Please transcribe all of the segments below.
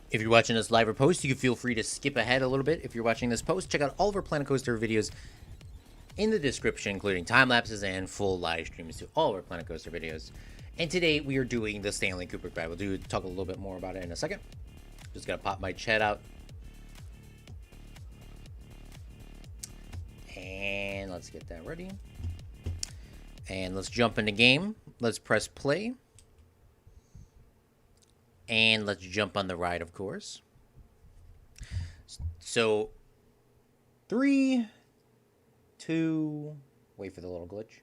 If you're watching this live or post, you can feel free to skip ahead a little bit. If you're watching this post, check out all of our Planet Coaster videos in the description, including time lapses and full live streams to all of our Planet Coaster videos. And today we are doing the Stanley Kubrick ride. We'll talk a little bit more about it in a second. Just gotta pop my chat out. And let's get that ready. And let's jump into game. Let's press play. And let's jump on the ride, of course. So, 3, 2, wait for the little glitch.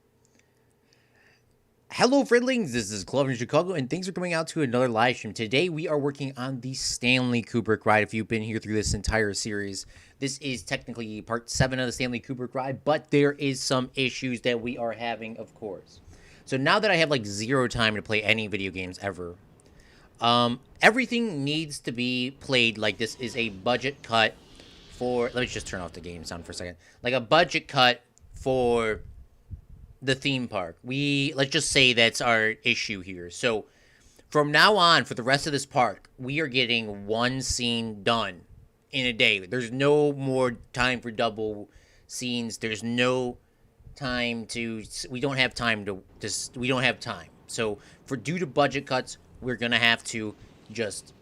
Hello, friendlings. This is Claude from Chicago, and thanks for coming out to another live stream. Today, we are working on the Stanley Kubrick ride. If you've been here through this entire series, this is technically part 7 of the Stanley Kubrick ride, but there is some issues that we are having, of course. So now that I have like 0 time to play any video games ever, everything needs to be played like this is a budget cut for, let me just turn off the game sound for a second, like a budget cut for the theme park. Let's just say that's our issue here. So from now on, for the rest of this park, we are getting one scene done in a day. There's no more time for double scenes. There's no time to, we don't have time to just, we don't have time. So due to budget cuts, we're gonna have to just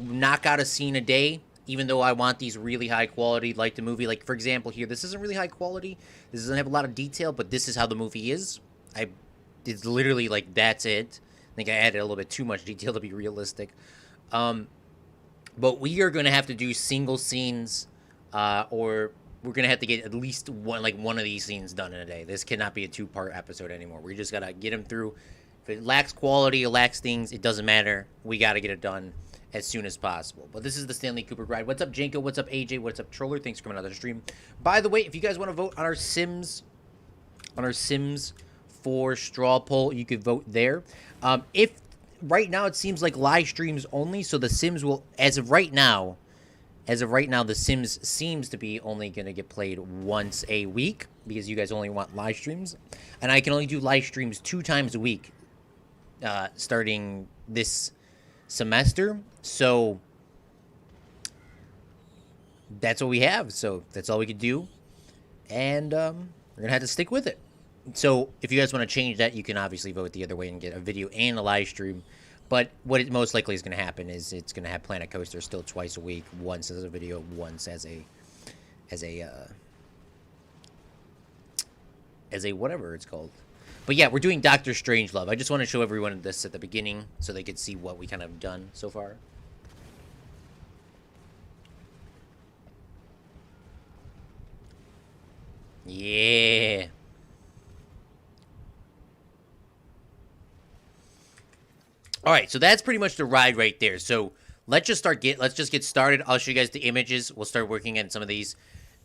knock out a scene a day, even though I want these really high quality, like the movie. Like, for example, here, this isn't really high quality. This doesn't have a lot of detail, but this is how the movie is. It's literally, like, that's it. I think I added a little bit too much detail to be realistic. But we are gonna have to do single scenes, or we're gonna have to get at least one of these scenes done in a day. This cannot be a 2-part episode anymore. We just gotta get them through. If it lacks quality, it lacks things, it doesn't matter. We got to get it done as soon as possible. But this is the Stanley Kubrick ride. What's up, Janko? What's up, AJ? What's up, Troller? Thanks for coming on the stream. By the way, if you guys want to vote on our Sims for straw poll, you could vote there. If right now it seems like live streams only, so the Sims will, as of right now, the Sims seems to be only going to get played once a week because you guys only want live streams, and I can only do live streams 2 times a week. Starting this semester, so that's what we have. So that's all we could do, and we're gonna have to stick with it. So if you guys want to change that, you can obviously vote the other way and get a video and a live stream. But what it most likely is going to happen is it's going to have Planet Coaster still twice a week, once as a video, once as a whatever it's called. But yeah, we're doing Dr. Strangelove. I just want to show everyone this at the beginning so they could see what we kind of done so far. Yeah. All right, so that's pretty much the ride right there. So let's just get started. I'll show you guys the images. We'll start working on some of these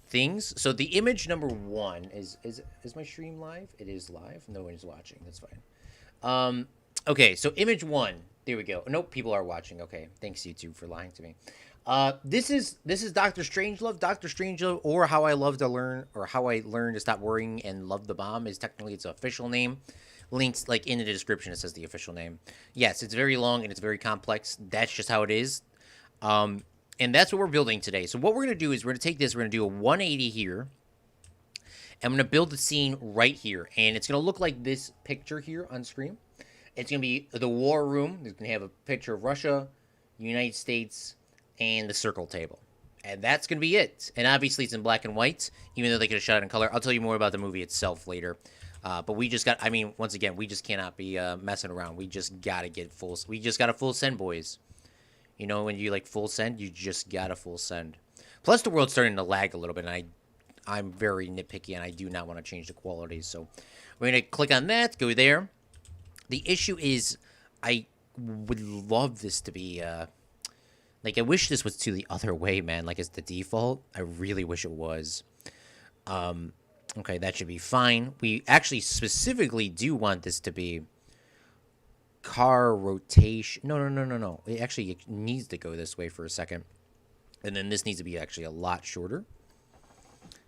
things. So the image number 1 is my stream live? It is live. No one is watching. That's fine. Okay, so image 1. There we go. Nope, people are watching. Okay, thanks YouTube for lying to me. This is Dr. Strangelove. Dr. Strangelove, or How I Love to Learn, or How I Learned to Stop Worrying and Love the Bomb is technically its official name. Links like in the description. It says the official name. Yes, it's very long and it's very complex. That's just how it is. And that's what we're building today. So what we're going to do is we're going to take this, we're going to do a 180 here. And I'm going to build the scene right here. And it's going to look like this picture here on screen. It's going to be the war room. It's going to have a picture of Russia, United States, and the circle table. And that's going to be it. And obviously it's in black and white, even though they could have shot it in color. I'll tell you more about the movie itself later. But we just got, once again, we just cannot be messing around. We just got to get we just got a full send, boys. You know, when you like full send, you just got a full send. Plus, the world's starting to lag a little bit, and I'm very nitpicky, and I do not want to change the quality. So we're going to click on that, go there. The issue is I would love this to be, I wish this was to the other way, man, like it's the default. I really wish it was. Okay, that should be fine. We actually specifically do want this to be car rotation. No. It needs to go this way for a second. And then this needs to be actually a lot shorter.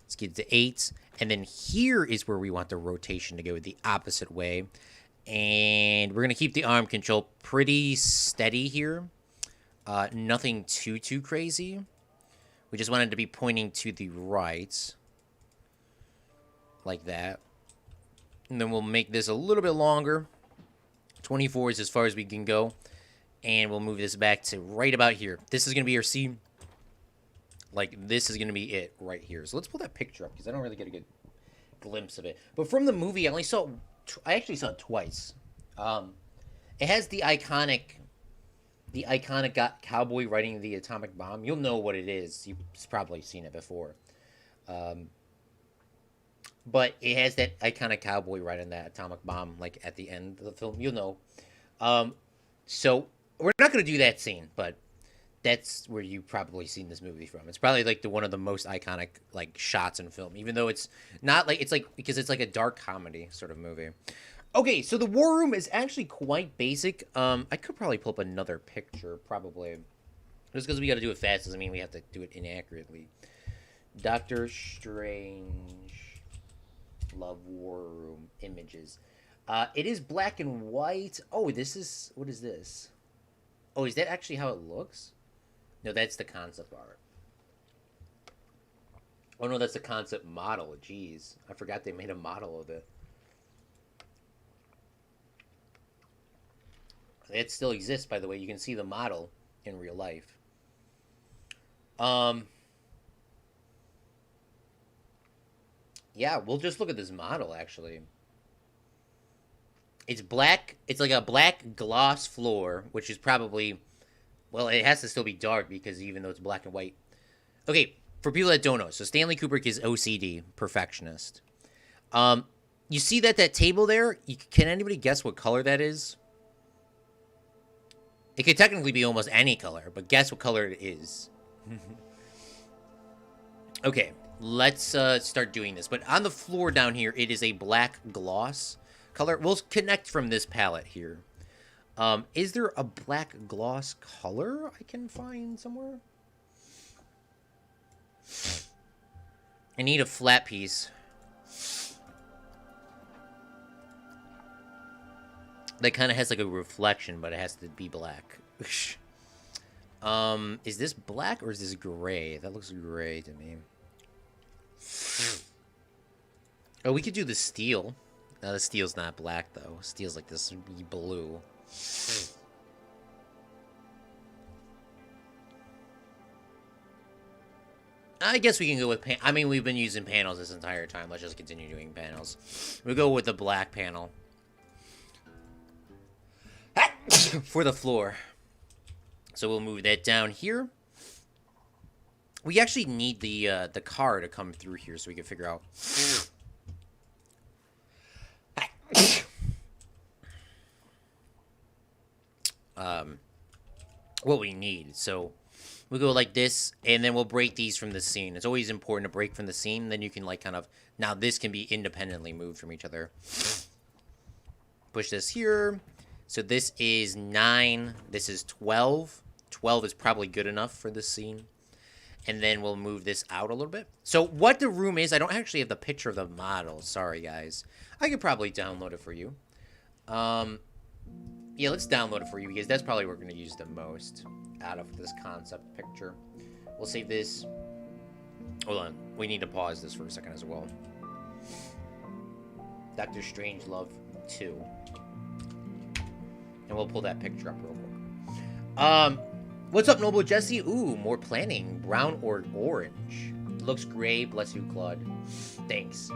Let's get to 8. And then here is where we want the rotation to go the opposite way. And we're going to keep the arm control pretty steady here. Nothing too crazy. We just wanted to be pointing to the right. Like that. And then we'll make this a little bit longer. 24 is as far as we can go. And we'll move this back to right about here. This is going to be our scene. Like, this is going to be it right here. So let's pull that picture up, because I don't really get a good glimpse of it. But from the movie, I actually saw it twice. It has the iconic cowboy riding the atomic bomb. You'll know what it is. You've probably seen it before. But it has that iconic cowboy riding that atomic bomb, like, at the end of the film. You'll know. So we're not going to do that scene, but that's where you've probably seen this movie from. It's probably, like, one of the most iconic, like, shots in film, even though it's not, like, because it's, like, a dark comedy sort of movie. Okay, so the war room is actually quite basic. I could probably pull up another picture, probably. Just because we got to do it fast doesn't mean we have to do it inaccurately. Doctor Strange Love War Room images. It is black and white. Oh, what is this? Oh, is that actually how it looks? No, that's the concept art. Oh, no, that's the concept model. Jeez. I forgot they made a model of it. It still exists, by the way. You can see the model in real life. Yeah, we'll just look at this model, actually. It's black. It's like a black gloss floor, which is probably... Well, it has to still be dark because even though it's black and white. Okay, for people that don't know, so Stanley Kubrick is OCD, perfectionist. You see that table there? Can anybody guess what color that is? It could technically be almost any color, but guess what color it is. Okay, let's start doing this. But on the floor down here, it is a black gloss color. We'll connect from this palette here. Is there a black gloss color I can find somewhere? I need a flat piece. That kind of has like a reflection, but it has to be black. Is this black or is this gray? That looks gray to me. Oh, we could do the steel. No, the steel's not black, though. Steel's like this blue. I guess we can go with I mean, we've been using panels this entire time. Let's just continue doing panels. We'll go with the black panel. For the floor. So we'll move that down here. We actually need the car to come through here so we can figure out... what we need. So we'll go like this, and then we'll break these from the scene. It's always important to break from the scene. Then you can like kind of... Now this can be independently moved from each other. Push this here. So this is 9. This is 12. 12 is probably good enough for this scene. And then we'll move this out a little bit. So what the room is, I don't actually have the picture of the model. Sorry, guys. I could probably download it for you. Yeah, let's download it for you because that's probably what we're going to use the most out of this concept picture. We'll save this. Hold on. We need to pause this for a second as well. Doctor Strangelove 2. And we'll pull that picture up real quick. What's up, Noble Jesse? Ooh, more planning. Brown or orange. Looks gray. Bless you, Claude. Thanks.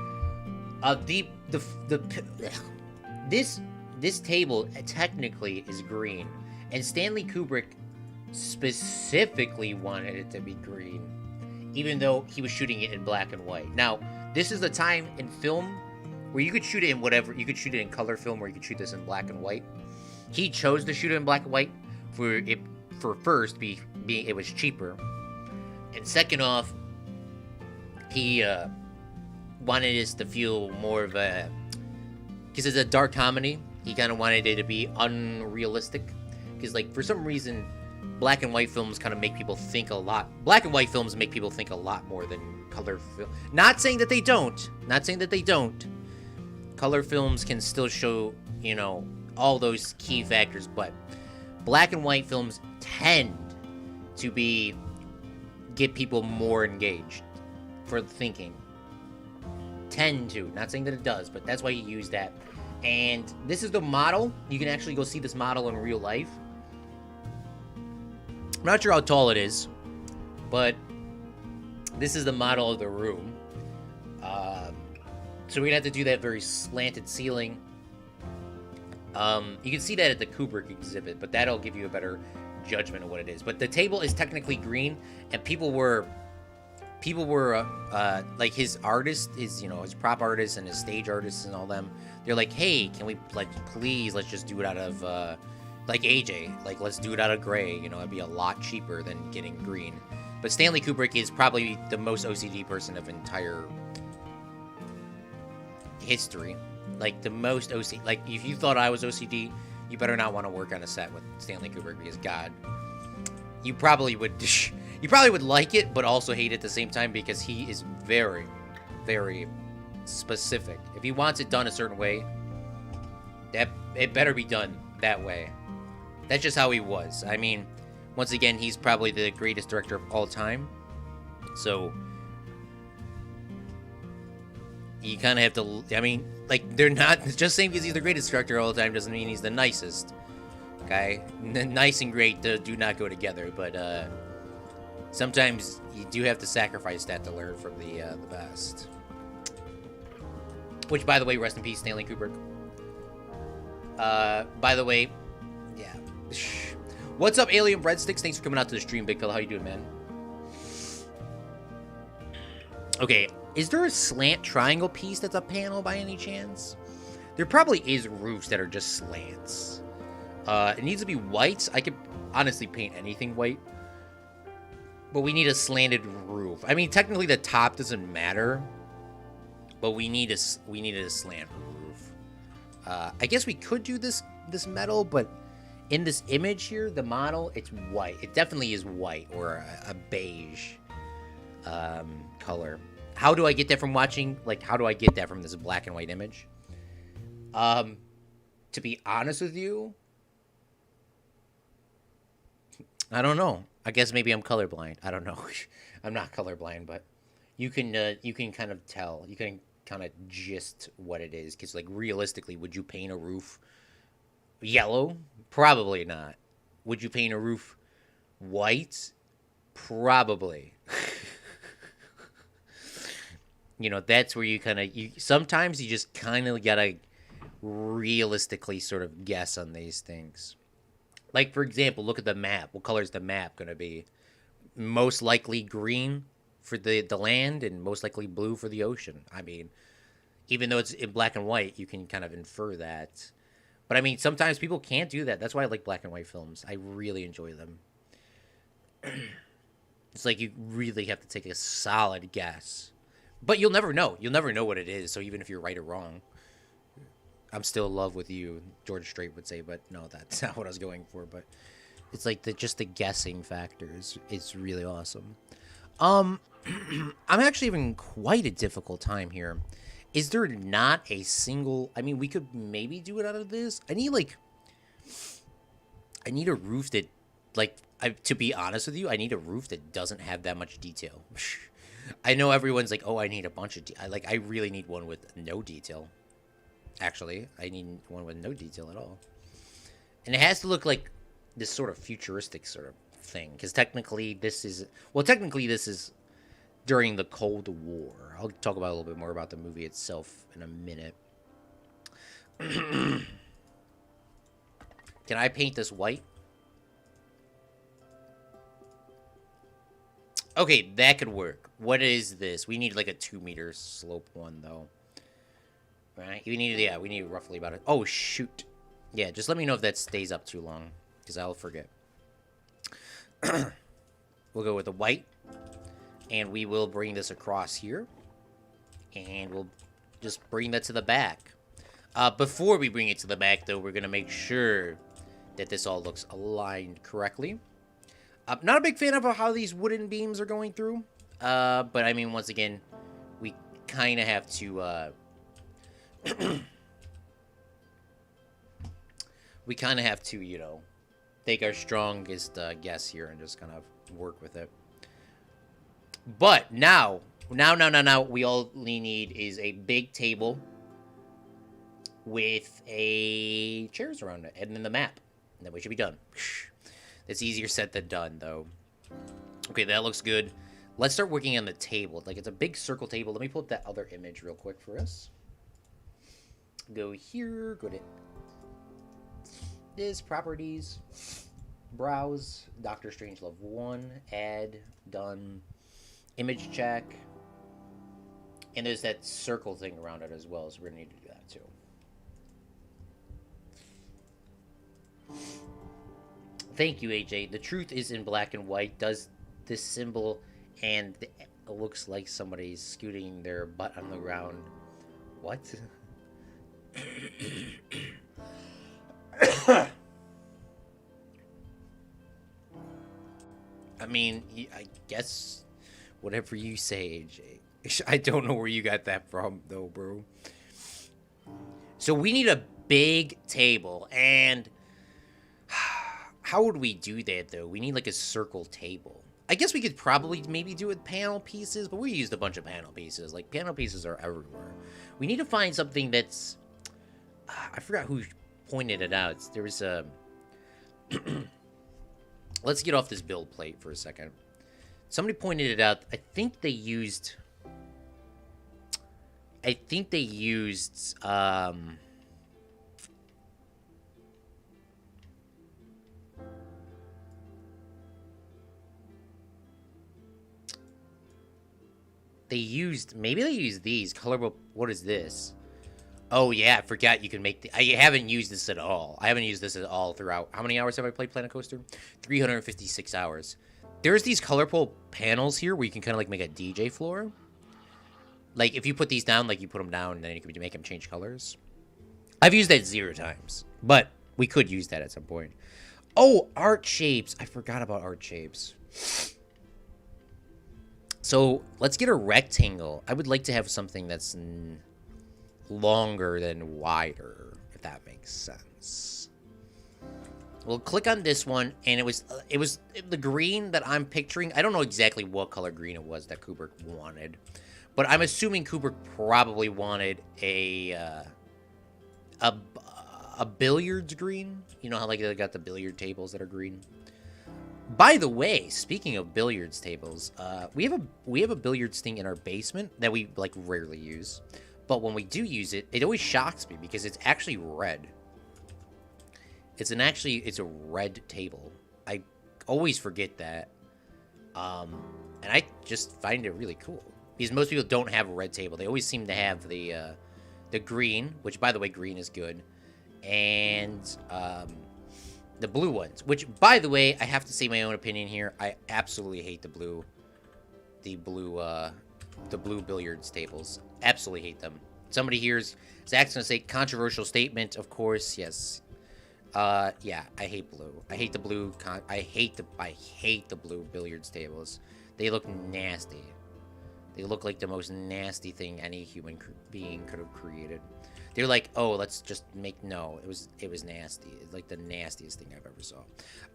This table technically is green, and Stanley Kubrick specifically wanted it to be green, even though he was shooting it in black and white. Now, this is the time in film where you could shoot it in whatever. You could shoot it in color film, where you could shoot this in black and white. He chose to shoot it in black and white for first, being it was cheaper, and second off, he wanted us to feel more of a, because it's a dark comedy. He kind of wanted it to be unrealistic, because like for some reason, black and white films kind of make people think a lot. Black and white films make people think a lot more than color film. Not saying that they don't. Not saying that they don't. Color films can still show, you know, all those key factors, but black and white films tend to get people more engaged for thinking. Tend to. Not saying that it does, but that's why you use that. And this is the model. You can actually go see this model in real life. I'm not sure how tall it is, but this is the model of the room. So we're going to have to do that very slanted ceiling. You can see that at the Kubrick exhibit, but that'll give you a better judgment of what it is. But the table is technically green, and people were like his artist, his prop artists and his stage artists and all them. They're like, hey, can we please let's just do it out of like AJ, like let's do it out of gray. It'd be a lot cheaper than getting green. But Stanley Kubrick is probably the most OCD person of entire history. Like the most OCD. Like if you thought I was OCD, you better not want to work on a set with Stanley Kubrick because God, you probably would. You probably would like it, but also hate it at the same time because he is very, very specific. If he wants it done a certain way, it better be done that way. That's just how he was. I mean, once again, he's probably the greatest director of all time. So you kind of have to. I mean, like they're not just saying because he's the greatest director of all time doesn't mean he's the nicest. Okay, nice and great do not go together, but sometimes you do have to sacrifice that to learn from the best. Which, by the way, rest in peace, Stanley Kubrick. By the way, yeah. What's up, Alien Breadsticks? Thanks for coming out to the stream, Big Fella. How you doing, man? Okay, is there a slant triangle piece that's a panel by any chance? There probably is roofs that are just slants. It needs to be white. I could honestly paint anything white. But we need a slanted roof. I mean, technically the top doesn't matter, but we needed a slant roof. I guess we could do this metal, but in this image here, the model, it's white. It definitely is white or a beige color. How do I get that from watching? Like, how do I get that from this black and white image? To be honest with you, I don't know. I guess maybe I'm colorblind. I don't know. I'm not colorblind, but you can kind of tell. You can kind of gist what it is. Because, like, realistically, would you paint a roof yellow? Probably not. Would you paint a roof white? Probably. That's where you kind of... sometimes you just kind of gotta realistically sort of guess on these things. Like, for example, look at the map. What color is the map going to be? Most likely green for the land and most likely blue for the ocean. I mean, even though it's in black and white, you can kind of infer that. But, I mean, sometimes people can't do that. That's why I like black and white films. I really enjoy them. It's like you really have to take a solid guess. But you'll never know. You'll never know what it is, so even if you're right or wrong. I'm still in love with you, George Strait would say, but no, that's not what I was going for. But it's like just the guessing factor is really awesome. I'm actually having quite a difficult time here. Is there not a single... I mean, we could maybe do it out of this. I need a roof that, like, to be honest with you, I need a roof that doesn't have that much detail. I know everyone's like, oh, I need a bunch of... I really need one with no detail. Actually, I need one with no detail at all. And it has to look like this sort of futuristic sort of thing. Because technically this is during the Cold War. I'll talk about a little bit more about the movie itself in a minute. Can I paint this white? Okay, that could work. What is this? We need like a 2-meter slope one, though. Right? We need roughly about it. Oh, shoot. Yeah, just let me know if that stays up too long, because I'll forget. We'll go with the white, and we will bring this across here, and we'll just bring that to the back. Before we bring it to the back, though, we're going to make sure that this all looks aligned correctly. Not a big fan of how these wooden beams are going through, but, I mean, once again, we kind of have to... we kind of have to, take our strongest guess here and just kind of work with it. But now, we only need is a big table with a chairs around it, and then the map. And then we should be done. It's easier said than done, though. Okay, that looks good. Let's start working on the table. Like, it's a big circle table. Let me pull up that other image real quick for us. Go here, go to this, properties, browse, Doctor Strangelove 1, add, done, image check, and there's that circle thing around it as well, so we're going to need to do that too. Thank you, AJ. The truth is in black and white. Does this symbol and it looks like somebody's scooting their butt on the ground. What? I mean, I guess whatever you say, AJ. I don't know where you got that from, though, bro. So we need a big table, and how would we do that, though? We need, like, a circle table. I guess we could probably maybe do it with panel pieces, but we used a bunch of panel pieces. Like, panel pieces are everywhere. We need to find something that's... I forgot who pointed it out. There was a... Let's get off this build plate for a second. Somebody pointed it out. I think they used... maybe they used these colorful. What is this? Oh yeah, I forgot you can make I haven't used this at all. I haven't used this at all throughout. How many hours have I played Planet Coaster? 356 hours. There's these colorful panels here where you can kind of like make a DJ floor. Like if you put these down, like you put them down, and then you can make them change colors. I've used that 0 times, but we could use that at some point. Oh, art shapes. I forgot about art shapes. So, let's get a rectangle. I would like to have something that's longer than wider, if that makes sense. We'll click on this one, and it was the green that I'm picturing. I don't know exactly what color green it was that Kubrick wanted, but I'm assuming Kubrick probably wanted a billiards green. You know how like they got the billiard tables that are green. By the way, speaking of billiards tables, we have a billiards thing in our basement that we like rarely use, but when we do use it, it always shocks me because it's actually red. It's a red table. I always forget that, and I just find it really cool because most people don't have a red table. They always seem to have the green, which by the way, green is good, and the blue ones, which, by the way, I have to say my own opinion here. I absolutely hate the blue billiards tables. Absolutely hate them. Somebody here's Zach's gonna say controversial statement. Of course, yes. Yeah, I hate blue. I hate the blue. I hate the blue billiards tables. They look nasty. They look like the most nasty thing any human being could have created. They're like, oh, let's just make... No, it was nasty. It's like the nastiest thing I've ever saw.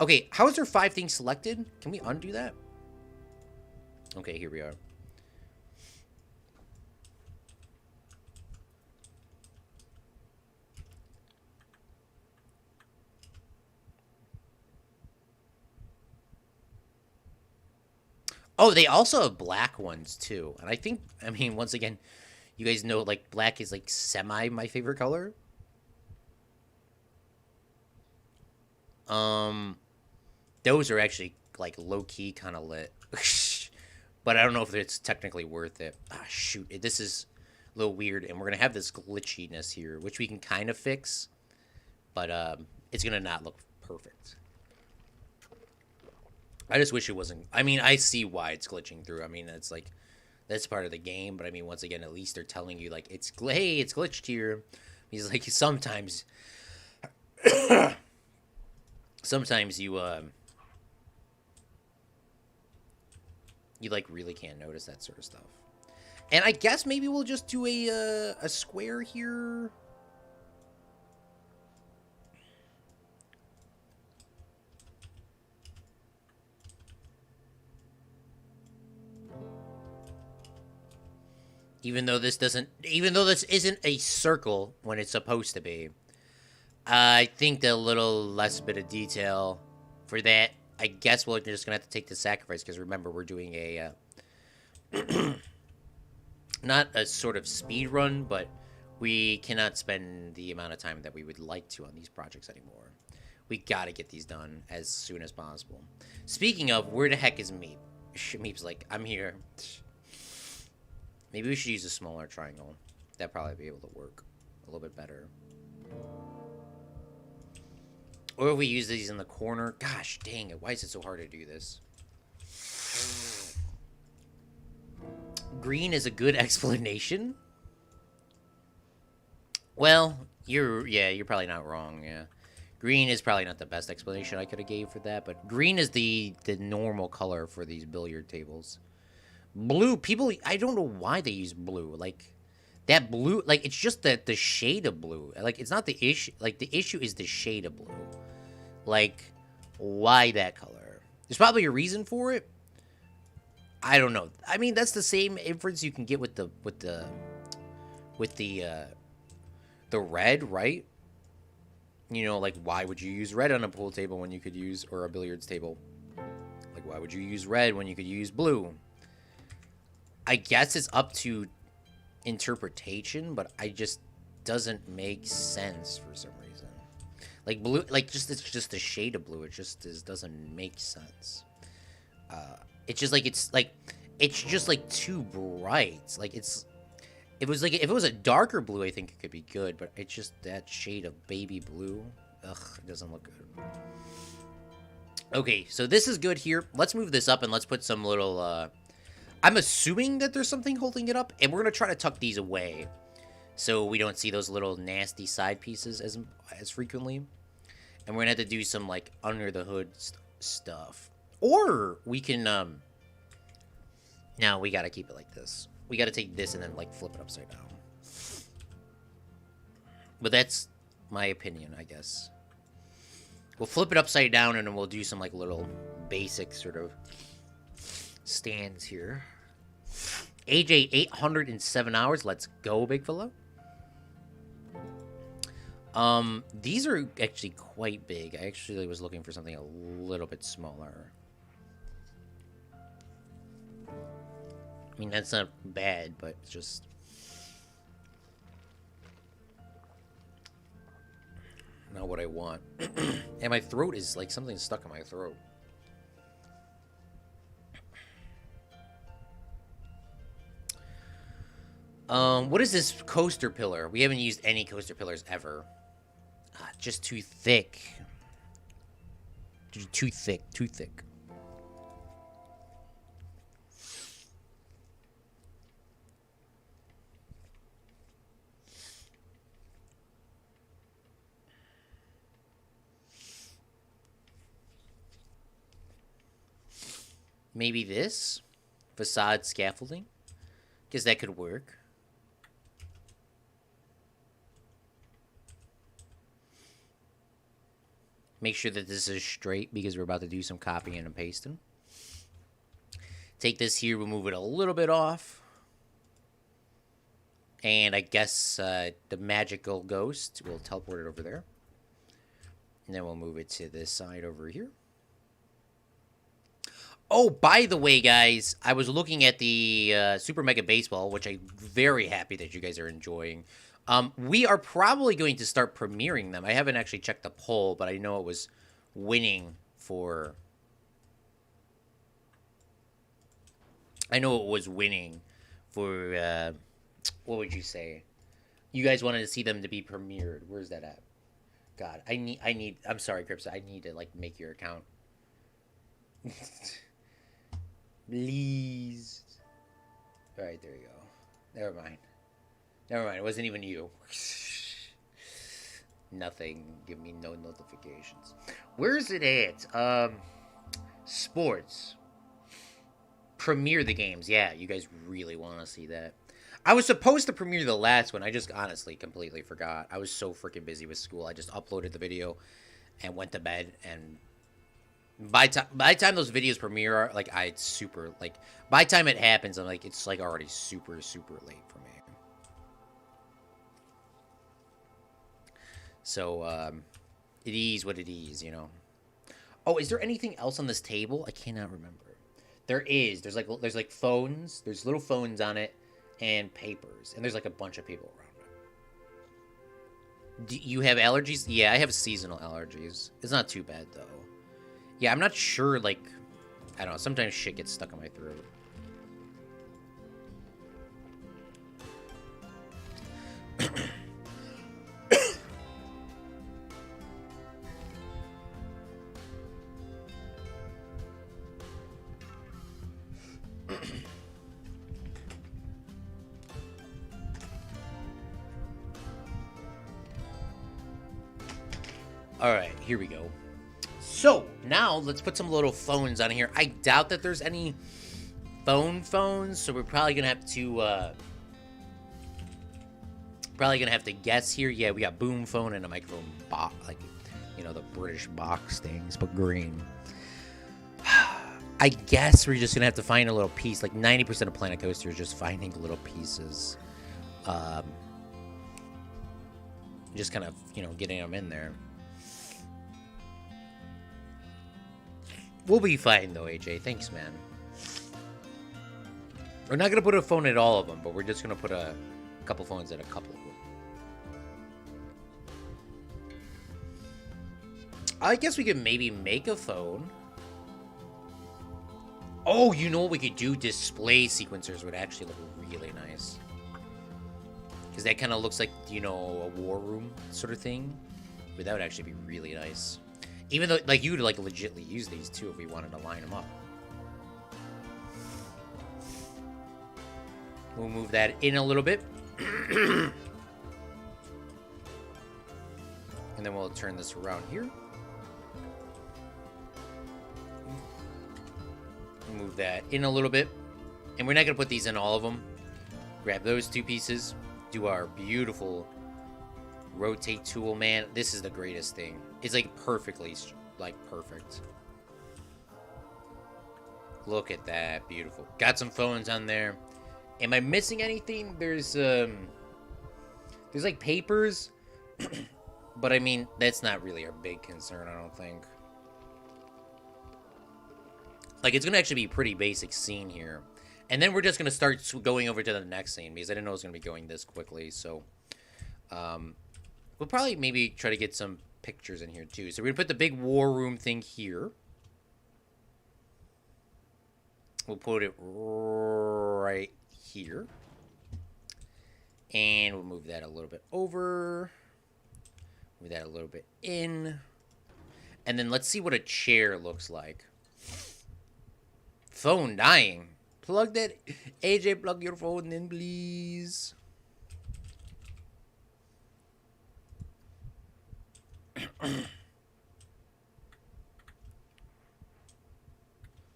Okay, how is there 5 things selected? Can we undo that? Okay, here we are. Oh, they also have black ones, too. And I mean, once again... You guys know, like, black is, like, semi my favorite color. Those are actually, like, low-key kind of lit. But I don't know if it's technically worth it. Ah, shoot. This is a little weird, and we're going to have this glitchiness here, which we can kind of fix. But, it's going to not look perfect. I just wish it wasn't... I mean, I see why it's glitching through. I mean, it's, like... That's part of the game, but I mean, once again, at least they're telling you, like, hey, it's glitched here. He's like, sometimes you, like, really can't notice that sort of stuff. And I guess maybe we'll just do a square here. Even though this isn't a circle when it's supposed to be, I think the little less bit of detail for that, I guess we're just gonna have to take the sacrifice, because remember, we're doing a not a sort of speed run, but we cannot spend the amount of time that we would like to on these projects anymore. We gotta get these done as soon as possible. Speaking of, where the heck is Meep? Meep's like, I'm here. Maybe we should use a smaller triangle. That'd probably be able to work a little bit better. Or if we use these in the corner. Gosh dang it, why is it so hard to do this? Green is a good explanation? Well, you're probably not wrong, yeah. Green is probably not the best explanation I could have gave for that, but green is the normal color for these billiard tables. Blue, people, I don't know why they use blue. Like, that blue, like, it's just the shade of blue. Like, it's not the issue. Like, the issue is the shade of blue. Like, why that color? There's probably a reason for it. I don't know. I mean, that's the same inference you can get with the red, right? You know, like, why would you use red on a pool table when you could use, or a billiards table? Like, why would you use red when you could use blue? I guess it's up to interpretation, but I just doesn't make sense for some reason. Like, blue, like, it's just a shade of blue. It just doesn't make sense. It's just like too bright. Like, if it was a darker blue, I think it could be good, but it's just that shade of baby blue. Ugh, it doesn't look good. Okay, so this is good here. Let's move this up and let's put some little, I'm assuming that there's something holding it up, and we're going to try to tuck these away so we don't see those little nasty side pieces as frequently. And we're going to have to do some, like, under the hood stuff. Or we can, no, we got to keep it like this. We got to take this and then, like, flip it upside down. But that's my opinion, I guess. We'll flip it upside down and then we'll do some, like, little basic sort of stands here. AJ, 807 hours. Let's go, big fella. These are actually quite big. I actually was looking for something a little bit smaller. I mean, that's not bad, but it's just... not what I want. And my throat is, like, something stuck in my throat. What is this coaster pillar? We haven't used any coaster pillars ever. Just too thick. Too thick. Maybe this? Facade scaffolding? Guess that could work. Make sure that this is straight because we're about to do some copying and pasting. Take this here, we'll move it a little bit off. And I guess the magical ghost will teleport it over there. And then we'll move it to this side over here. Oh, by the way, guys, I was looking at the Super Mega Baseball, which I'm very happy that you guys are enjoying. We are probably going to start premiering them. I haven't actually checked the poll, but I know it was winning for... what would you say? You guys wanted to see them to be premiered. Where's that at? God, I'm sorry, Cripsa, I need to, like, make your account. Please. Alright, there you go. Never mind, it wasn't even you. Nothing. Give me no notifications. Where's it at? Sports. Premiere the games. Yeah, you guys really want to see that. I was supposed to premiere the last one. I just honestly completely forgot. I was so freaking busy with school. I just uploaded the video and went to bed and By the time those videos premiere, like it's super like by the time it happens, I'm like it's like already super late for me. So it is what it is, you know. Oh, is there anything else on this table? I cannot remember. There is. There's like phones. There's little phones on it, and papers, and there's like a bunch of people around it. Do you have allergies? Yeah, I have seasonal allergies. It's not too bad though. Yeah, I'm not sure. Like, I don't know. Sometimes shit gets stuck in my throat. All right, here we go. So now let's put some little phones on here. I doubt that there's any phones, so we're probably gonna have to guess here. Yeah, we got boom phone and a microphone box, like you know the British box things, but green. I guess we're just gonna have to find a little piece. Like 90% of Planet Coaster is just finding little pieces, just kind of getting them in there. We'll be fine, though, AJ. Thanks, man. We're not going to put a phone at all of them, but we're just going to put a couple phones at a couple of them. I guess we could maybe make a phone. Oh, you know what we could do? Display sequencers would actually look really nice. Because that kind of looks like, a war room sort of thing. But that would actually be really nice. Even though, like, you would, like, legitly use these, too, if we wanted to line them up. We'll move that in a little bit. And then we'll turn this around here. Move that in a little bit. And we're not going to put these in all of them. Grab those two pieces. Do our beautiful rotate tool, man. This is the greatest thing. It's like perfectly, like perfect. Look at that, beautiful. Got some phones on there. Am I missing anything? There's like papers, but I mean that's not really our big concern. I don't think. Like it's gonna actually be a pretty basic scene here, and then we're just gonna start going over to the next scene because I didn't know it was gonna be going this quickly. So, we'll probably maybe try to get some pictures in here too. So we're gonna put the big war room thing here. We'll put it right here. And we'll move that a little bit over. Move that a little bit in. And then let's see what a chair looks like. Phone dying. Plug that. AJ, plug your phone in, please.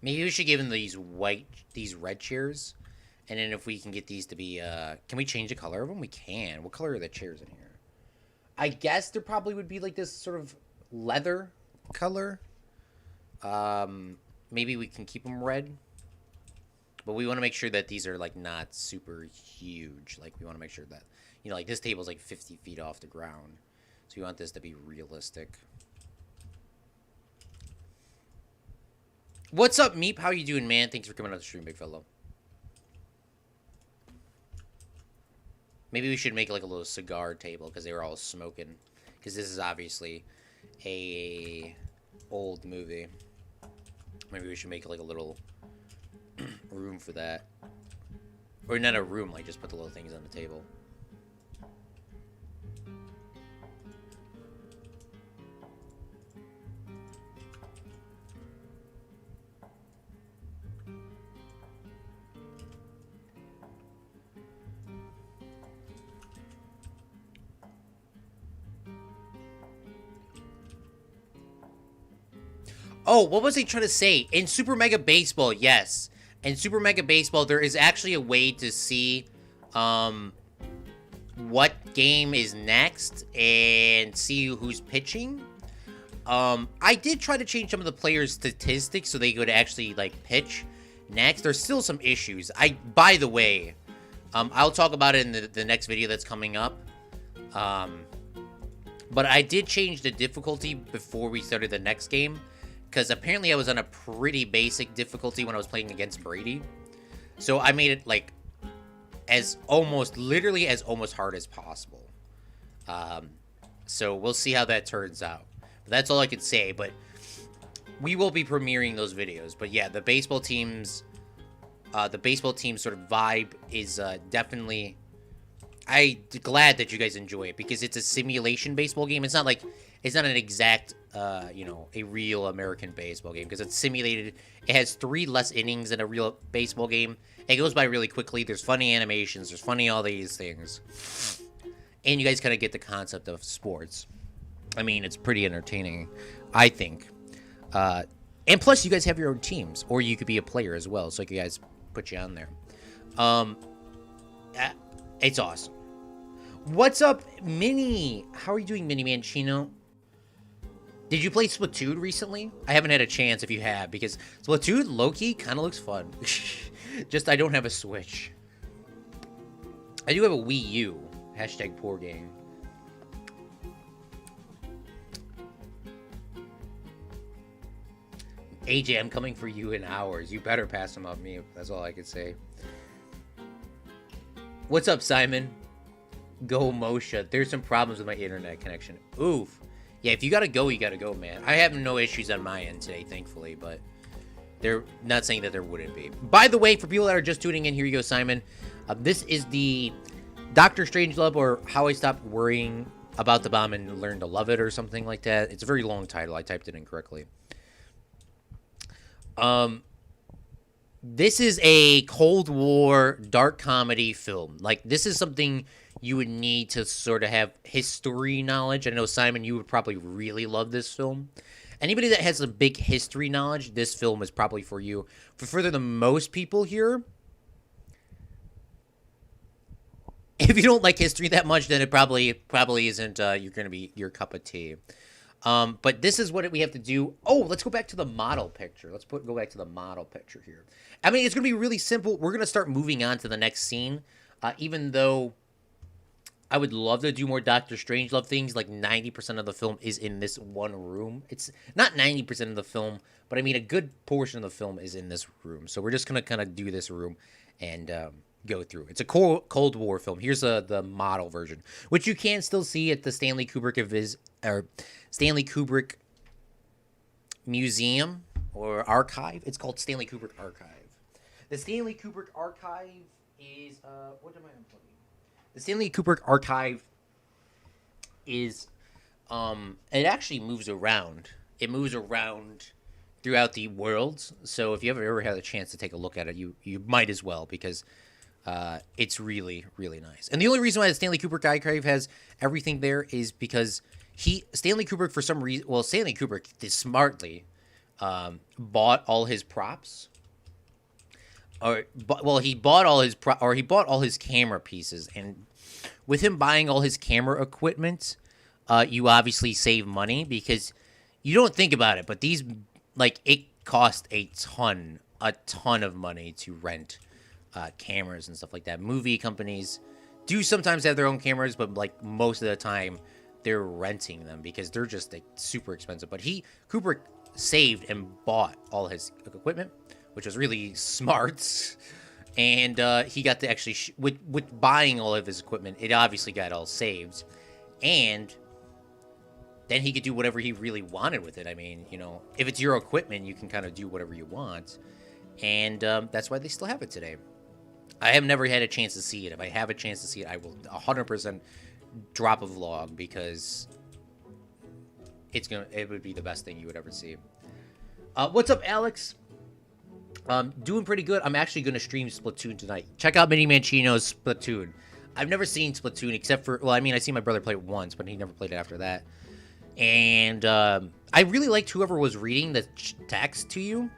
Maybe we should give them these red chairs. And then if we can get these to be, can we change the color of them? We can. What color are the chairs in here? I guess there probably would be like this sort of leather color. Maybe we can keep them red. But we want to make sure that these are like not super huge. Like we want to make sure that, like this table's like 50 feet off the ground. So we want this to be realistic. What's up, Meep? How you doing, man? Thanks for coming on the stream, big fellow. Maybe we should make like a little cigar table because they were all smoking. Because this is obviously a old movie. Maybe we should make like a little room for that. Or not a room, like just put the little things on the table. Oh, what was I trying to say? In Super Mega Baseball, yes. In Super Mega Baseball, there is actually a way to see what game is next and see who's pitching. I did try to change some of the players' statistics so they could actually like pitch next. There's still some issues. By the way, I'll talk about it in the next video that's coming up. But I did change the difficulty before we started the next game, because apparently I was on a pretty basic difficulty when I was playing against Brady. So I made it like literally as almost hard as possible. So we'll see how that turns out. But that's all I could say, but we will be premiering those videos. But yeah, the baseball team's sort of vibe is definitely... I'm glad that you guys enjoy it, because it's a simulation baseball game. It's not an exact, a real American baseball game, because it's simulated. It has 3 less innings than a real baseball game. It goes by really quickly. There's funny animations. There's funny all these things. And you guys kind of get the concept of sports. I mean, it's pretty entertaining, I think. And plus, you guys have your own teams, or you could be a player as well, so you guys put you on there. It's awesome. What's up, Mini? How are you doing, Mini Mancino? Did you play Splatoon recently? I haven't had a chance if you have, because Splatoon, low-key, kind of looks fun. Just, I don't have a Switch. I do have a Wii U. Hashtag poor game. AJ, I'm coming for you in hours. You better pass them on me. That's all I can say. What's up, Simon? Go Moshe. There's some problems with my internet connection. Oof. Yeah, if you gotta go, you gotta go, man. I have no issues on my end today, thankfully, but they're not saying that there wouldn't be. By the way, for people that are just tuning in, here you go, Simon. This is the Doctor Strangelove, or How I Stopped Worrying About the Bomb and Learned to Love It, or something like that. It's a very long title. I typed it incorrectly. This is a Cold War dark comedy film. Like, this is something you would need to sort of have history knowledge. I know, Simon, you would probably really love this film. Anybody that has a big history knowledge, this film is probably for you. For further than most people here, if you don't like history that much, then it probably isn't you're going to be your cup of tea. But this is what we have to do. Oh, let's go back to the model picture. Go back to the model picture here. I mean, it's going to be really simple. We're going to start moving on to the next scene. Even though I would love to do more Doctor Strangelove things, like 90% of the film is in this one room. It's not 90% of the film, but I mean, a good portion of the film is in this room. So we're just going to kind of do this room and go through. It's a Cold War film. Here's the model version, which you can still see at the Stanley Kubrick Museum or Archive. It's called Stanley Kubrick Archive. The Stanley Kubrick Archive is what am I unplugging? The Stanley Kubrick Archive is it actually moves around. It moves around throughout the world. So if you ever had a chance to take a look at it, you might as well, because it's really, really nice. And the only reason why the Stanley Kubrick Archive has everything there is because Stanley Kubrick, for some reason, Stanley Kubrick smartly bought all his props. He bought all his camera pieces, and with him buying all his camera equipment, you obviously save money, because you don't think about it, but these, like, it cost a ton of money to rent cameras and stuff like that. Movie companies do sometimes have their own cameras, but like most of the time they're renting them because they're just like super expensive. But Kubrick saved and bought all his equipment, which was really smart. And he got to actually with buying all of his equipment, it obviously got all saved, and then he could do whatever he really wanted with it. I mean, you know, if it's your equipment, you can kind of do whatever you want, and that's why they still have it today. I have never had a chance to see it. If I have a chance to see it, I will 100% drop a vlog, because it would be the best thing you would ever see. What's up, Alex? Doing pretty good. I'm actually going to stream Splatoon tonight. Check out Mini Mancino's Splatoon. I've never seen Splatoon except for, well, I mean, I seen my brother play it once, but he never played it after that. And I really liked whoever was reading the text to you,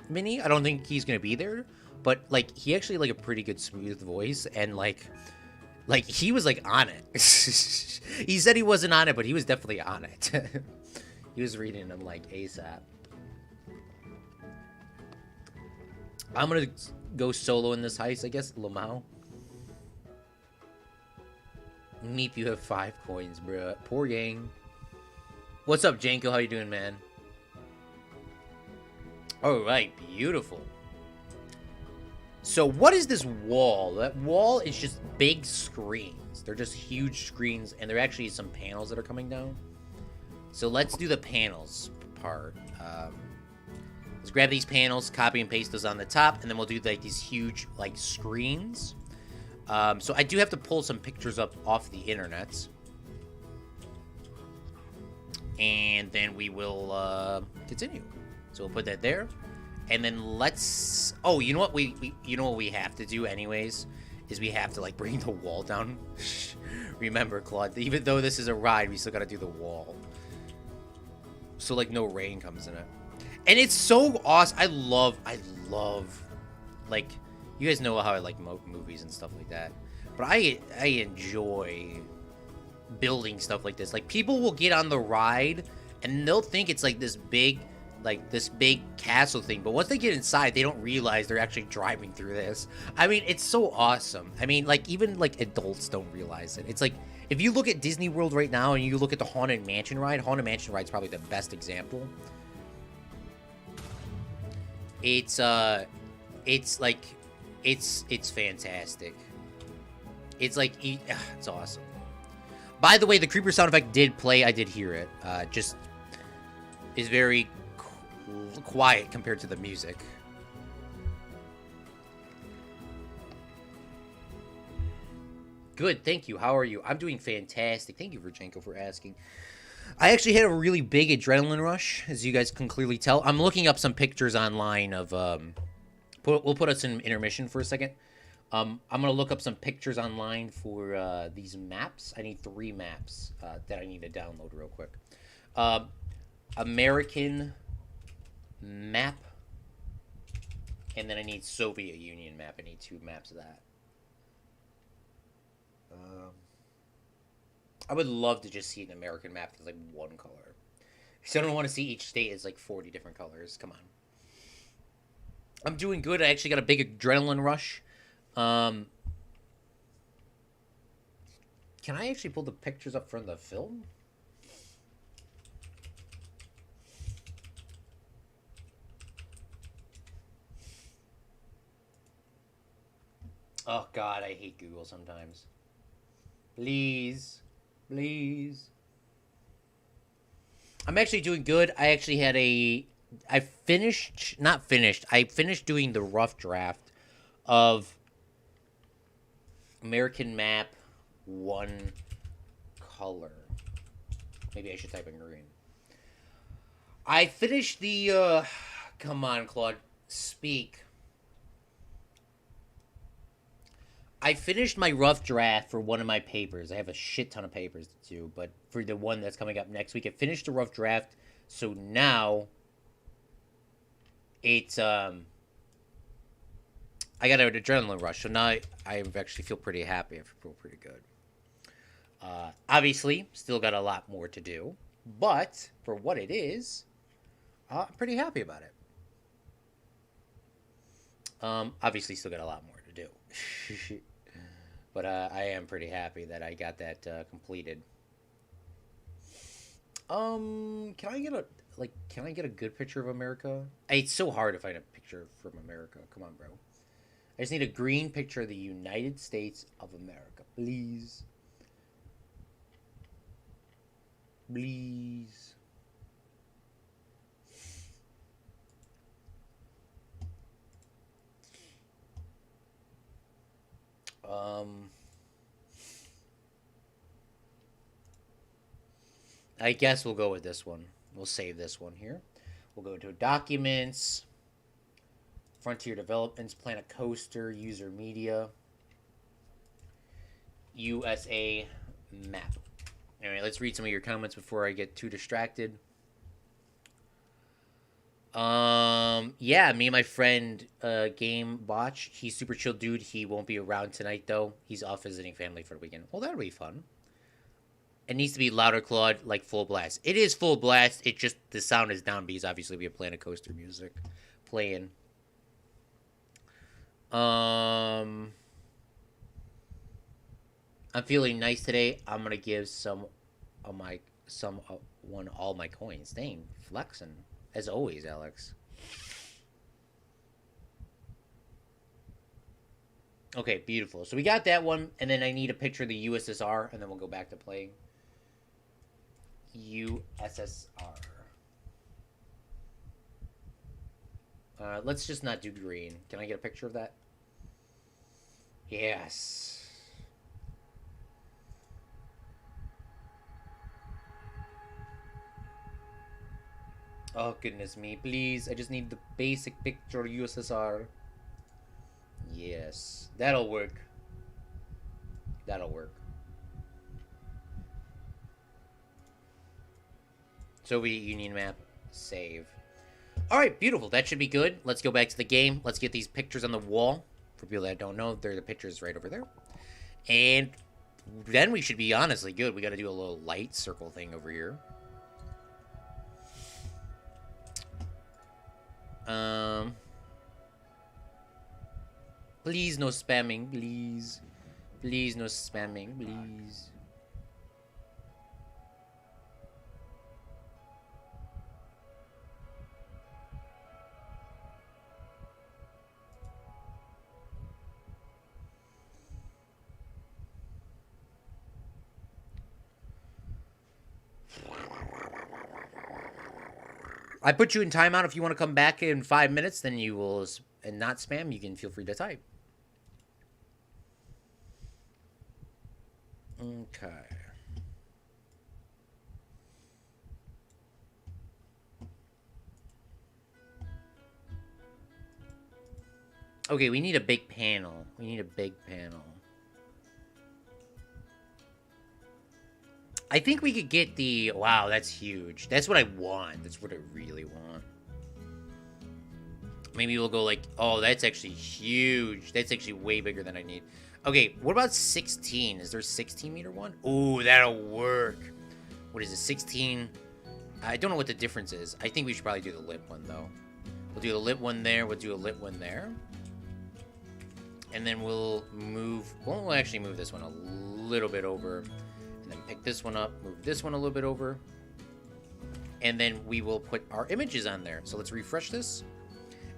Mini. I don't think he's going to be there, but like he actually had, like, a pretty good smooth voice, and like he was like on it. He said he wasn't on it, but he was definitely on it. He was reading them like ASAP. I'm gonna go solo in this heist, I guess. Lamau. Meep, you have 5 coins, bro. Poor gang. What's up, Janko? How you doing, man? Alright, beautiful. So what is this wall? That wall is just big screens. They're just huge screens, and there are actually some panels that are coming down. So let's do the panels part. Let's grab these panels, copy and paste those on the top, and then we'll do like these huge like screens. So I do have to pull some pictures up off the internet. And then we will continue. So we'll put that there. And then let's... Oh, you know what you know what we have to do anyways? Is we have to, like, bring the wall down. Remember, Claude, even though this is a ride, we still gotta do the wall. So, like, no rain comes in it. And it's so awesome. I love... Like, you guys know how I like movies and stuff like that. But I enjoy building stuff like this. Like, people will get on the ride, and they'll think it's, like, this big castle thing, but once they get inside, they don't realize they're actually driving through this. I mean, it's so awesome. I mean, like, even, like, adults don't realize it. It's like, if you look at Disney World right now, and you look at the Haunted Mansion ride is probably the best example. It's fantastic. It's like, it's awesome. By the way, the creeper sound effect did play. I did hear it. Just is very quiet compared to the music. Good, thank you. How are you? I'm doing fantastic. Thank you, Virchenko, for asking. I actually had a really big adrenaline rush, as you guys can clearly tell. I'm looking up some pictures online of... we'll put us in intermission for a second. I'm going to look up some pictures online for these maps. I need 3 maps that I need to download real quick. American map, and then I need Soviet Union map. I need 2 maps of that. I would love to just see an American map that's like 1 color. Because I don't want to see each state as like 40 different colors. Come on. I'm doing good. I actually got a big adrenaline rush. Can I actually pull the pictures up from the film? Oh, God, I hate Google sometimes. Please. Please. I'm actually doing good. I actually had I finished doing the rough draft of American map 1 color. Maybe I should type in green. I finished the, come on, Claude. Speak. I finished my rough draft for one of my papers. I have a shit ton of papers to do, but for the one that's coming up next week, I finished the rough draft. So now it's I got an adrenaline rush. So now I actually feel pretty happy. I feel pretty good. Obviously, still got a lot more to do, but for what it is, I'm pretty happy about it. Obviously, still got a lot more to do. But I am pretty happy that I got that completed. Can I get a good picture of America? It's so hard to find a picture from America. Come on, bro. I just need a green picture of the United States of America, please. Please. I guess we'll go with this one. We'll save this one here. We'll go to Documents, Frontier Developments, Planet Coaster, User Media, USA Map. Anyway, let's read some of your comments before I get too distracted. Yeah, me and my friend, Game Botch, he's super chill dude. He won't be around tonight, though. He's off visiting family for the weekend. Well, that'll be fun. It needs to be louder, Claude, like full blast. It is full blast. It just, the sound is down because obviously we have Planet Coaster music playing. I'm feeling nice today. I'm gonna give some of my all my coins. Dang, flexing as always, Alex. Okay, beautiful. So we got that one, and then I need a picture of the USSR, and then we'll go back to playing USSR. Let's just not do green. Can I get a picture of that? Yes. Oh, goodness me. Please, I just need the basic picture of USSR. Yes. That'll work. That'll work. Soviet Union map. Save. Alright, beautiful. That should be good. Let's go back to the game. Let's get these pictures on the wall. For people that don't know, they're the pictures right over there. And then we should be honestly good. We got to do a little light circle thing over here. Please no spamming, please. Please no spamming, please. I put you in timeout. If you want to come back in 5 minutes, then you will, and not spam, you can feel free to type. Okay. Okay, we need a big panel. We need a big panel. I think we could get the... Wow, that's huge. That's what I want. That's what I really want. Maybe we'll go like... Oh, that's actually huge. That's actually way bigger than I need. Okay, what about 16? Is there a 16 meter one? Ooh, that'll work. What is it, 16? I don't know what the difference is. I think we should probably do the lip one, though. We'll do a lip one there. We'll do a lip one there. And then we'll move... Well, we'll actually move this one a little bit over... And then pick this one up, move this one a little bit over. And then we will put our images on there. So let's refresh this.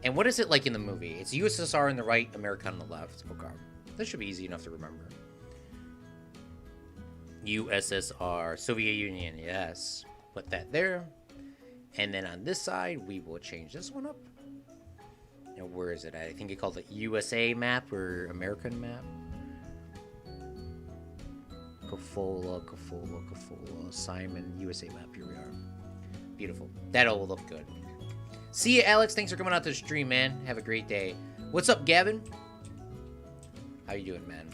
And what is it like in the movie? It's USSR on the right, America on the left. Okay. This should be easy enough to remember. USSR, Soviet Union, yes. Put that there. And then on this side, we will change this one up. Now, where is it at? I think it called it USA map or American map. Kafola, Simon, USA map. Here we are. Beautiful. That'll look good. See you, Alex. Thanks for coming out to the stream, man. Have a great day. What's up, Gavin? How you doing, man?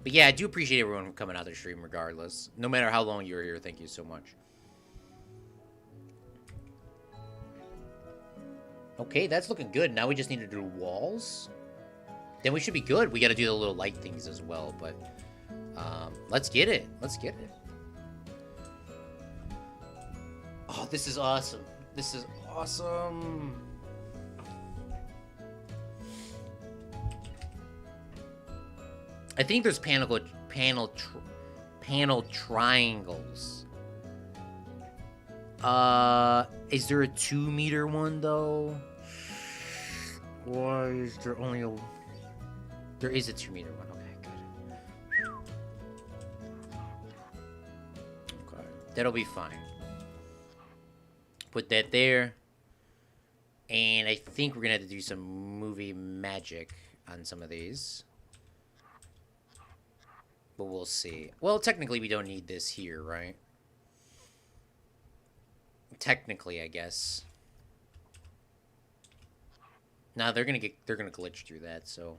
But yeah, I do appreciate everyone coming out to the stream regardless. No matter how long you're here, thank you so much. Okay, that's looking good. Now we just need to do walls. Then we should be good. We got to do the little light things as well, but... let's get it. Let's get it. Oh, this is awesome. This is awesome. I think there's panel triangles. Is there a 2 meter one though? Why is there only a... There is a 2 meter one. That'll be fine. Put that there. And I think we're going to have to do some movie magic on some of these. But we'll see. Well, technically we don't need this here, right? Technically, I guess. Nah, they're gonna glitch through that, so.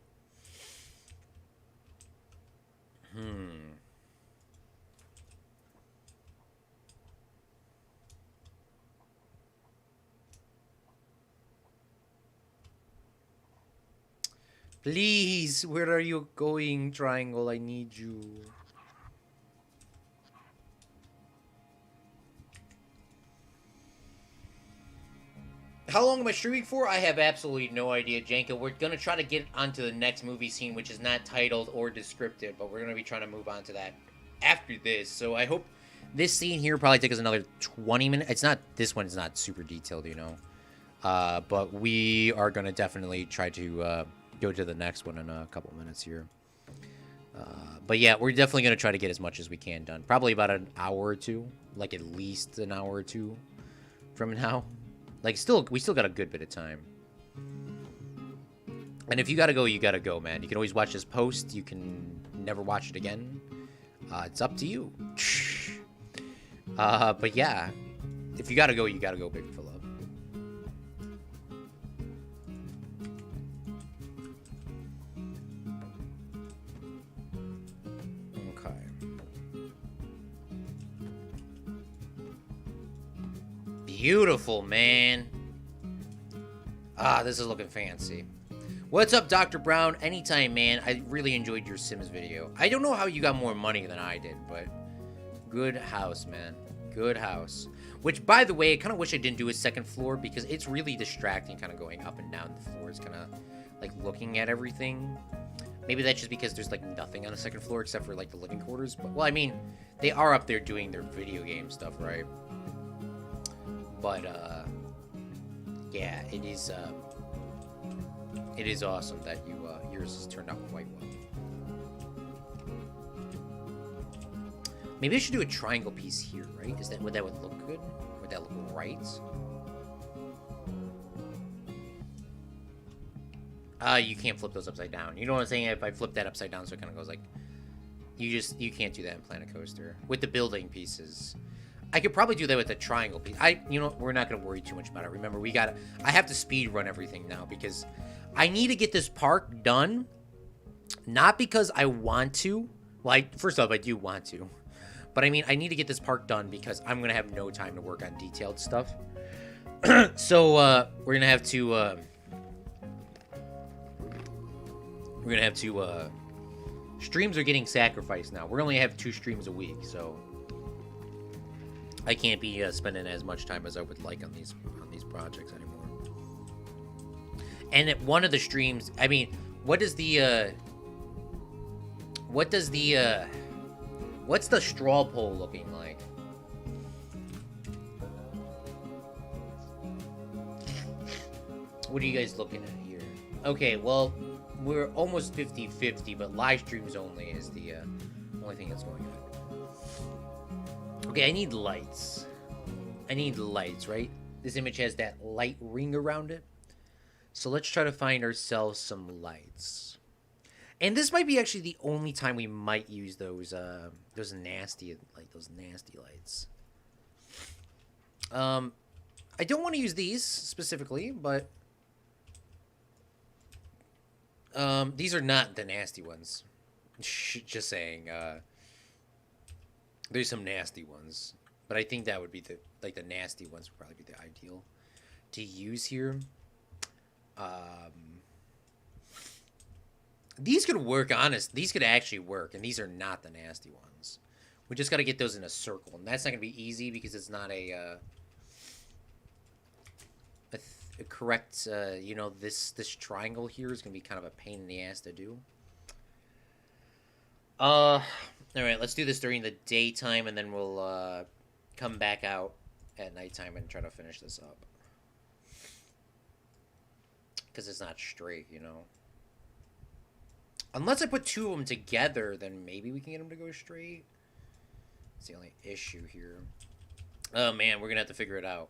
Please, where are you going, triangle? I need you. How long am I streaming for? I have absolutely no idea, Janko. We're going to try to get onto the next movie scene, which is not titled or descriptive, but we're going to be trying to move on to that after this. So I hope this scene here probably take us another 20 minutes. It's not, this one's not super detailed, you know. But we are going to definitely try to go to the next one in a couple minutes here. But yeah, we're definitely going to try to get as much as we can done. Probably about an hour or two. Like at least an hour or two from now. Like, we still got a good bit of time. And if you gotta go, you gotta go, man. You can always watch this post. You can never watch it again. It's up to you. But yeah. If you gotta go, big for love. Okay. Beautiful, man. This is looking fancy. What's up, Dr. Brown? Anytime, man. I really enjoyed your Sims video. I don't know how you got more money than I did, but good house, man. Good house. Which, by the way, I kind of wish I didn't do a second floor because it's really distracting kind of going up and down the floors, kind of like looking at everything. Maybe that's just because there's like nothing on the second floor except for like the living quarters. But, well, I mean, they are up there doing their video game stuff, right? But, yeah, it is awesome that yours has turned out quite well. Maybe I should do a triangle piece here, right? Would that look good? Would that look right? You can't flip those upside down. You know what I'm saying? If I flip that upside down so it kind of goes like... You can't do that in Planet Coaster. With the building pieces. I could probably do that with a triangle piece. You know, we're not going to worry too much about it. Remember, I have to speed run everything now because I need to get this park done. Not because I want to. Well, first off, I do want to. But I mean, I need to get this park done because I'm going to have no time to work on detailed stuff. So, we're going to have to, streams are getting sacrificed now. We're only have 2 streams a week, so I can't be spending as much time as I would like on these projects anymore. And at one of the streams, I mean, what's the straw poll looking like? What are you guys looking at here? Okay, well, we're almost 50-50, but live streams only is the only thing that's going on. Okay, I need lights. Right? This image has that light ring around it. So let's try to find ourselves some lights. And this might be actually the only time we might use those nasty lights. I don't want to use these specifically, but these are not the nasty ones. Just saying, there's some nasty ones, but I think that would be the nasty ones would probably be the ideal to use here. These could work, these could actually work, and these are not the nasty ones. We just got to get those in a circle, and that's not going to be easy because it's not a correct, you know, this triangle here is going to be kind of a pain in the ass to do. Alright, let's do this during the daytime, and then we'll, come back out at nighttime and try to finish this up. Because it's not straight, you know. Unless I put 2 of them together, then maybe we can get them to go straight. That's the only issue here. Oh, man, we're going to have to figure it out.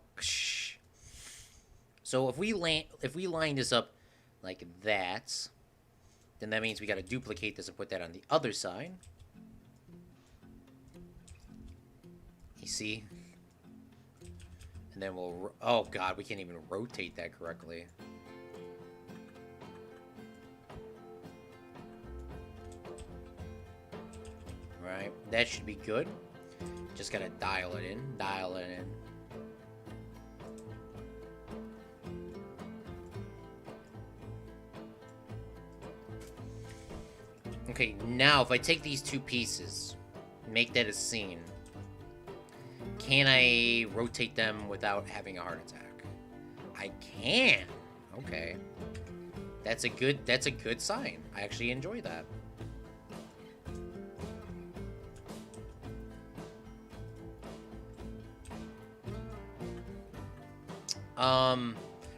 So if we line this up like that, then that means we got to duplicate this and put that on the other side. You see? And then we'll... Oh, God, we can't even rotate that correctly. Right, that should be good. Just gotta dial it in. Okay, now if I take these 2 pieces, make that a scene, can I rotate them without having a heart attack? I can. Okay. That's a good sign. I actually enjoy that.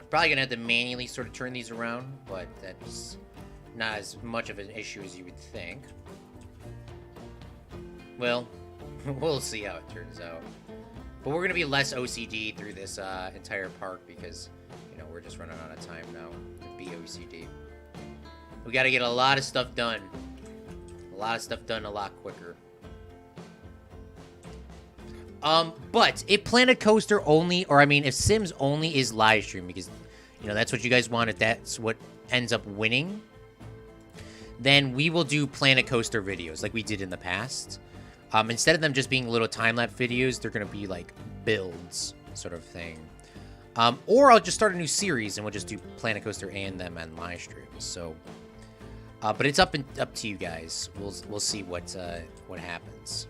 Probably gonna have to manually sort of turn these around, but that's not as much of an issue as you would think. Well, we'll see how it turns out. But we're gonna be less OCD through this entire park because, you know, we're just running out of time now to be OCD. We gotta get a lot of stuff done. A lot of stuff done a lot quicker. But if Planet Coaster only, or I mean, if Sims only is live stream, because, you know, that's what you guys want, if that's what ends up winning, then we will do Planet Coaster videos like we did in the past. Instead of them just being little time-lapse videos, they're going to be like builds sort of thing. Or I'll just start a new series and we'll just do Planet Coaster and them on live streams. So, but it's up to you guys. We'll see what happens.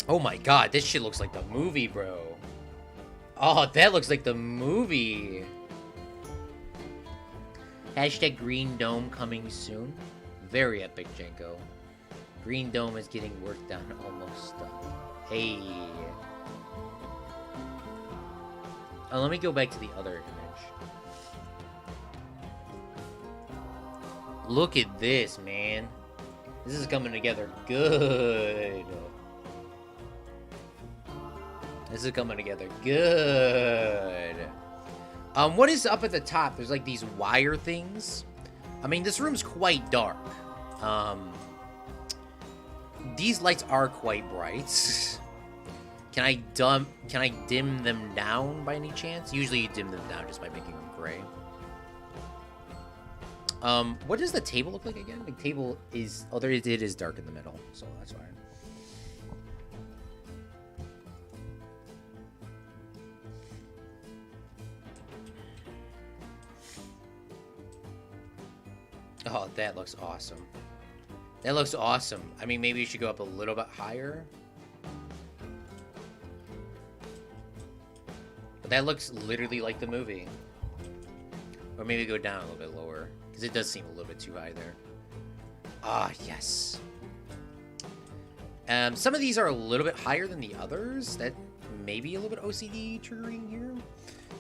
Oh my god, this shit looks like the movie, bro. Oh, that looks like the movie. Hashtag Green Dome coming soon. Very epic, Jenko. Green Dome is getting worked on, almost done. Hey. Oh, let me go back to the other image. Look at this, man. This is coming together good. This is coming together good. What is up at the top? There's like these wire things. I mean, this room's quite dark. These lights are quite bright. Can I dim them down by any chance? Usually you dim them down just by making them gray. What does the table look like again? The table is, oh, there it is dark in the middle, so that's fine. Oh, that looks awesome. That looks awesome. I mean, maybe you should go up a little bit higher. But that looks literally like the movie. Or maybe go down a little bit lower. Because it does seem a little bit too high there. Ah, yes. Some of these are a little bit higher than the others. That may be a little bit OCD triggering here.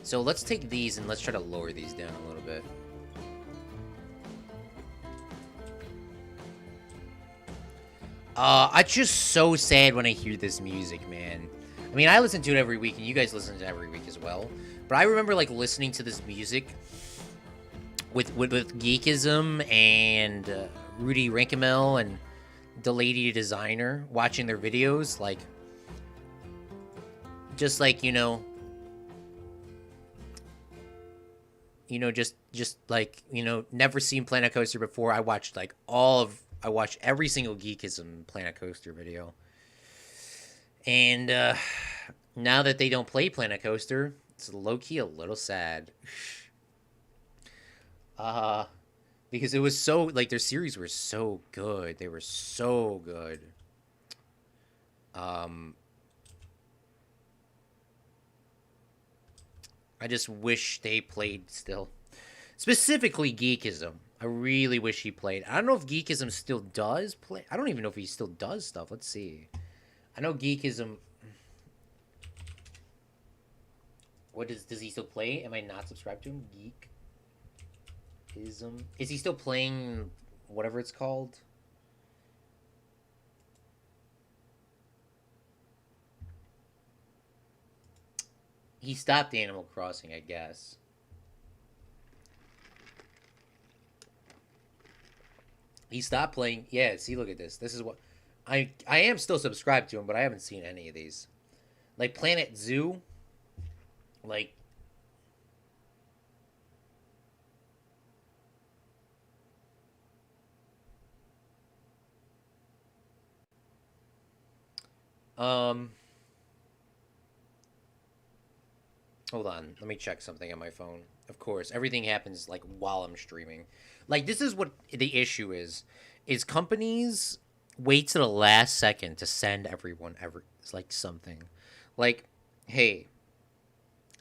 So let's take these and let's try to lower these down a little bit. I'm just so sad when I hear this music, man. I mean, I listen to it every week, and you guys listen to it every week as well. But I remember, like, listening to this music with Geekism and Rudy Rankemel and the Lady Designer, watching their videos, like, just like, you know, just like, you know, never seen Planet Coaster before. I watched like I watched every single Geekism Planet Coaster video. And now that they don't play Planet Coaster, it's low-key a little sad. Because it was so, like, their series were so good. They were so good. I just wish they played still. Specifically Geekism. I really wish he played. I don't know if Geekism still does play. I don't even know if he still does stuff. Let's see. I know Geekism. What does he still play? Am I not subscribed to him? Geekism. Is he still playing whatever it's called? He stopped Animal Crossing, I guess. He stopped playing. Yeah, see, look at this. This is what I am still subscribed to him, but I haven't seen any of these. Like Planet Zoo. Like hold on. Let me check something on my phone. Of course, everything happens like while I'm streaming. Like this is what the issue is companies wait to the last second to send everyone like something. Like, hey,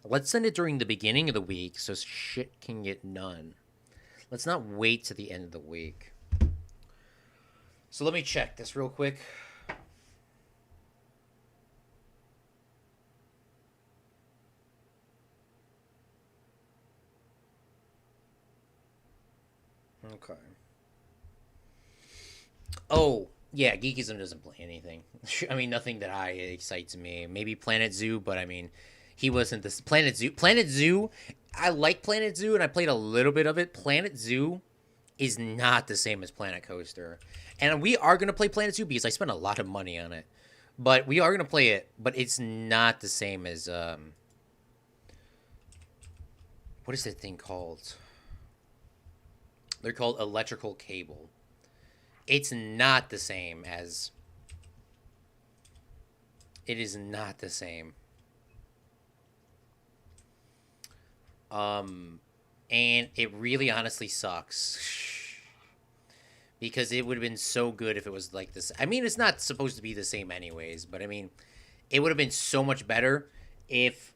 let's send it during the beginning of the week so shit can get done. Let's not wait to the end of the week. So let me check this real quick. Okay. Oh, yeah, Geekism doesn't play anything. I mean, nothing that excites me. Maybe Planet Zoo, but I mean, he wasn't this Planet Zoo. Planet Zoo, I like Planet Zoo, and I played a little bit of it. Planet Zoo is not the same as Planet Coaster, and we are gonna play Planet Zoo because I spent a lot of money on it. But we are gonna play it, but it's not the same as what is that thing called? They're called electrical cable. It's not the same as. It is not the same. And it really honestly sucks. Because it would have been so good if it was like this. I mean, it's not supposed to be the same anyways, but I mean, it would have been so much better if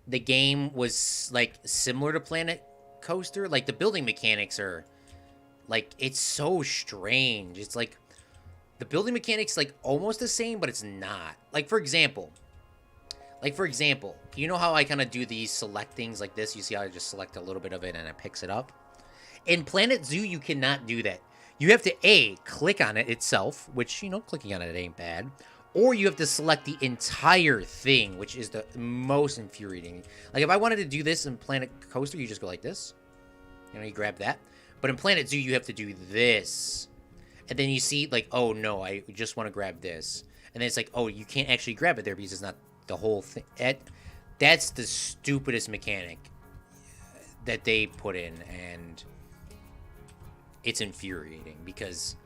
the game was like similar to Planet Coaster. Like the building mechanics are like, it's so strange. It's like the building mechanics like almost the same, but it's not. Like for example, you know how I kind of do these select things like this? You see how I just select a little bit of it and it picks it up? In Planet Zoo, you cannot do that. You have to, A, click on it itself, which, you know, clicking on it ain't bad. Or you have to select the entire thing, which is the most infuriating. Like, if I wanted to do this in Planet Coaster, you just go like this. You know, you grab that. But in Planet Zoo, you have to do this. And then you see, like, oh, no, I just want to grab this. And then it's like, oh, you can't actually grab it there because it's not the whole thing. That's the stupidest mechanic that they put in, and it's infuriating because,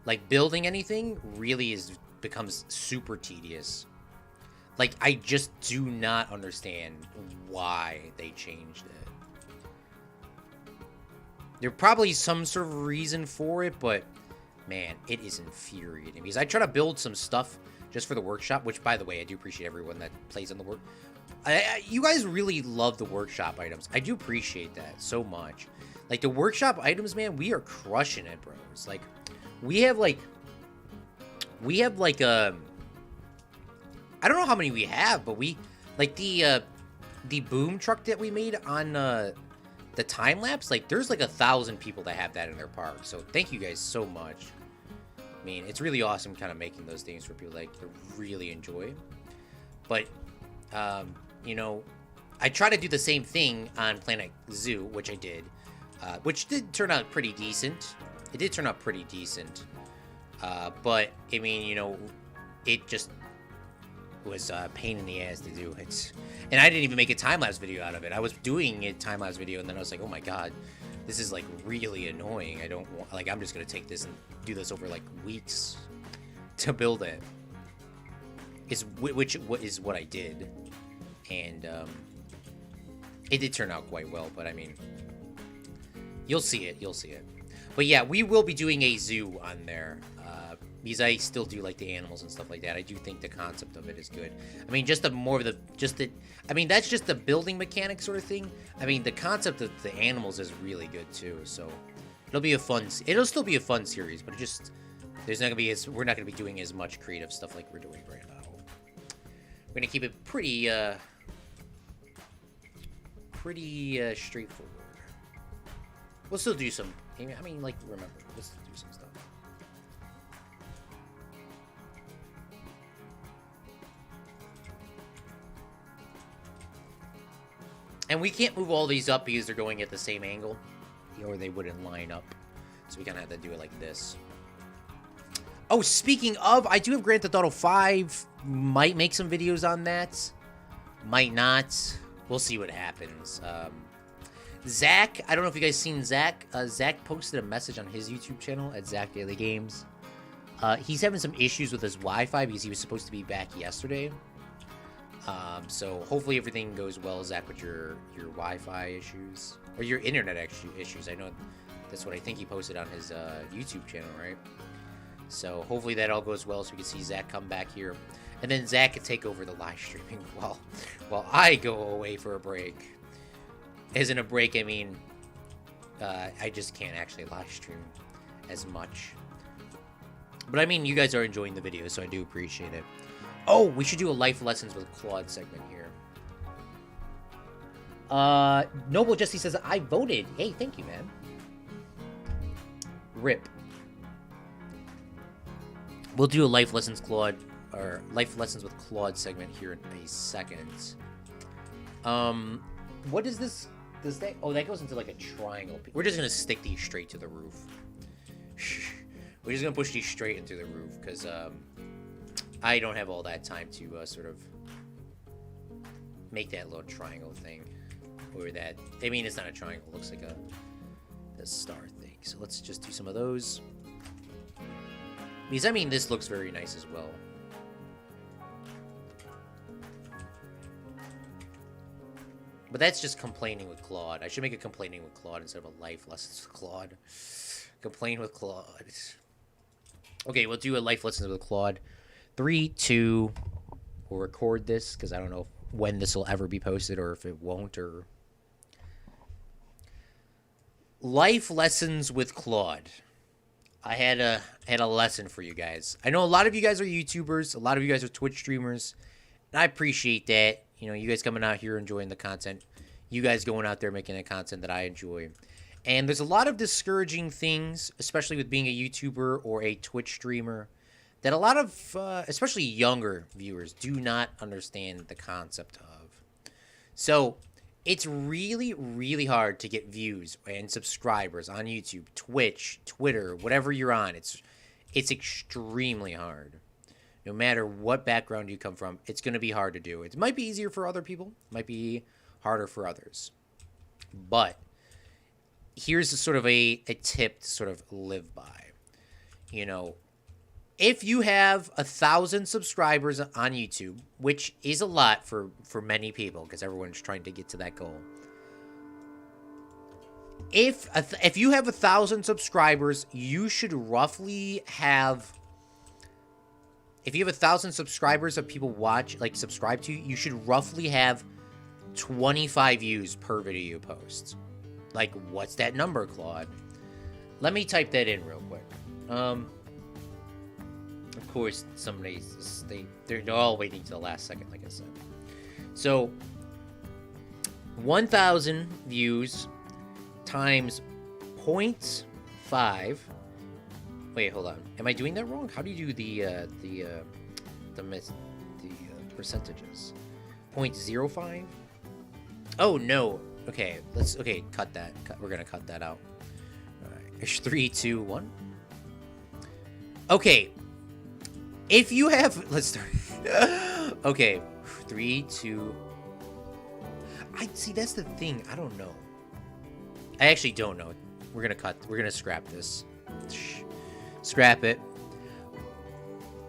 like, building anything really becomes super tedious. Like, I just do not understand why they changed it. There's probably some sort of reason for it, but man, it is infuriating because I try to build some stuff just for the workshop, which, by the way, I do appreciate everyone that plays on the work. You guys really love the workshop items. I do appreciate that so much. Like, the workshop items, man, we are crushing it, bros. Like, we have, like, I don't know how many we have, but we, like, the boom truck that we made on, the time lapse, like, there's, like, 1,000 people that have that in their park. So, thank you guys so much. I mean, it's really awesome kind of making those things for people, like, to really enjoy. But, you know, I try to do the same thing on Planet Zoo, which I did. Which did turn out pretty decent. It did turn out pretty decent. But, I mean, you know, it just was a pain in the ass to do it. And I didn't even make a time-lapse video out of it. I was doing a time-lapse video, and then I was like, oh my god, this is, like, really annoying. I don't want, like, I'm just gonna take this and do this over, like, weeks to build it. Which is what I did. And, it did turn out quite well, but I mean, you'll see it. But yeah, we will be doing a zoo on there, because I still do like the animals and stuff like that. I do think the concept of it is good. I mean, I mean, that's just the building mechanic sort of thing. I mean, the concept of the animals is really good too. So it'll still be a fun series, but we're not gonna be doing as much creative stuff like we're doing right now. We're gonna keep it pretty straightforward. We'll still do some, I mean, like, remember, let's do some stuff. And we can't move all these up because they're going at the same angle, or they wouldn't line up. So we kind of have to do it like this. Oh, speaking of, I do have Grand Theft Auto 5. Might make some videos on that. Might not. We'll see what happens. Zach, I don't know if you guys seen Zach. Zach posted a message on his YouTube channel at Zach Daily Games. He's having some issues with his Wi-Fi because he was supposed to be back yesterday. So hopefully everything goes well, Zach, with your Wi-Fi issues. Or your internet issues. I know that's what I think he posted on his YouTube channel, right? So hopefully that all goes well so we can see Zach come back here. And then Zach can take over the live streaming while I go away for a break. As in a break, I mean, I just can't actually live stream as much. But I mean, you guys are enjoying the video, so I do appreciate it. Oh, we should do a Life Lessons with Claude segment here. Noble Jesse says, I voted. Hey, thank you, man. RIP. We'll do a Life Lessons Claude, or Life Lessons with Claude segment here in a second. What is this? Does that? Oh, that goes into like a triangle. We're just gonna stick these straight to the roof. We're just gonna push these straight into the roof because I don't have all that time to sort of make that little triangle thing, or that. I mean, it's not a triangle. It looks like a star thing. So let's just do some of those. Because I mean, this looks very nice as well. But that's just complaining with Claude. I should make a complaining with Claude instead of a Life Lessons with Claude. Complain with Claude. Okay, we'll do a Life Lessons with Claude. 3, 2. We'll record this because I don't know when this will ever be posted or if it won't. Or Life Lessons with Claude. I had a lesson for you guys. I know a lot of you guys are YouTubers. A lot of you guys are Twitch streamers. And I appreciate that. You know, you guys coming out here enjoying the content. You guys going out there making the content that I enjoy. And there's a lot of discouraging things, especially with being a YouTuber or a Twitch streamer, that a lot of, especially younger viewers, do not understand the concept of. So it's really, really hard to get views and subscribers on YouTube, Twitch, Twitter, whatever you're on. It's extremely hard. No matter what background you come from, it's going to be hard to do. It might be easier for other people. It might be harder for others. But here's a sort of a tip to sort of live by. You know, if you have 1,000 subscribers on YouTube, which is a lot for many people because everyone's trying to get to that goal. If you have 1,000 subscribers, you should roughly have... If you have 1,000 subscribers that people watch, like subscribe to, you should roughly have 25 views per video post. Like, what's that number, Claude? Let me type that in real quick. Of course, they're all waiting to the last second, like I said. So, 1,000 views times 0.5. Wait, hold on. Am I doing that wrong? How do you do the percentages? 0.05? Oh no. Okay, cut that. We're gonna cut that out. All right. 3, 2, 1. Okay. If you have, let's start. Okay, 3, 2. I see. That's the thing. I don't know. I actually don't know. We're gonna scrap this. Scrap it.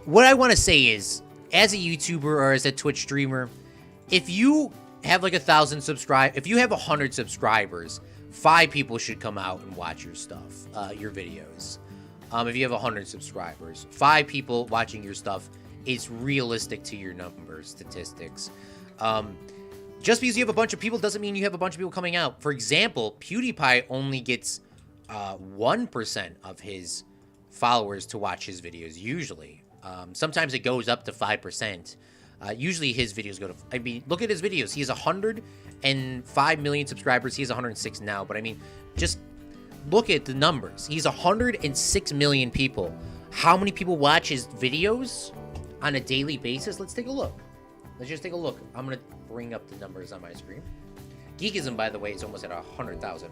What I want to say is, as a YouTuber or as a Twitch streamer, if you have like 1,000 subscribers, if you have 100 subscribers, 5 people should come out and watch your stuff, your videos. If you have 100 subscribers, 5 people watching your stuff is realistic to your numbers, statistics. Just because you have a bunch of people doesn't mean you have a bunch of people coming out. For example, PewDiePie only gets 1% of his followers to watch his videos, usually. Sometimes it goes up to 5%. Usually his videos go to... I mean, look at his videos. He has 105 million subscribers. He has 106 now. But I mean, just look at the numbers. He's 106 million people. How many people watch his videos on a daily basis? Let's take a look. Let's just take a look. I'm going to bring up the numbers on my screen. Geekism, by the way, is almost at 100,000.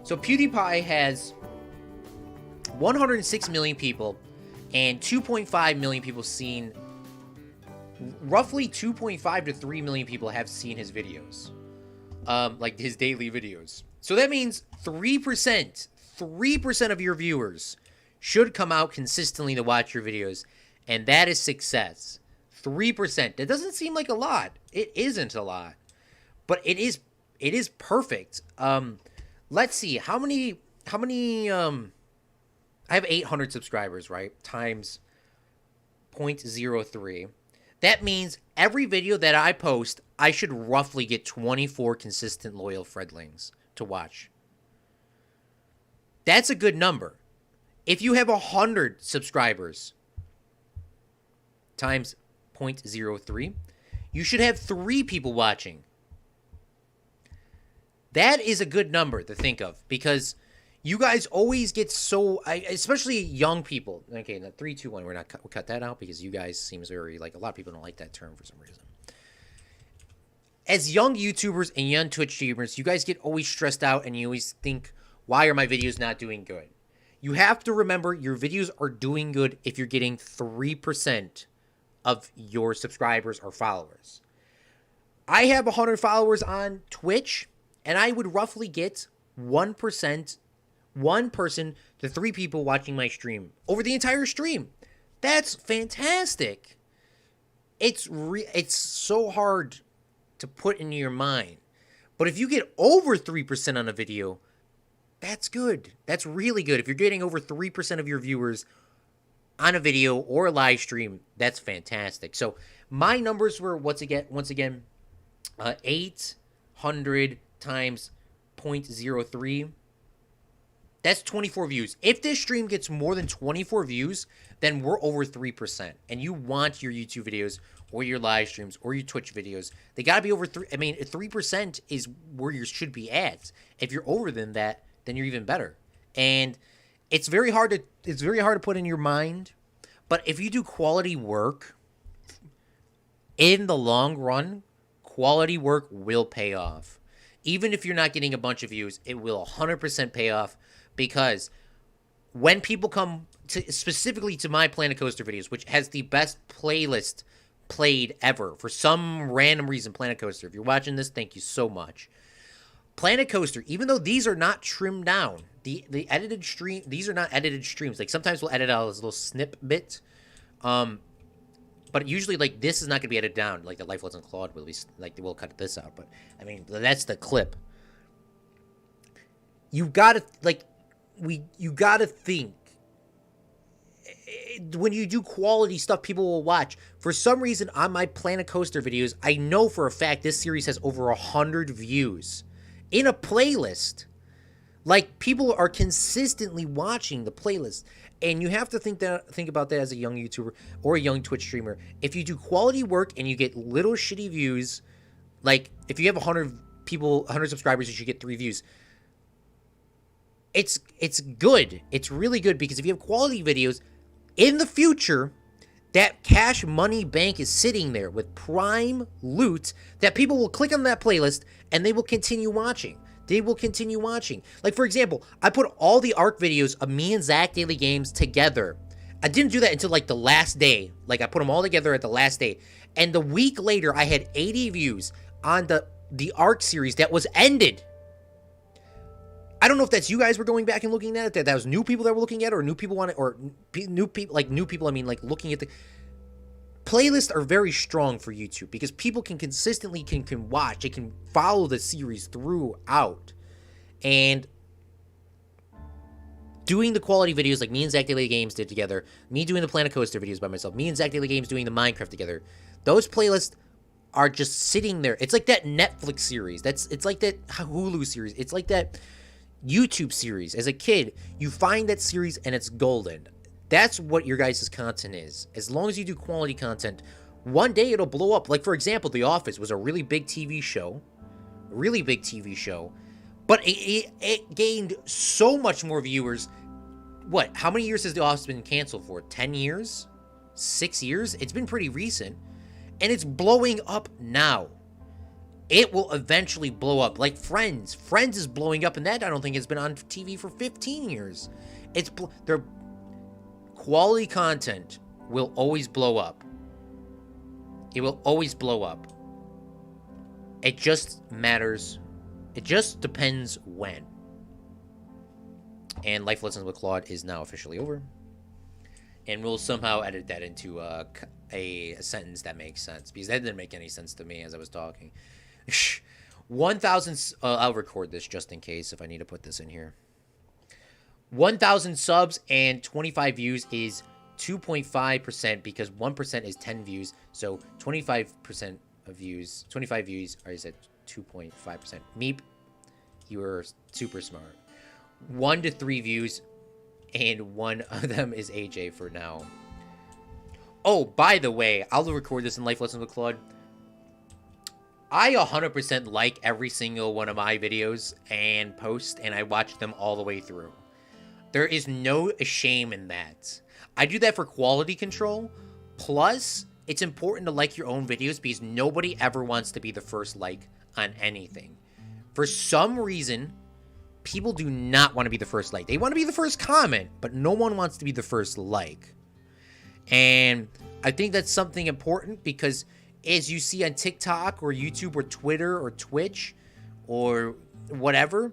So PewDiePie has 106 million people and 2.5 million people seen. Roughly 2.5 to 3 million people have seen his videos. Like his daily videos. So that means 3% of your viewers should come out consistently to watch your videos. And that is success. 3%. That doesn't seem like a lot. It isn't a lot. But it is perfect. Let's see. How many I have 800 subscribers, right? Times 0.03. That means every video that I post, I should roughly get 24 consistent loyal Fredlings to watch. That's a good number. If you have 100 subscribers times 0.03, you should have 3 people watching. That is a good number to think of because you guys always get so, especially young people. Okay, the 3, 2, 1. We'll cut that out because you guys seems very like a lot of people don't like that term for some reason. As young YouTubers and young Twitch streamers, you guys get always stressed out and you always think, why are my videos not doing good? You have to remember your videos are doing good if you're getting 3% of your subscribers or followers. I have 100 followers on Twitch, and I would roughly get 1%, 1 person to 3 people watching my stream over the entire stream. That's fantastic. It's so hard to put into your mind. But if you get over 3% on a video, that's good. That's really good. If you're getting over 3% of your viewers on a video or a live stream, that's fantastic. So my numbers were once again 800 times 0.03. That's 24 views. If this stream gets more than 24 views, then we're over 3%. And you want your YouTube videos or your live streams or your Twitch videos, they got to be over 3. I mean, 3% is where you should be at. If you're over than that, then you're even better. And it's very hard to put in your mind, but if you do quality work in the long run, quality work will pay off. Even if you're not getting a bunch of views, it will 100% pay off because when people come to specifically to my Planet Coaster videos, which has the best playlist played ever for some random reason, Planet Coaster, if you're watching this, thank you so much. Planet Coaster, even though these are not trimmed down, the edited stream, these are not edited streams. Like sometimes we'll edit out this little snip bit, but usually like this is not gonna be edited down. Like the Life Lesson Claude will be like we'll cut this out. But I mean that's the clip. You gotta you gotta think when you do quality stuff, people will watch. For some reason, on my Planet Coaster videos, I know for a fact this series has over 100 views. In a playlist, like people are consistently watching the playlist, and you have to think about that as a young YouTuber or a young Twitch streamer. If you do quality work and you get little shitty views, like if you have 100 people, 100 subscribers, you should get 3 views. It's good. It's really good because if you have quality videos in the future, that cash money bank is sitting there with prime loot that people will click on that playlist and they will continue watching. They will continue watching. Like, for example, I put all the ARC videos of me and Zach Daily Games together. I didn't do that until, like, the last day. Like, I put them all together at the last day. And the week later, I had 80 views on the ARC series that was ended. I don't know if that's you guys were going back and looking at it, that was new people that were looking at it, or new people want it, or new people, I mean, like, looking at the... Playlists are very strong for YouTube because people can consistently can watch. They can follow the series throughout. And doing the quality videos like me and Zach Daily Games did together, me doing the Planet Coaster videos by myself, me and Zach Daily Games doing the Minecraft together, those playlists are just sitting there. It's like that Netflix series. It's like that Hulu series. It's like that YouTube series. As a kid, you find that series and it's golden. That's what your guys' content is. As long as you do quality content, one day it'll blow up. Like, for example, The Office was a really big TV show. But it gained so much more viewers. What? How many years has The Office been canceled for? 10 years? 6 years? It's been pretty recent. And it's blowing up now. It will eventually blow up. Like Friends. Friends is blowing up, and that I don't think has been on TV for 15 years. They're... Quality content will always blow up. It will always blow up. It just matters. It just depends when. And Life Lessons with Claude is now officially over. And we'll somehow edit that into a sentence that makes sense. Because that didn't make any sense to me as I was talking. 1,000... I'll record this just in case if I need to put this in here. 1,000 subs and 25 views is 2.5% because 1% is 10 views. So 25% of views, 25 views, I said 2.5%. Meep, you were super smart. 1 to 3 views, and one of them is AJ for now. Oh, by the way, I'll record this in Life Lessons with Claude. I 100% like every single one of my videos and posts, and I watch them all the way through. There is no shame in that. I do that for quality control. Plus, it's important to like your own videos because nobody ever wants to be the first like on anything. For some reason, people do not want to be the first like. They want to be the first comment, but no one wants to be the first like. And I think that's something important because as you see on TikTok or YouTube or Twitter or Twitch or whatever,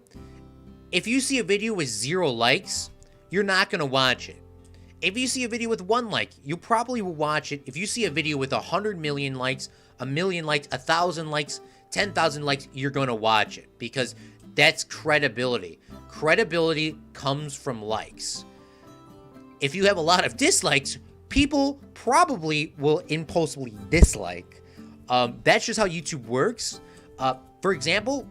if you see a video with 0 likes, you're not going to watch it. If you see a video with 1 like, you probably will watch it. If you see a video with 100 million likes, 1 million likes, 1,000 likes, 10,000 likes, you're going to watch it because that's credibility. Credibility comes from likes. If you have a lot of dislikes, people probably will impulsively dislike. That's just how YouTube works. For example,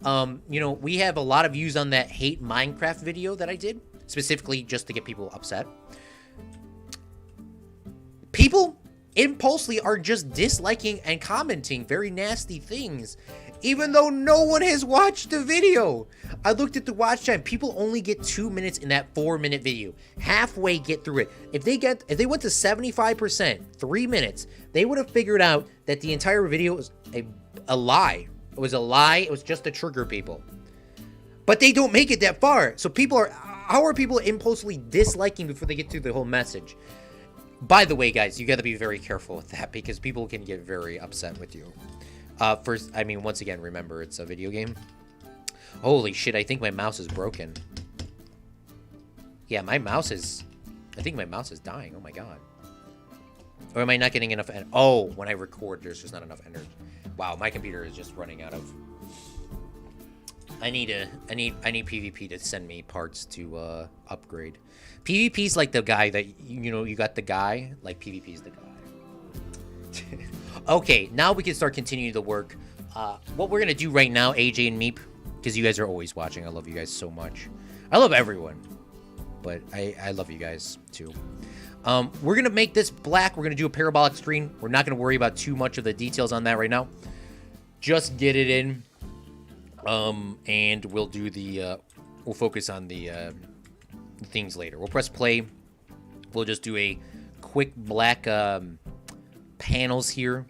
we have a lot of views on that hate Minecraft video that I did, specifically just to get people upset. People impulsively are just disliking and commenting very nasty things, even though no one has watched the video. I looked at the watch time. People only get 2 minutes in that 4-minute video. Halfway get through it. If they went to 75%, 3 minutes, they would have figured out that the entire video was a lie. It was a lie. It was just to trigger people. But they don't make it that far. So how are people impulsively disliking before they get through the whole message? By the way, guys, you got to be very careful with that because people can get very upset with you. Once again, remember, it's a video game. Holy shit, I think my mouse is broken. Yeah, I think my mouse is dying. Oh my god. Or am I not getting enough? Oh, when I record, there's just not enough energy. Wow, my computer is just running out of. I need PvP to send me parts to upgrade. PvP's like the guy that you got the guy. Like PvP's the guy. Okay, now we can start continuing the work. What we're gonna do right now, AJ and Meep, because you guys are always watching. I love you guys so much. I love everyone, but I love you guys too. We're gonna make this black. We're gonna do a parabolic screen. We're not gonna worry about too much of the details on that right now. Just get it in, and we'll do we'll focus on the things later. We'll press play. We'll just do a quick black panels here,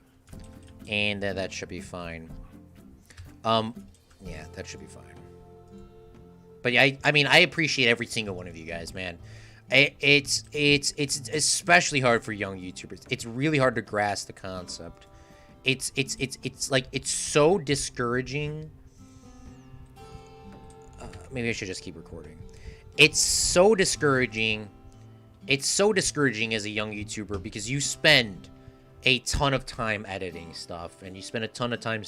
and that should be fine. Yeah, that should be fine. But yeah, I appreciate every single one of you guys, man. It's especially hard for young YouTubers. It's really hard to grasp the concept. It's so discouraging. Maybe I should just keep recording. It's so discouraging. It's so discouraging as a young YouTuber because you spend a ton of time editing stuff, and you spend a ton of time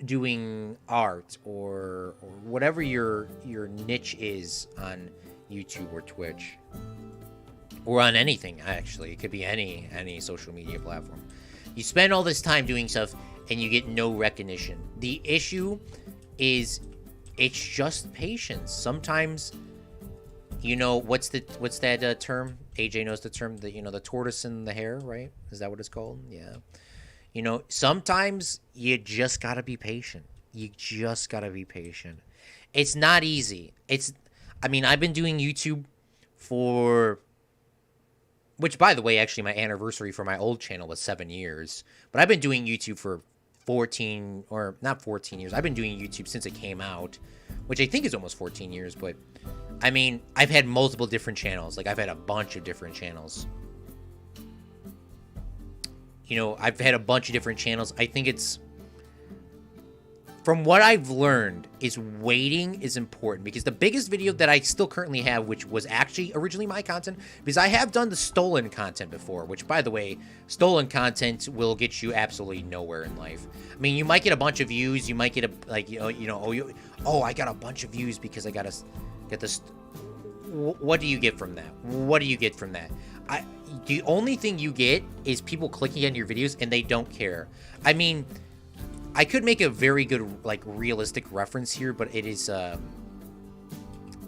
doing art or whatever your niche is on YouTube or Twitch or on anything. Actually, it could be any social media platform. You spend all this time doing stuff and you get no recognition. The issue is it's just patience. Sometimes, what's that term? AJ knows the term, the tortoise and the hare, right? Is that what it's called? Yeah. Sometimes you just gotta be patient. You just gotta be patient. It's not easy. I've been doing YouTube which, by the way, actually my anniversary for my old channel was 7 years. But I've been doing YouTube for 14, or not 14 years. I've been doing YouTube since it came out, which I think is almost 14 years. But, I've had multiple different channels. Like, I've had a bunch of different channels. I've had a bunch of different channels. I think from what I've learned, is waiting is important, because the biggest video that I still currently have, which was actually originally my content, because I have done the stolen content before, which, by the way, stolen content will get you absolutely nowhere in life. You might get a bunch of views, you might get I got a bunch of views because I got this. what do you get from that? What do you get from that? The only thing you get is people clicking on your videos and they don't care. I mean, I could make a very good, like, realistic reference here, but it is,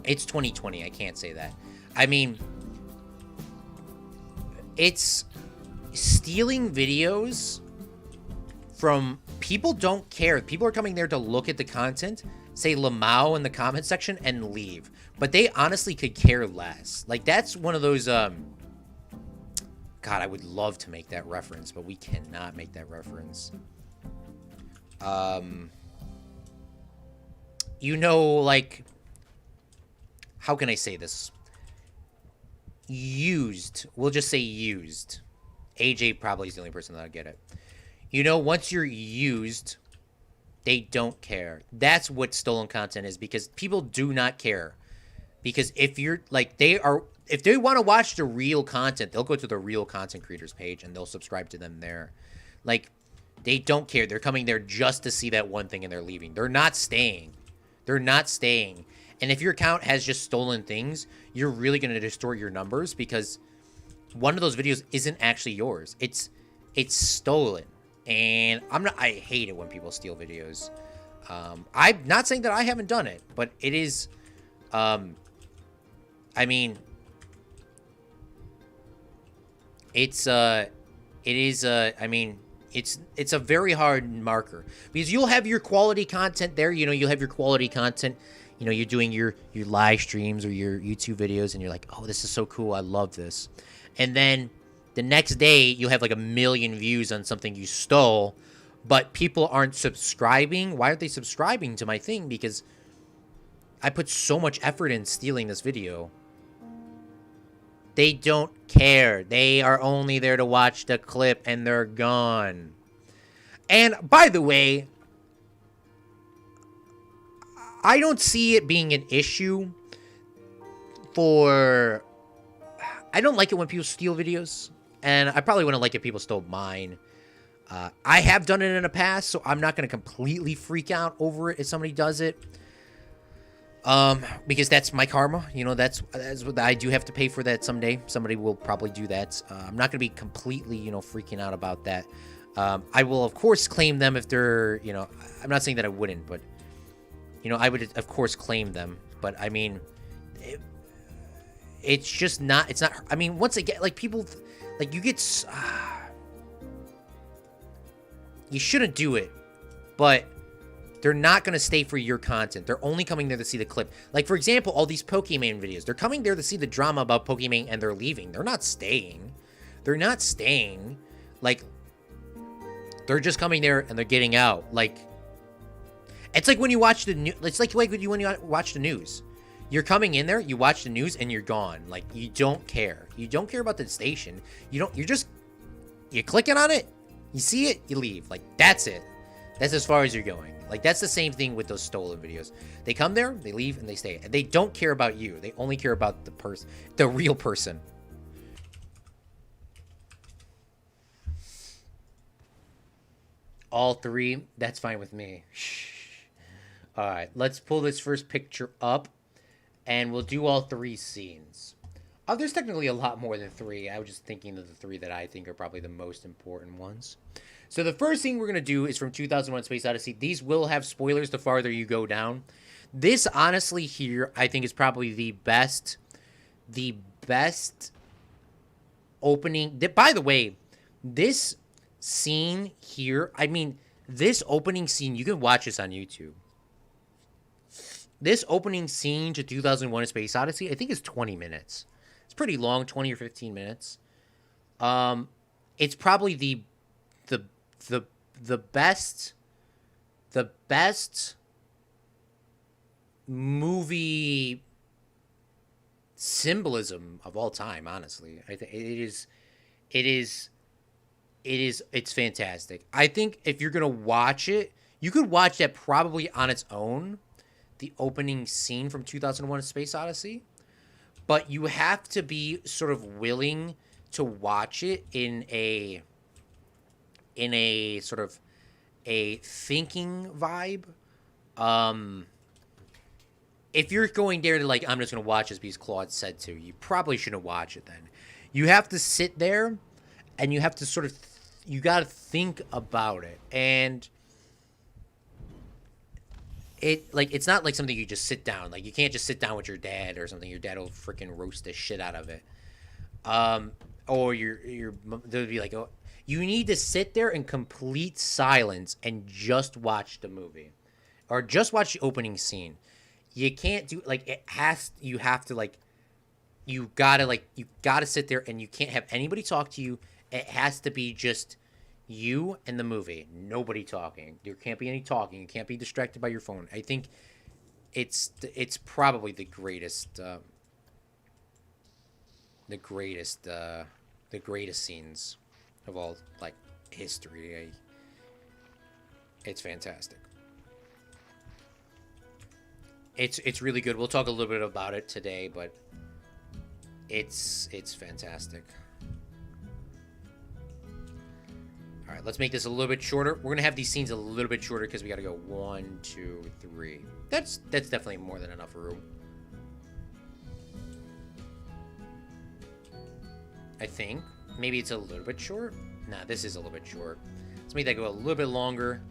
it's 2020. I can't say that. I mean, it's stealing videos from people don't care. People are coming there to look at the content, say Lamau in the comment section, and leave. But they honestly could care less. Like, that's one of those, God, I would love to make that reference, but we cannot make that reference. You know, like, how can I say this? Used. We'll just say used. AJ probably is the only person that'll get it. You know, once you're used, they don't care. That's what stolen content is, because people do not care. Because if you're, like, if they want to watch the real content, they'll go to the real content creators page and they'll subscribe to them there. Like, they don't care. They're coming there just to see that one thing and they're leaving. They're not staying. They're not staying. And if your account has just stolen things, you're really going to distort your numbers, because one of those videos isn't actually yours. It's stolen. And I hate it when people steal videos. I'm not saying that I haven't done it, but it is, I mean, it's a very hard marker, because you'll have your quality content there. You know, you'll have your quality content. You know, you're doing your live streams or your YouTube videos, and you're like, oh, this is so cool. I love this. And then the next day, you'll have like 1 million views on something you stole, but people aren't subscribing. Why aren't they subscribing to my thing? Because I put so much effort in stealing this video. They don't care. They are only there to watch the clip, and they're gone. And by the way, I don't see it being an issue for... I don't like it when people steal videos, and I probably wouldn't like it if people stole mine. I have done it in the past, so I'm not going to completely freak out over it if somebody does it. Because that's my karma. You know, that's what I do have to pay for that someday. Somebody will probably do that. I'm not going to be completely, you know, freaking out about that. I will, of course, claim them if they're, you know, I'm not saying that I wouldn't, but, you know, I would, of course, claim them. But, I mean, it's just not, it's not, I mean, once again, like, people, like, you get, you shouldn't do it, but they're not going to stay for your content. They're only coming there to see the clip. Like, for example, all these Pokemon videos, they're coming there to see the drama about Pokemon, and they're leaving. They're not staying. They're not staying. Like, they're just coming there and they're getting out. Like, it's like when you watch the news. It's like when you watch the news. You're coming in there, you watch the news, and you're gone. Like, you don't care. You don't care about the station. You're clicking on it, you see it, you leave. Like, that's it. That's as far as you're going. Like, that's the same thing with those stolen videos. They come there, they leave, and they stay. They don't care about you. They only care about the real person. All three, that's fine with me. All right, let's pull this first picture up, and we'll do all 3 scenes. There's technically a lot more than 3. I was just thinking of the 3 that I think are probably the most important ones. So the first thing we're going to do is from 2001 Space Odyssey. These will have spoilers the farther you go down. This, honestly, here, I think is probably the best opening. By the way, this scene here, I mean, this opening scene, you can watch this on YouTube. This opening scene to 2001 A Space Odyssey, I think is 20 minutes. It's pretty long, 20 or 15 minutes. It's probably the best movie symbolism of all time, honestly. I think it's fantastic. I think if you're gonna watch it, you could watch that probably on its own, the opening scene from 2001 A Space Odyssey, but you have to be sort of willing to watch it in a sort of a thinking vibe. if you're going there to like, I'm just gonna watch this because Claude said to, you probably shouldn't watch it then. You have to sit there and you have to sort of, you gotta think about it. And it's not like something you just sit down. Like, you can't just sit down with your dad or something. Your dad will freaking roast the shit out of it. Or they'll be like, oh, you need to sit there in complete silence and just watch the movie, or just watch the opening scene. You can't do like you have to like you gotta sit there and you can't have anybody talk to you. It has to be just you and the movie. Nobody talking. There can't be any talking. You can't be distracted by your phone. I think it's probably the greatest scenes of all like history. It's fantastic. It's really good. We'll talk a little bit about it today, but it's fantastic. All right, let's make this a little bit shorter. We're gonna have these scenes a little bit shorter because we gotta go 1, 2, 3. That's definitely more than enough room. I think maybe it's a little bit short. Nah, this is a little bit short. Let's make that go a little bit longer.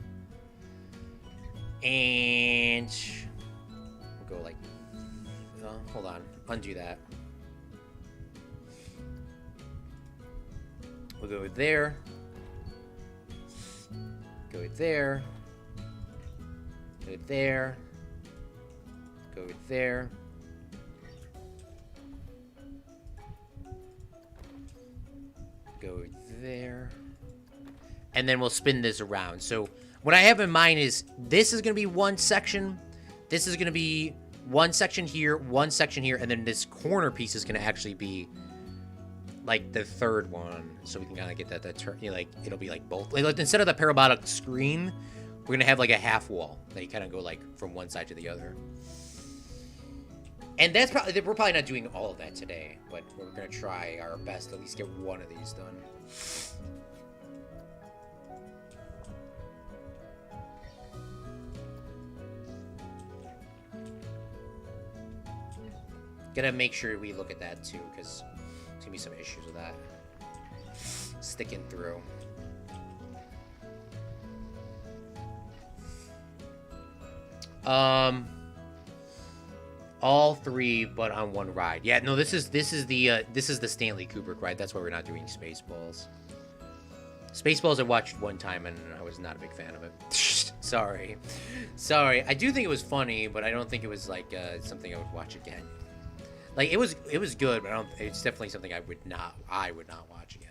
And we'll go like, hold on, undo that. We'll go there. Go there. Go there. Go there. Go there. And then we'll spin this around. So what I have in mind is this is going to be one section. This is going to be one section here, and then this corner piece is going to actually be like the third one. So we can kind of get that turn, like it'll be like both. Like instead of the parabolic screen, we're going to have like a half wall that you kind of go like from one side to the other. And that's probably, we're probably not doing all of that today, but we're going to try our best to at least get one of these done. Gotta make sure we look at that too, because there's gonna be some issues with that sticking through. All three, but on one ride. Yeah, no, this is the Stanley Kubrick ride. That's why we're not doing Spaceballs. Spaceballs I watched one time and I was not a big fan of it. Sorry. I do think it was funny, but I don't think it was like something I would watch again. Like it was good, but it's definitely something I would not watch again.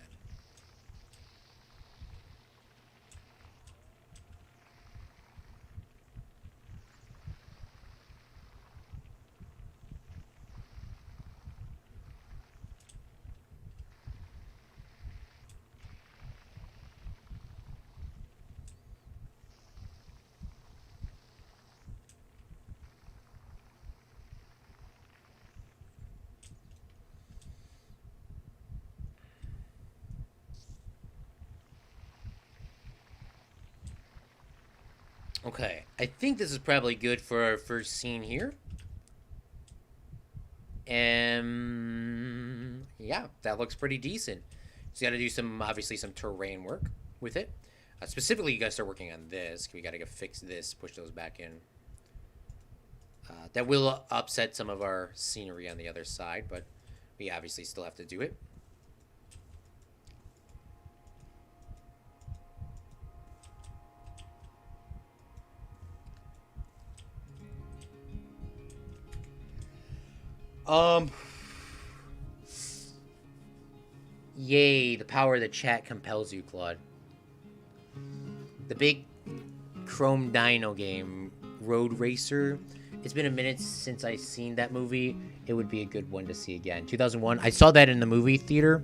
Okay, I think this is probably good for our first scene here. Yeah, that looks pretty decent. So you got to do obviously some terrain work with it. Specifically, you got to start working on this. We got to fix this, push those back in. That will upset some of our scenery on the other side, but we obviously still have to do it. Yay, the power of the chat compels you, Claude. The big Chrome Dino game, Road Racer. It's been a minute since I've seen that movie. It would be a good one to see again. 2001. I saw that in the movie theater.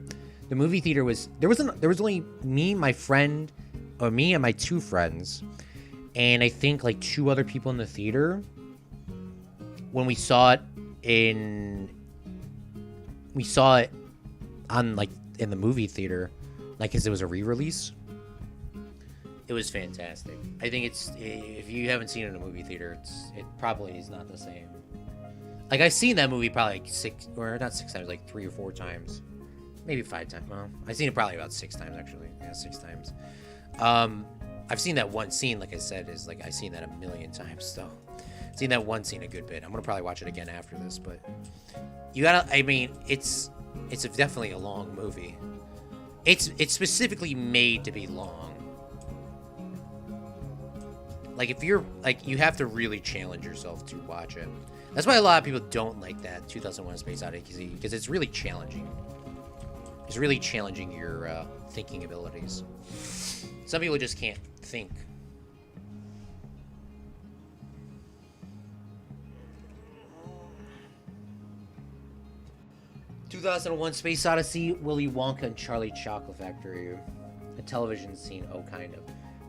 The movie theater was there was only me, my friend, or me and my two friends, and I think like two other people in the theater. When we saw it on like in the movie theater, like because it was a re-release. It was fantastic. I think if you haven't seen it in a movie theater, it probably is not the same. Like, I've seen that movie probably like 6, or not 6 times, like 3 or 4 times. Maybe 5 times. Well, I've seen it probably about 6 times, actually. Yeah, 6 times. I've seen that one scene, like I said, is like, I've seen that a million times, so. I've seen that one scene a good bit. I'm gonna probably watch it again after this, but you gotta, I mean, it's definitely a long movie. It's specifically made to be long. Like, if you're, like, you have to really challenge yourself to watch it. That's why a lot of people don't like that 2001: Space Odyssey, because it's really challenging. It's really challenging your thinking abilities. Some people just can't think. "2001: Space Odyssey," Willy Wonka and Charlie Chocolate Factory. A television scene, oh, kind of.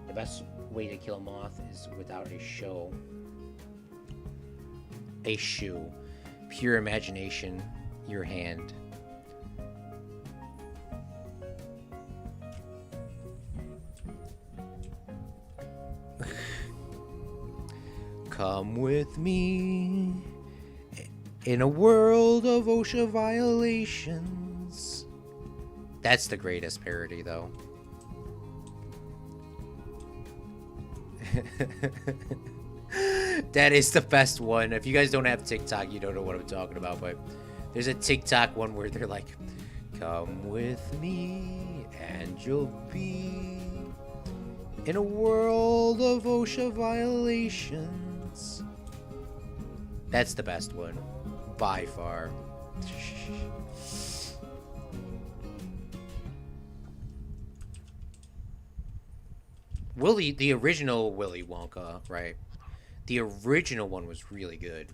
The best way to kill a moth is without a show. A shoe. Pure imagination. Your hand. Come with me in a world of OSHA violations. That's the greatest parody, though. That is the best one. If you guys don't have TikTok, you don't know what I'm talking about, but there's a TikTok one where they're like, come with me and you'll be in a world of OSHA violations. That's the best one, by far. The original Willy Wonka, right? The original one was really good.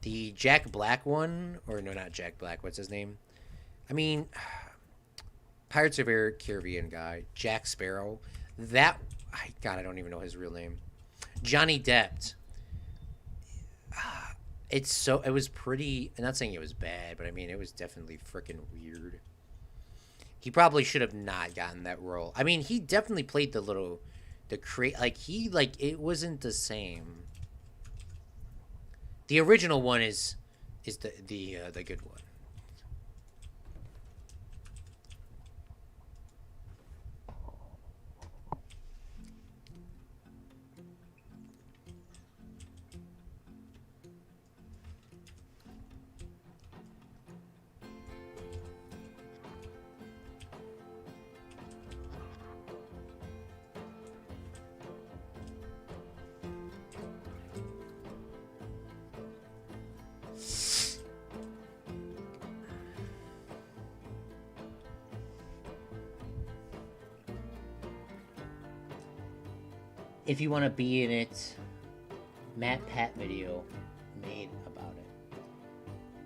The Jack Black one, or no, not Jack Black, what's his name? I mean, Pirates of the Caribbean guy, Jack Sparrow. That, God, I don't even know his real name. Johnny Depp. It was pretty, I'm not saying it was bad, but I mean, it was definitely freaking weird. He probably should have not gotten that role. I mean, he definitely played it wasn't the same. The original one is the good one. If you want to be in it, Matt Pat video made about it.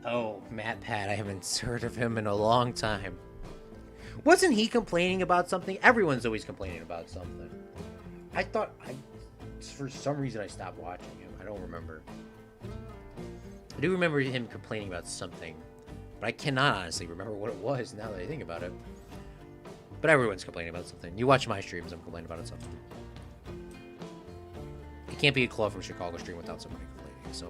Oh, Matt Pat, I haven't heard of him in a long time. Wasn't he complaining about something? Everyone's always complaining about something. For some reason I stopped watching him. I don't remember. I do remember him complaining about something, but I cannot honestly remember what it was now that I think about it. But everyone's complaining about something. You watch my streams, I'm complaining about something. It can't be a Claude from Chicago stream without somebody complaining, so.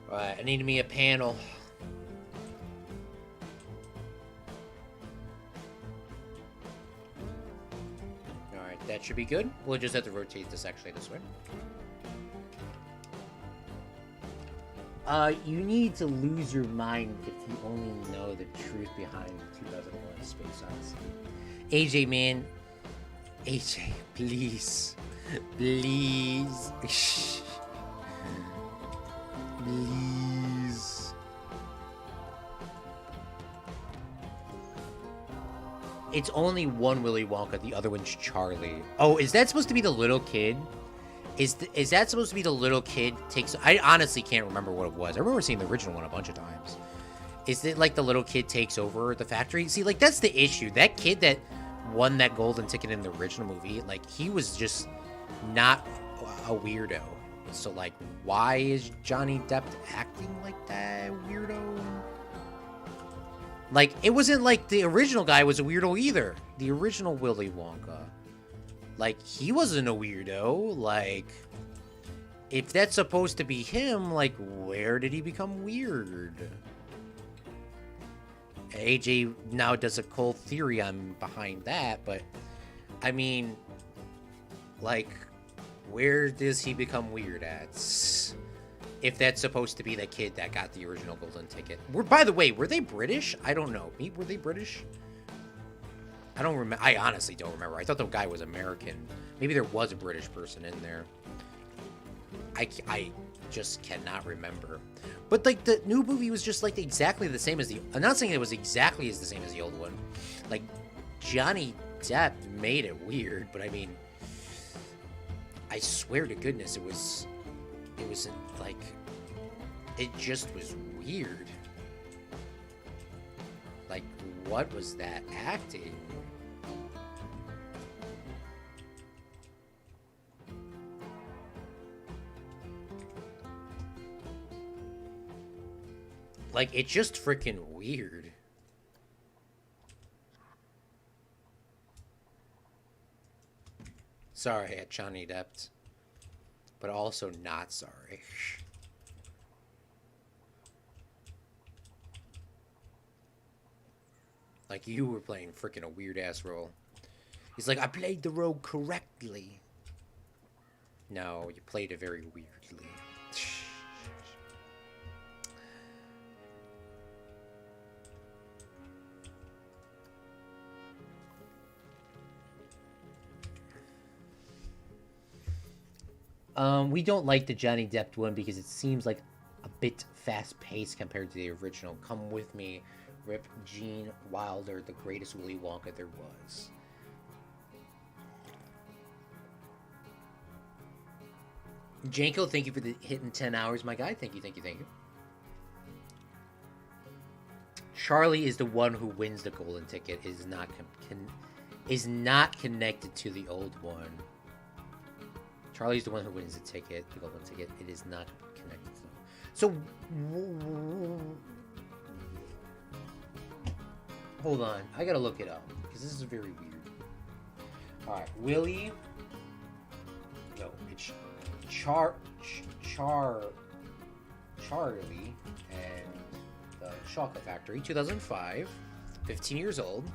Alright, I need me a panel. Alright, that should be good. We'll just have to rotate this actually this way. You need to lose your mind if you only know the truth behind 2001: Space Odyssey. AJ, man. AJ, please. Please. Please. It's only one Willy Wonka. The other one's Charlie. Oh, is that supposed to be the little kid? Is that supposed to be the little kid takes... I honestly can't remember what it was. I remember seeing the original one a bunch of times. Is it like the little kid takes over the factory? See, like, that's the issue. That kid that won that golden ticket in the original movie, like, he was just not a weirdo. So, like, why is Johnny Depp acting like that weirdo? Like, it wasn't like the original guy was a weirdo either. The original Willy Wonka. Like, he wasn't a weirdo. Like, if that's supposed to be him, like, where did he become weird? AJ now does a cool theory on behind that, but, I mean, like, where does he become weird at? If that's supposed to be the kid that got the original golden ticket. By the way, were they British? I don't know. Were they British? I don't remember. I honestly don't remember. I thought the guy was American. Maybe there was a British person in there. I just cannot remember. But, like, the new movie was just, like, exactly the same as the... I'm not saying it was exactly as the same as the old one. Like, Johnny Depp made it weird, but, I mean... I swear to goodness, it was, like... It just was weird. Like, what was that acting? Like, it's just freaking weird. Sorry at Johnny Depp. But also not sorry. Like, you were playing freaking a weird-ass role. He's like, I played the role correctly. No, you played it very weirdly. We don't like the Johnny Depp one because it seems like a bit fast-paced compared to the original. Come with me, rip Gene Wilder, the greatest Willy Wonka there was. Janko, thank you for the hitting 10 hours, my guy. Thank you, thank you, thank you. Charlie is the one who wins the golden ticket. Is not connected to the old one. Charlie's the one who wins the ticket, the golden ticket. It is not connected to them. So, hold on. I gotta look it up, because this is very weird. Alright, Willie... No, it's Charlie and the Chocolate Factory, 2005. 15 years old.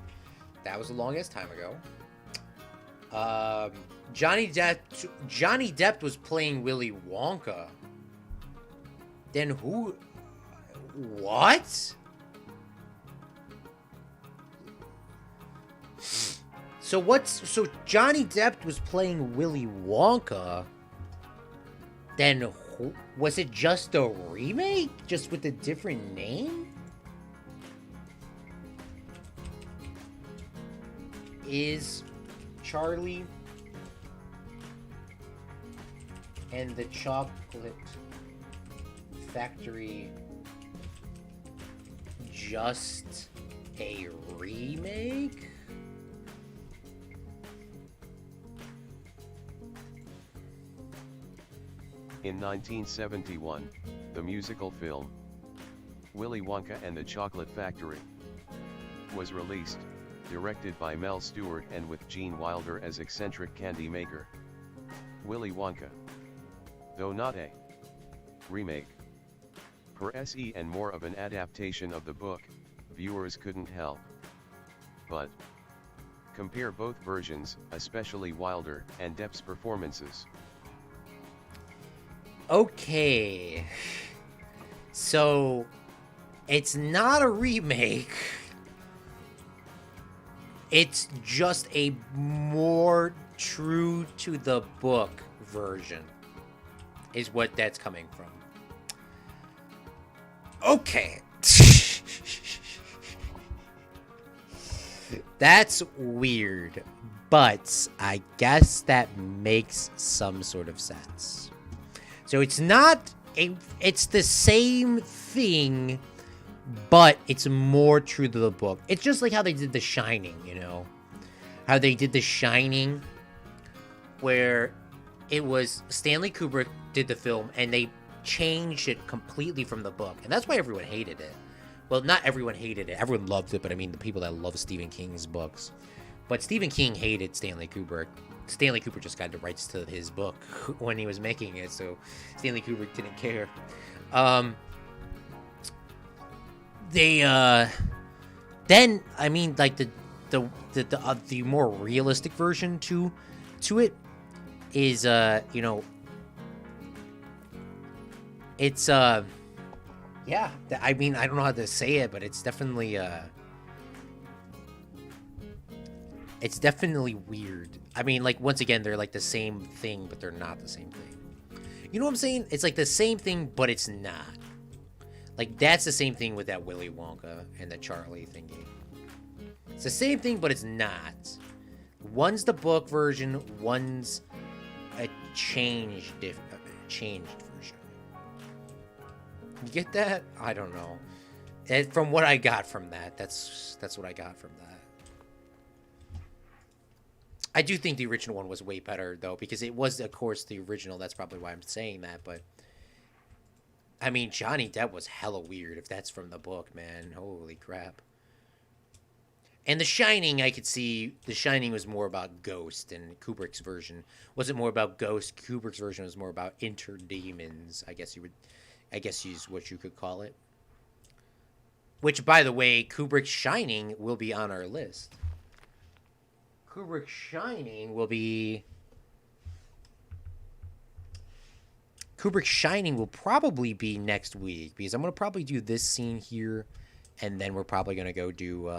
That was a long-ass time ago. Johnny Depp was playing Willy Wonka. Then who... What? So Johnny Depp was playing Willy Wonka. Then who... Was it just a remake? Just with a different name? Is Charlie and the Chocolate Factory just a remake? In 1971, the musical film, Willy Wonka and the Chocolate Factory, was released, directed by Mel Stewart and with Gene Wilder as eccentric candy maker. Willy Wonka, though not a remake, per se and more of an adaptation of the book, viewers couldn't help but compare both versions, especially Wilder and Depp's performances. Okay, so it's not a remake. It's just a more true to the book version, is what that's coming from. Okay. That's weird, but I guess that makes some sort of sense. So it's not it's the same thing, but it's more true to the book. It's just like how they did The Shining, you know? How they did The Shining, where it was Stanley Kubrick did the film, and they changed it completely from the book. And that's why everyone hated it. Well, not everyone hated it. Everyone loved it, but I mean the people that love Stephen King's books. But Stephen King hated Stanley Kubrick. Stanley Kubrick just got the rights to his book when he was making it, so Stanley Kubrick didn't care. Then I mean, like the more realistic version to it is you know, it's yeah, I mean, I don't know how to say it, but it's definitely weird. I mean, like, once again, they're like the same thing, but they're not the same thing. You know what I'm saying? It's like the same thing, but it's not. Like, that's the same thing with that Willy Wonka and the Charlie thingy. It's the same thing, but it's not. One's the book version, one's a changed version. You get that? I don't know. From what I got from that, that's what I got from that. I do think the original one was way better, though, because it was, of course, the original. That's probably why I'm saying that, but I mean, Johnny Depp was hella weird if that's from the book, man. Holy crap. And The Shining, I could see The Shining was more about ghost, and Kubrick's version wasn't more about ghost. Kubrick's version was more about interdemons, I guess is what you could call it. Which, by the way, Kubrick's Shining will be on our list. Kubrick's Shining will probably be next week, because I'm going to probably do this scene here, and then we're probably going to go do,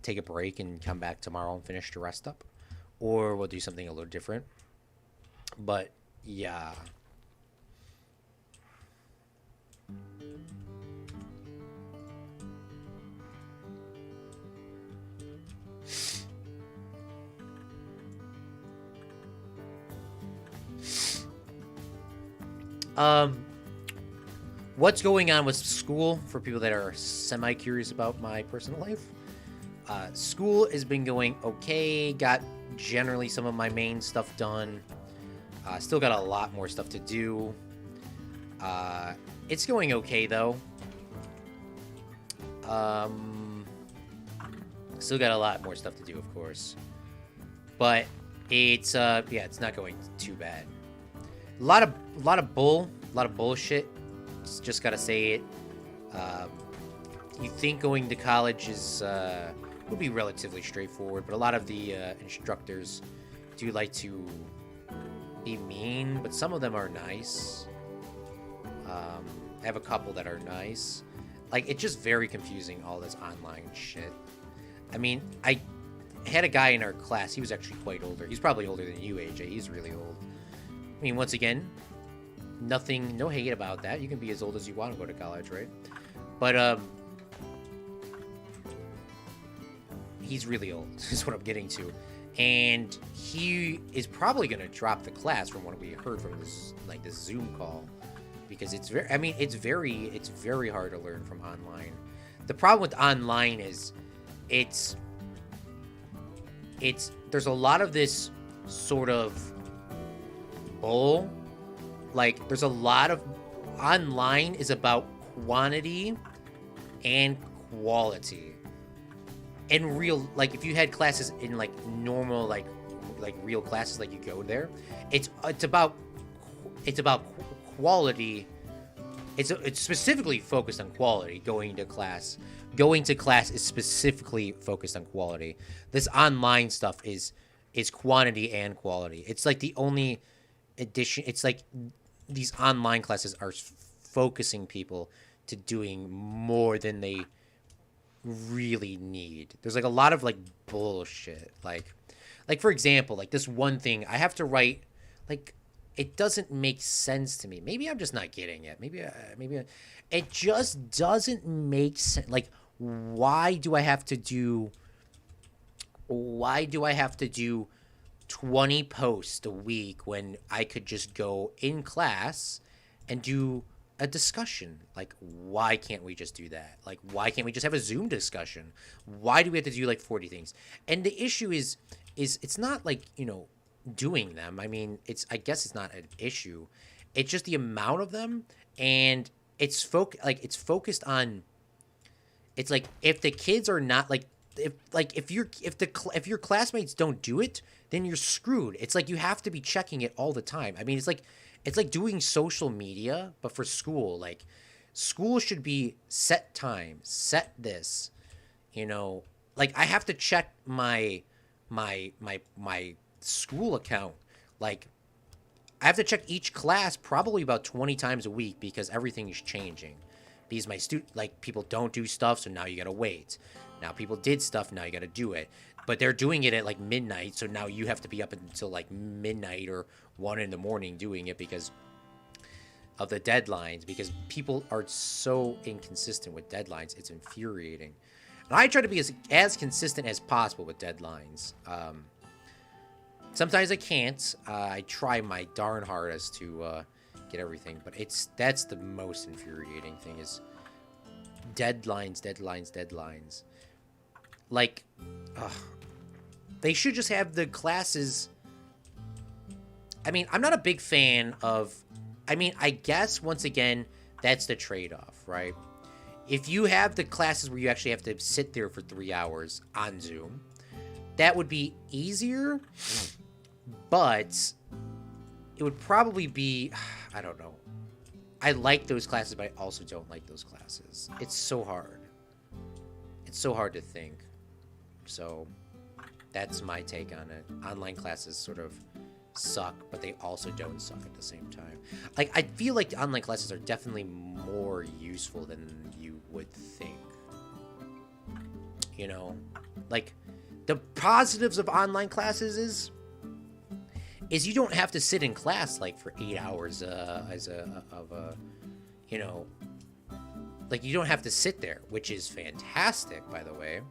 take a break and come back tomorrow and finish the rest up. Or we'll do something a little different. But, yeah. What's going on with school for people that are semi-curious about my personal life? School has been going okay. Got generally some of my main stuff done. Still got a lot more stuff to do. It's going okay, though. Still got a lot more stuff to do, of course. But it's yeah, it's not going too bad. A lot of bullshit. Just gotta say it. You think going to college is will be relatively straightforward, but a lot of the instructors do like to be mean, but some of them are nice. I have a couple that are nice. Like, it's just very confusing, all this online shit. I mean, I had a guy in our class. He was actually quite older. He's probably older than you, AJ. He's really old. I mean, once again, no hate about that. You can be as old as you want to go to college, right? But, he's really old, is what I'm getting to. And he is probably going to drop the class from what we heard from this, like, this Zoom call. Because it's very hard to learn from online. The problem with online is there's a lot of this sort of bull. Like, there's a lot of online is about quantity and quality. And real, like, if you had classes in, like, normal, like real classes, like, you go there, it's about quality. It's specifically focused on quality. Going to class is specifically focused on quality. This online stuff is quantity and quality. It's like the only addition. It's like these online classes are focusing people to doing more than they really need. There's like a lot of like bullshit. Like for example, like this one thing I have to write, like, it doesn't make sense to me. Maybe I'm just not getting it. Maybe it just doesn't make sense. Like, why do I have to do 20 posts a week when I could just go in class and do a discussion? Like, why can't we just do that? Like, why can't we just have a Zoom discussion? Why do we have to do like 40 things? And the issue is it's not like, doing them. I mean, I guess it's not an issue. It's just the amount of them, and it's focused on. It's like if the kids are not like if your classmates don't do it, then you're screwed. It's like you have to be checking it all the time. I mean, it's like doing social media, but for school. Like, school should be set time, set this. Like I have to check my school account. Like, I have to check each class probably about 20 times a week because everything is changing. Because people don't do stuff, so now you gotta wait. Now people did stuff, now you gotta do it. But they're doing it at like midnight, so now you have to be up until like midnight or 1 in the morning doing it because of the deadlines. Because people are so inconsistent with deadlines, it's infuriating. And I try to be as consistent as possible with deadlines. Sometimes I can't. I try my darn hardest to get everything, but that's the most infuriating thing is deadlines. Like, they should just have the classes. I mean, I'm not a big fan of. I mean, I guess once again, that's the trade-off, right? If you have the classes where you actually have to sit there for 3 hours on Zoom, that would be easier, but it would probably be, I don't know. I like those classes, but I also don't like those classes. It's so hard. It's so hard to think. So that's my take on it. Online classes sort of suck, but they also don't suck at the same time. Like, I feel like the online classes are definitely more useful than you would think. Like, the positives of online classes is you don't have to sit in class like for 8 hours like you don't have to sit there, which is fantastic, by the way.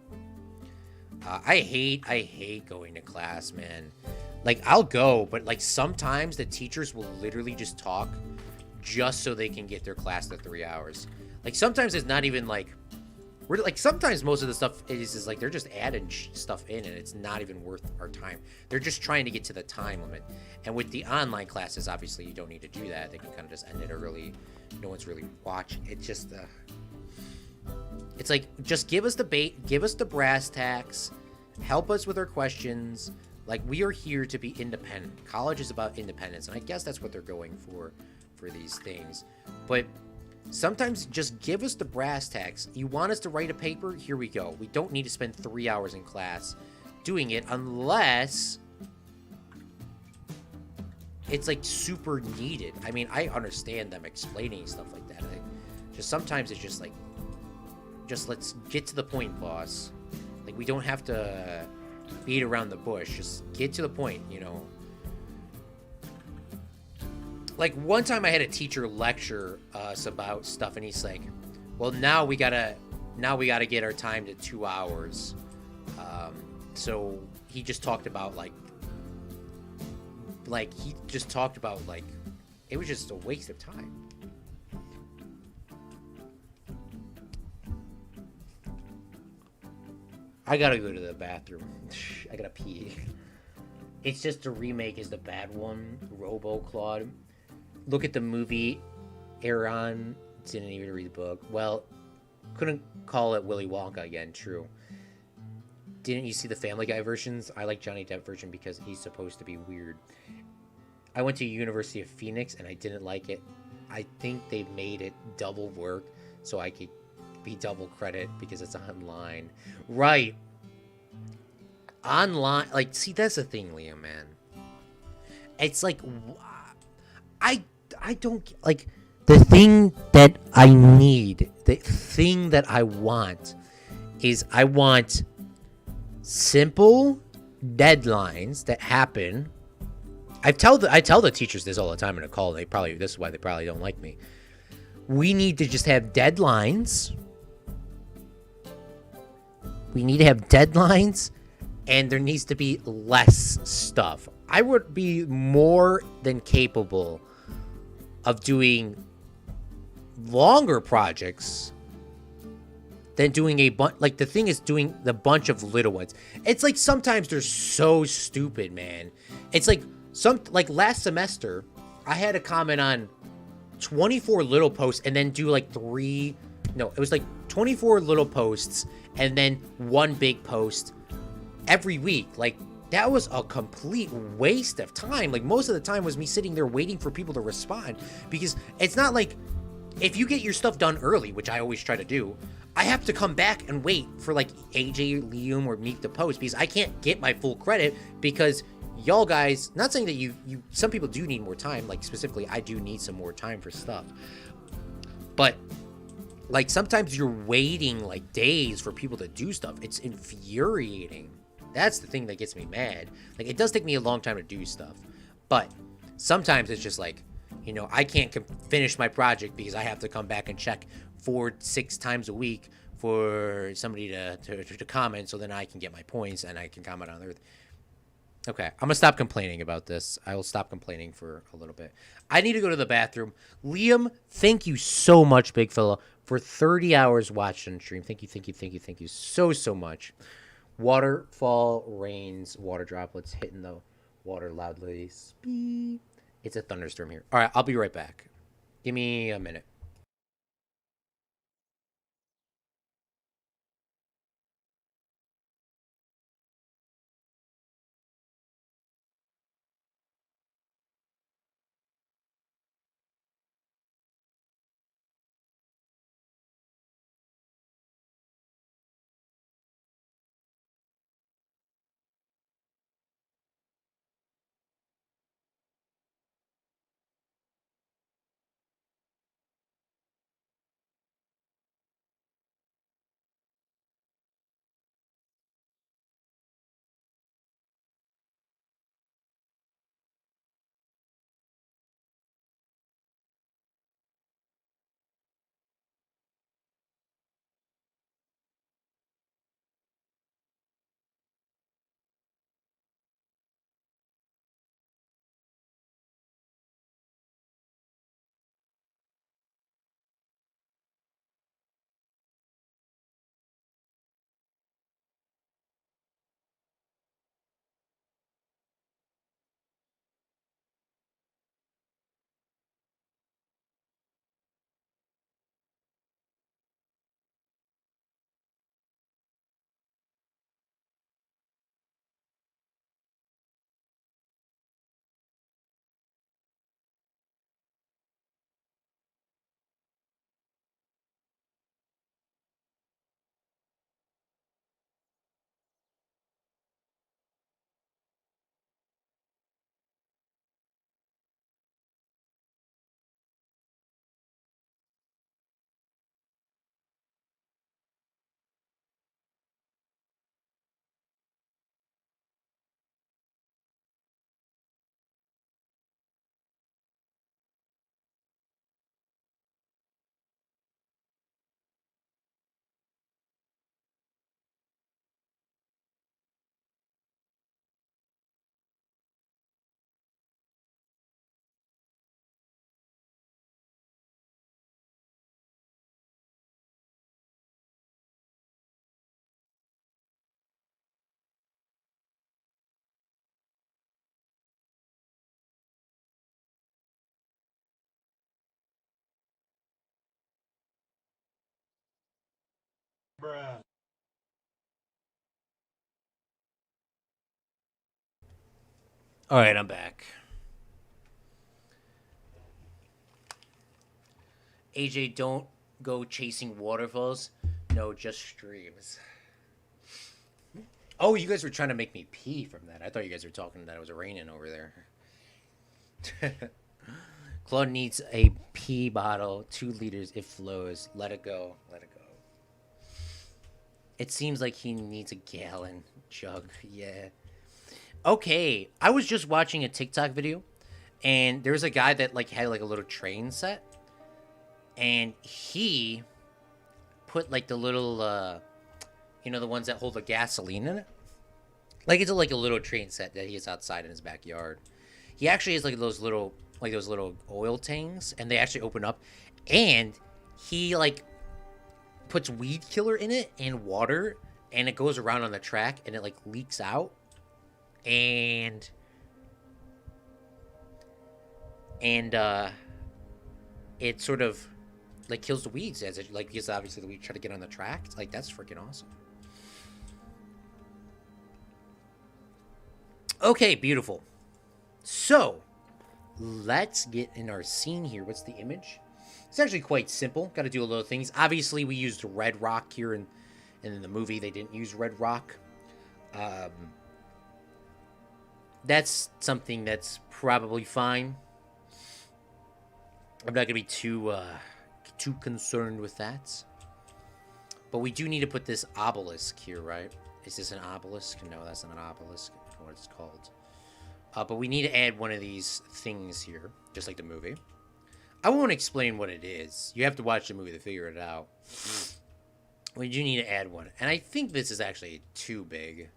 I hate going to class, man. Like, I'll go, but like sometimes the teachers will literally just talk just so they can get their class to 3 hours. Like, sometimes it's not even like sometimes most of the stuff is like they're just adding stuff in and it's not even worth our time. They're just trying to get to the time limit. And with the online classes, obviously you don't need to do that. They can kind of just end it early. No one's really watching. It's just it's like, just give us the bait, give us the brass tacks, help us with our questions. Like, we are here to be independent. College is about independence, and I guess that's what they're going for these things. But sometimes just give us the brass tacks. You want us to write a paper? Here we go. We don't need to spend 3 hours in class doing it unless it's like super needed. I mean, I understand them explaining stuff like that. Just sometimes it's just like, just let's get to the point, boss. Like, we don't have to beat around the bush. Just get to the point, Like, one time I had a teacher lecture us about stuff, and he's like, well, now we gotta get our time to 2 hours. So he just talked about like it was just a waste of time. I gotta go to the bathroom. I gotta pee. It's Just a Remake is the bad one. Robo Claude. Look at the movie. Aaron didn't even read the book. Well, couldn't call it Willy Wonka again. True. Didn't you see the Family Guy versions? I like Johnny Depp version because he's supposed to be weird. I went to University of Phoenix and I didn't like it. I think they made it double work so I could be double credit because it's online. Right. Online, like, see, that's the thing, Liam, man. It's like, I don't, like, the thing that I need, the thing that I want is I want simple deadlines that happen. I tell the teachers this all the time in a call. This is why they probably don't like me. We need to just have deadlines we need to have deadlines, and there needs to be less stuff. I would be more than capable of doing longer projects than doing a bunch. Like, the thing is doing the bunch of little ones. It's like sometimes they're so stupid, man. It's like like last semester, I had to comment on 24 little posts and then do like it was like 24 little posts and then one big post every week. Like, that was a complete waste of time. Like, most of the time was me sitting there waiting for people to respond, because it's not like, if you get your stuff done early, which I always try to do, I have to come back and wait for like AJ, Liam, or Meek to post, because I can't get my full credit, because y'all guys, not saying that you some people do need more time, like specifically I do need some more time for stuff, but like sometimes you're waiting like days for people to do stuff. It's infuriating. That's the thing that gets me mad. Like, it does take me a long time to do stuff, but sometimes it's just like, you know, I can't finish my project because I have to come back and check 4-6 times a week for somebody to comment, so then I can get my points and I can comment on everything. Okay, I'm gonna stop complaining about this. I will stop complaining for a little bit. I need to go to the bathroom. Liam, thank you so much, big fella, for 30 hours watching stream. Thank you so much. Waterfall, rains, water droplets hitting the water loudly. Speed. It's a thunderstorm here. All right, I'll be right back. Give me a minute. All right, I'm back. AJ, don't go chasing waterfalls. No, just streams. Oh, you guys were trying to make me pee from that. I thought you guys were talking that it was raining over there. Claude needs a pee bottle, 2 liters. It flows. Let it go. Let it go. It seems like he needs a gallon jug. Yeah. Okay, I was just watching a TikTok video, and there was a guy that like had like a little train set, and he put like the little You know, the ones that hold the gasoline in it? Like, it's like a little train set that he has outside in his backyard. He actually has like those little oil tanks, and they actually open up, and he like puts weed killer in it and water, and it goes around on the track, and it like leaks out, and it sort of like kills the weeds as it like because obviously the weeds try to get on the track. Like that's freaking awesome. Okay, beautiful. So let's get in our scene here. What's the image? It's actually quite simple. Got to do a little things. Obviously, we used red rock here, and in the movie they didn't use red rock. That's something that's probably fine. I'm not gonna be too concerned with that. But we do need to put this obelisk here, right? Is this an obelisk? No, that's not an obelisk. I don't know what it's called. But we need to add one of these things here, just like the movie. I won't explain what it is. You have to watch the movie to figure it out. We do need to add one. And I think this is actually too big.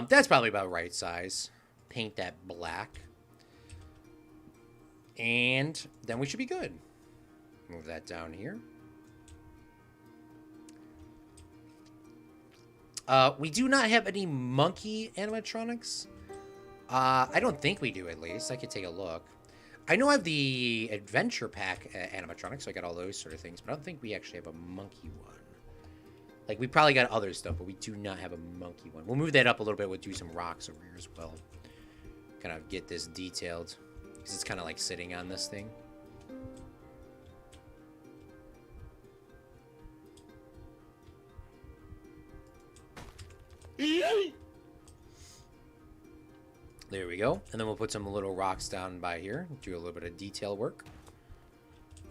That's probably about right size. Paint that black. And then we should be good. Move that down here. We do not have any monkey animatronics. I don't think we do, at least. I could take a look. I know I have the adventure pack animatronics, so I got all those sort of things, but I don't think we actually have a monkey one. Like, we probably got other stuff, but we do not have a monkey one. We'll move that up a little bit. We'll do some rocks over here as well. Kind of get this detailed, because it's kind of like sitting on this thing. There we go. And then we'll put some little rocks down by here. Do a little bit of detail work.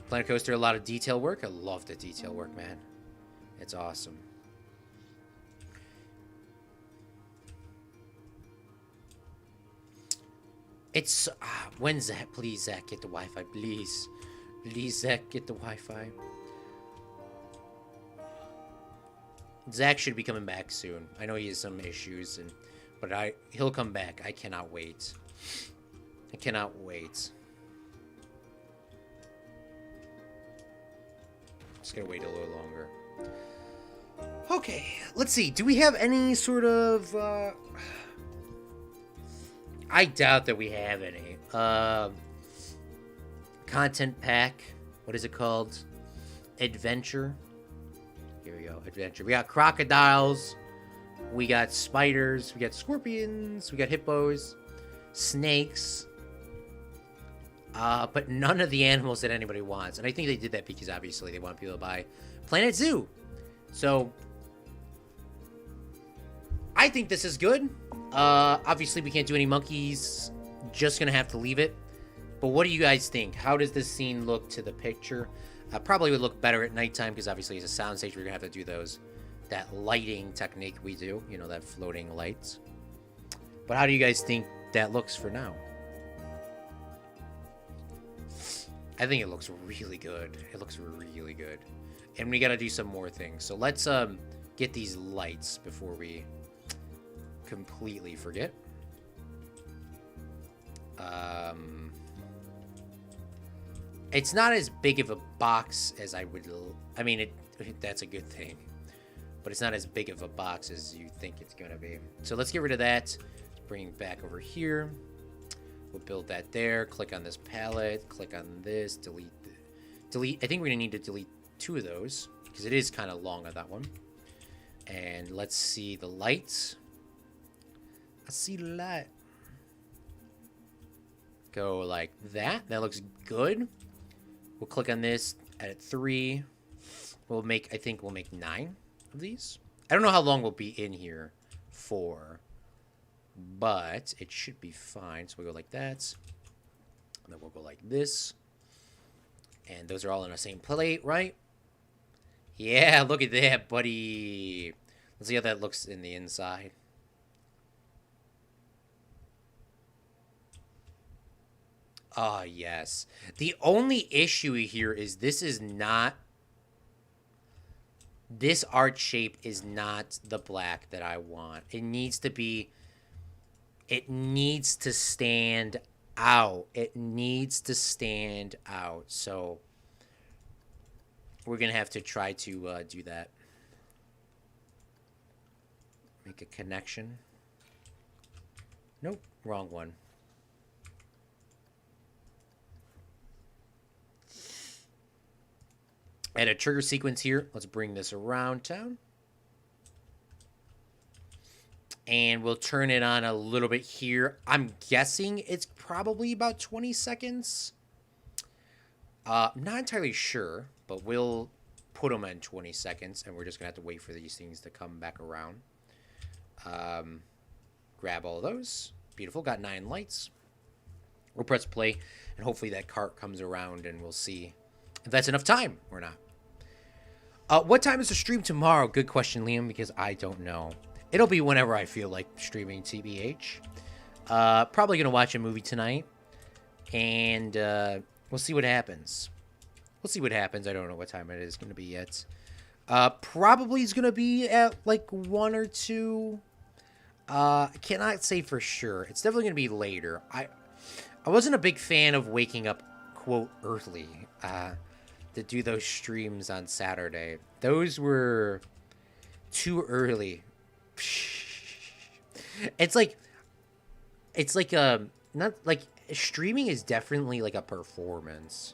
Planet Coaster, a lot of detail work. I love the detail work, man. It's awesome. It's... when Zach? Please, Zach, get the Wi-Fi. Please. Please, Zach, get the Wi-Fi. Zach should be coming back soon. I know he has some issues, but he'll come back. I cannot wait. I cannot wait. Just gonna wait a little longer. Okay, let's see. Do we have any sort of... I doubt that we have any. Content pack. What is it called? Adventure. Here we go. Adventure. We got crocodiles. We got spiders. We got scorpions. We got hippos. Snakes. But none of the animals that anybody wants. And I think they did that because obviously they want people to buy Planet Zoo. So I think this is good. Obviously we can't do any monkeys. Just gonna have to leave it. But what do you guys think? How does this scene look to the picture? Probably would look better at nighttime because obviously as a soundstage we're gonna have to do that lighting technique we do. You know, that floating lights. But how do you guys think that looks for now? I think it looks really good. It looks really good. And we gotta do some more things. So let's get these lights before we completely forget. It's not as big of a box as I would... I mean, that's a good thing. But it's not as big of a box as you think it's gonna be. So let's get rid of that. Let's bring it back over here. We'll build that there. Click on this palette. Click on this. Delete. Delete. I think we're going to need to delete 2 of those. Because it is kind of long on that one. And let's see the lights. I see the light. Go like that. That looks good. We'll click on this. At 3. We'll make... I think we'll make 9 of these. I don't know how long we'll be in here for. But it should be fine. So we'll go like that. And then we'll go like this. And those are all in the same plate, right? Yeah, look at that, buddy. Let's see how that looks in the inside. Ah, yes. The only issue here is this is not... This art shape is not the black that I want. It needs to be. It needs to stand out. It needs to stand out. So we're gonna have to try to do that. Make a connection. Nope, wrong one. Add a trigger sequence here. Let's bring this around town. And we'll turn it on a little bit here. I'm guessing it's probably about 20 seconds. I'm not entirely sure, but we'll put them in 20 seconds, and we're just going to have to wait for these things to come back around. Grab all those. Beautiful. Got 9 lights. We'll press play, and hopefully that cart comes around, and we'll see if that's enough time or not. What time is the stream tomorrow? Good question, Liam, because I don't know. It'll be whenever I feel like streaming, TBH. Probably going to watch a movie tonight, and we'll see what happens. We'll see what happens. I don't know what time it is going to be yet. Probably is going to be at like 1 or 2. I cannot say for sure. It's definitely going to be later. I wasn't a big fan of waking up, quote, early to do those streams on Saturday. Those were too early. It's like not like streaming is definitely like a performance.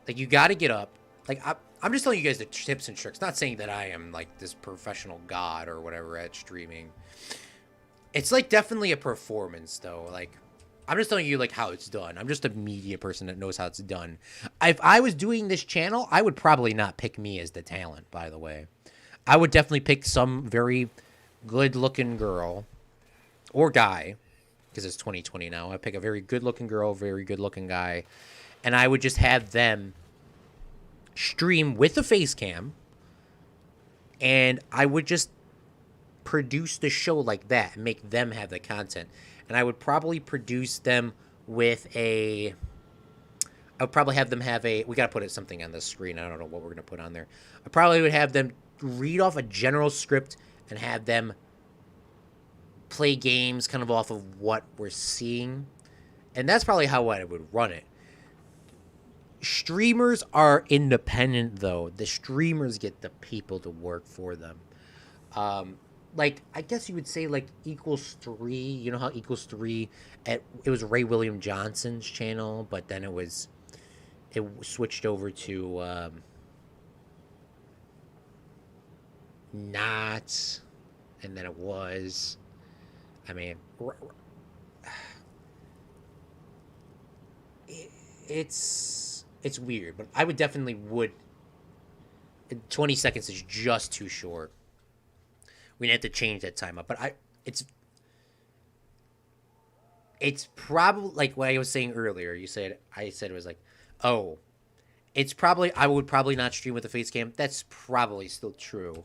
Like you got to get up. Like I'm just telling you guys the tips and tricks. Not saying that I am like this professional god or whatever at streaming. It's like definitely a performance though. Like I'm just telling you like how it's done. I'm just a media person that knows how it's done. If I was doing this channel, I would probably not pick me as the talent, by the way. I would definitely pick some very good-looking girl or guy, because it's 2020 now. I pick a very good-looking girl, very good-looking guy, and I would just have them stream with a face cam, and I would just produce the show like that and make them have the content. And I would probably produce them with a... I would probably have them have a... We got to put something on the screen. I don't know what we're going to put on there. I probably would have them read off a general script and have them play games kind of off of what we're seeing. And that's probably how I would run it. Streamers are independent, though. The streamers get the people to work for them. Like, I guess you would say, like, Equals 3. You know how Equals 3, it was Ray William Johnson's channel, but then it switched over to... not, and then it was, I mean, it's weird, but I would definitely 20 seconds is just too short. We'd have to change that time up, but it's probably like what I was saying earlier. I said it was like, oh, it's probably, I would probably not stream with a face cam. That's probably still true.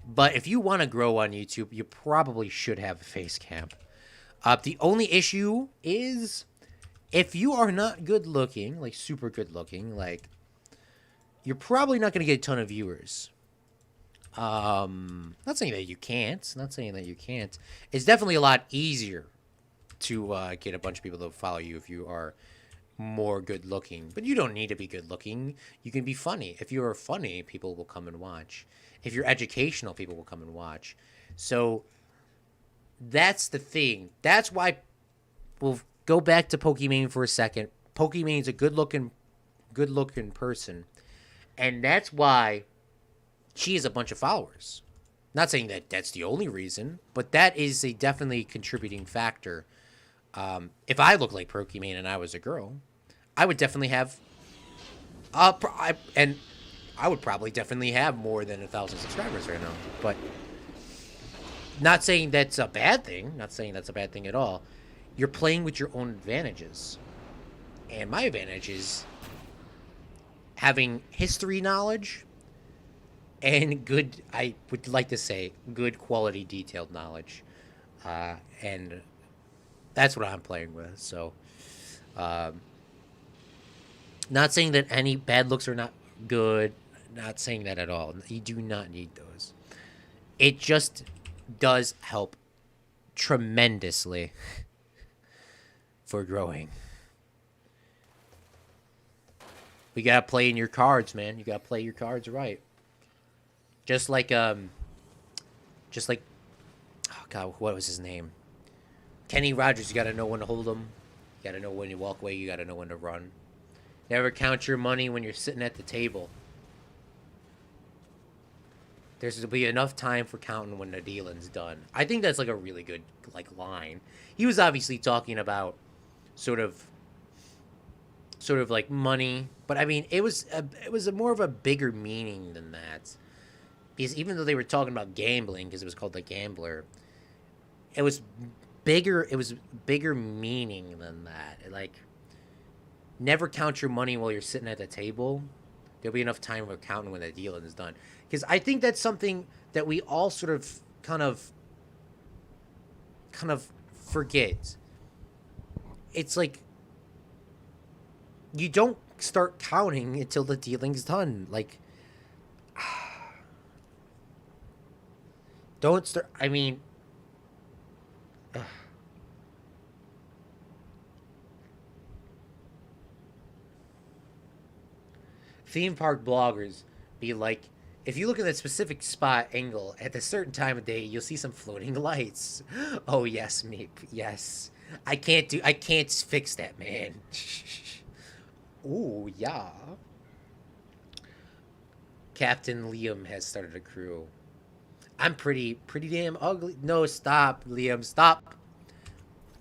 But if you want to grow on YouTube, you probably should have a face cam. The only issue is if you are not good looking, like super good looking, like you're probably not going to get a ton of viewers. Not saying that you can't. Not saying that you can't. It's definitely a lot easier to get a bunch of people to follow you if you are more good looking. But you don't need to be good looking. You can be funny. If you are funny, people will come and watch. If you're educational, people will come and watch. So that's the thing. That's why we'll go back to Pokimane for a second. Pokimane's a good-looking person. And that's why she has a bunch of followers. Not saying that that's the only reason, but that is a definitely contributing factor. If I looked like Pokimane and I was a girl, I would definitely have... I would probably definitely have more than 1,000 subscribers right now. But not saying that's a bad thing. Not saying that's a bad thing at all. You're playing with your own advantages. And my advantage is having history knowledge and good, I would like to say, good quality detailed knowledge. And that's what I'm playing with. So, not saying that any bad looks are not good. Not saying that at all. You do not need those. It just does help tremendously for growing. We gotta play in your cards, man. You gotta play your cards right. Just like oh god, what was his name? Kenny Rogers. You gotta know when to hold them. You gotta know when to walk away. You gotta know when to run. Never count your money when you're sitting at the table. There's to be enough time for counting when the dealing's done. I think that's like a really good like line. He was obviously talking about sort of like money, but I mean it was a more of a bigger meaning than that. Because even though they were talking about gambling, because it was called The Gambler, it was bigger. It was bigger meaning than that. Like, never count your money while you're sitting at the table. There'll be enough time for counting when the dealing is done. Because I think that's something that we all sort of kind of forget. It's like you don't start counting until the dealing's done. Like, don't start. I mean, theme park bloggers be like, if you look at that specific spot angle at a certain time of day, you'll see some floating lights. Oh yes, Meep. Yes. I can't fix that, man. Ooh, yeah. Captain Liam has started a crew. I'm pretty damn ugly. No, stop, Liam. Stop.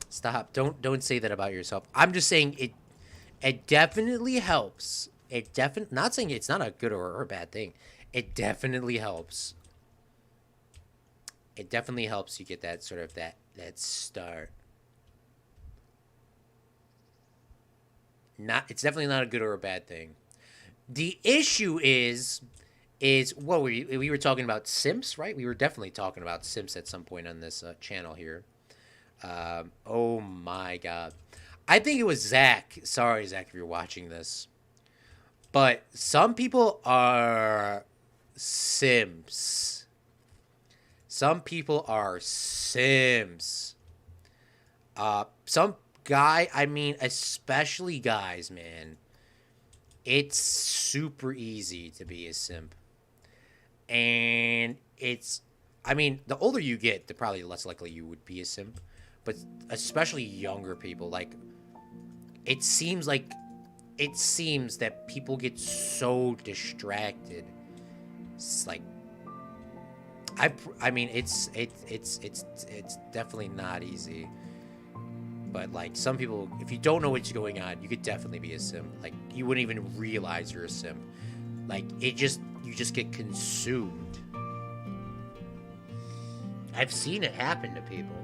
Stop. Don't say that about yourself. I'm just saying it definitely helps. Not saying it's not a good or a bad thing. It definitely helps. It definitely helps you get that sort of that start. It's definitely not a good or a bad thing. The issue is what we were talking about simps, right? We were definitely talking about simps at some point on this channel here. Oh my god. I think it was Zach. Sorry, Zach, if you're watching this. But some people are simps. Some people are simps. Some guy, I mean, especially guys, man. It's super easy to be a simp. And I mean, the older you get, the probably less likely you would be a simp. But especially younger people, like, it seems that people get so distracted. It's like, I mean, it's definitely not easy. But like, some people, if you don't know what's going on, you could definitely be a simp. Like, you wouldn't even realize you're a simp. Like, you just get consumed. I've seen it happen to people.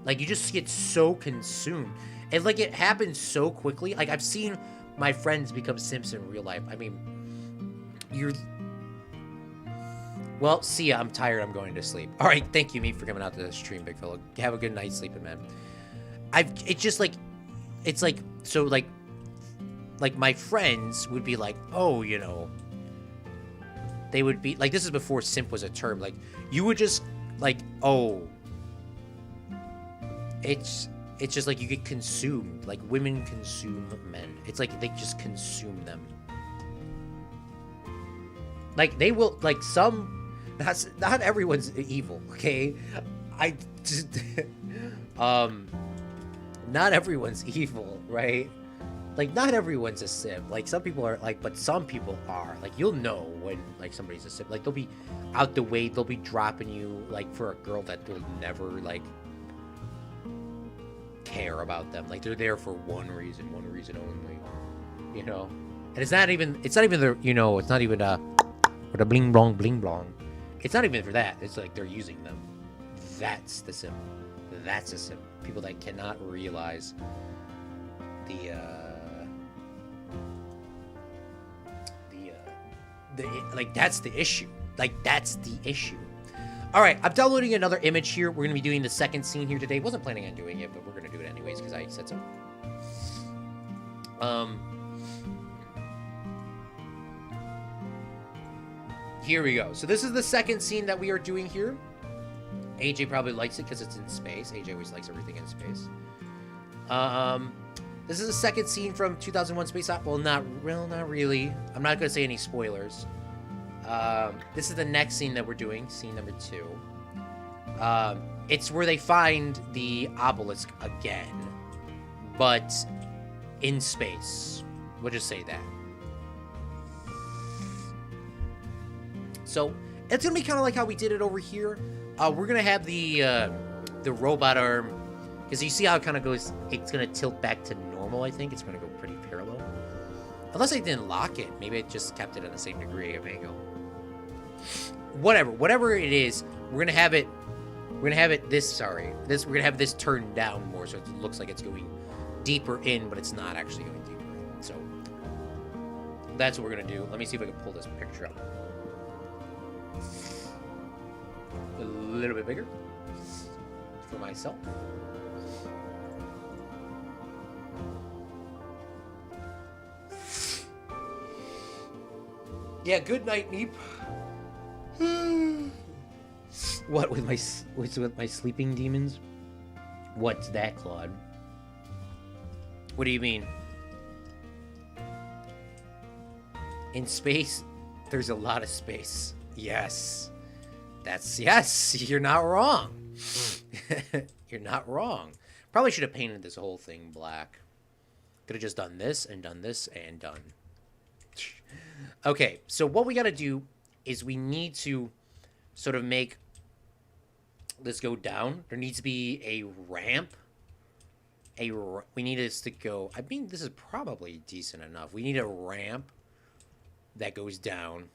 Like, you just get so consumed. And like, it happens so quickly. Like, I've seen my friends become simps in real life. I mean, well, see ya. I'm tired. I'm going to sleep. All right. Thank you, me, for coming out to the stream, big fellow. Have a good night sleeping, man. It's just like, it's like, so like my friends would be like, oh, you know, they would be like, this is before simp was a term. Like, you would just like, oh, it's just like you get consumed. Like, women consume men. It's like they just consume them. Like, they will, like, not everyone's evil, okay? Not everyone's evil, right? Like, not everyone's a simp. Like, some people are, like, but some people are. Like, you'll know when, like, somebody's a simp. Like, they'll be out the way. They'll be dropping you, like, for a girl that will never, like, care about them. Like, they're there for one reason only, you know? And it's not even the, you know, it's not even or the bling blong. It's not even for that. It's like they're using them. That's the simp. That's a simp. People that cannot realize like, that's the issue. Like, that's the issue. All right, I'm downloading another image here. We're gonna be doing the second scene here today. Wasn't planning on doing it, but we're gonna do it anyways because I said so. here we go. So this is the second scene that we are doing here. AJ probably likes it because it's in space. AJ always likes everything in space. This is the second scene from 2001 Space Odyssey. Well, not really. I'm not going to say any spoilers. This is the next scene that we're doing, scene number 2. It's where they find the obelisk again, but in space. We'll just say that. So it's gonna be kind of like how we did it over here. We're gonna have the robot arm, because you see how it kind of goes. It's gonna tilt back to normal. I think it's gonna go pretty parallel, unless I didn't lock it. Maybe I just kept it at the same degree of angle. Whatever it is, we're gonna have it. We're gonna have it we're gonna have this turned down more, so it looks like it's going deeper in, but it's not actually going deeper in. So that's what we're gonna do. Let me see if I can pull this picture up a little bit bigger for myself. Yeah, good night, Meep. What, with my sleeping demons? What's that, Claude? What do you mean? In space, there's a lot of space. Yes. Yes, you're not wrong. You're not wrong. Probably should have painted this whole thing black. Could have just done this and done this and done. Okay, so what we gotta do is we need to sort of make this go down. There needs to be a ramp. We need this to go. I mean, this is probably decent enough. We need a ramp that goes down.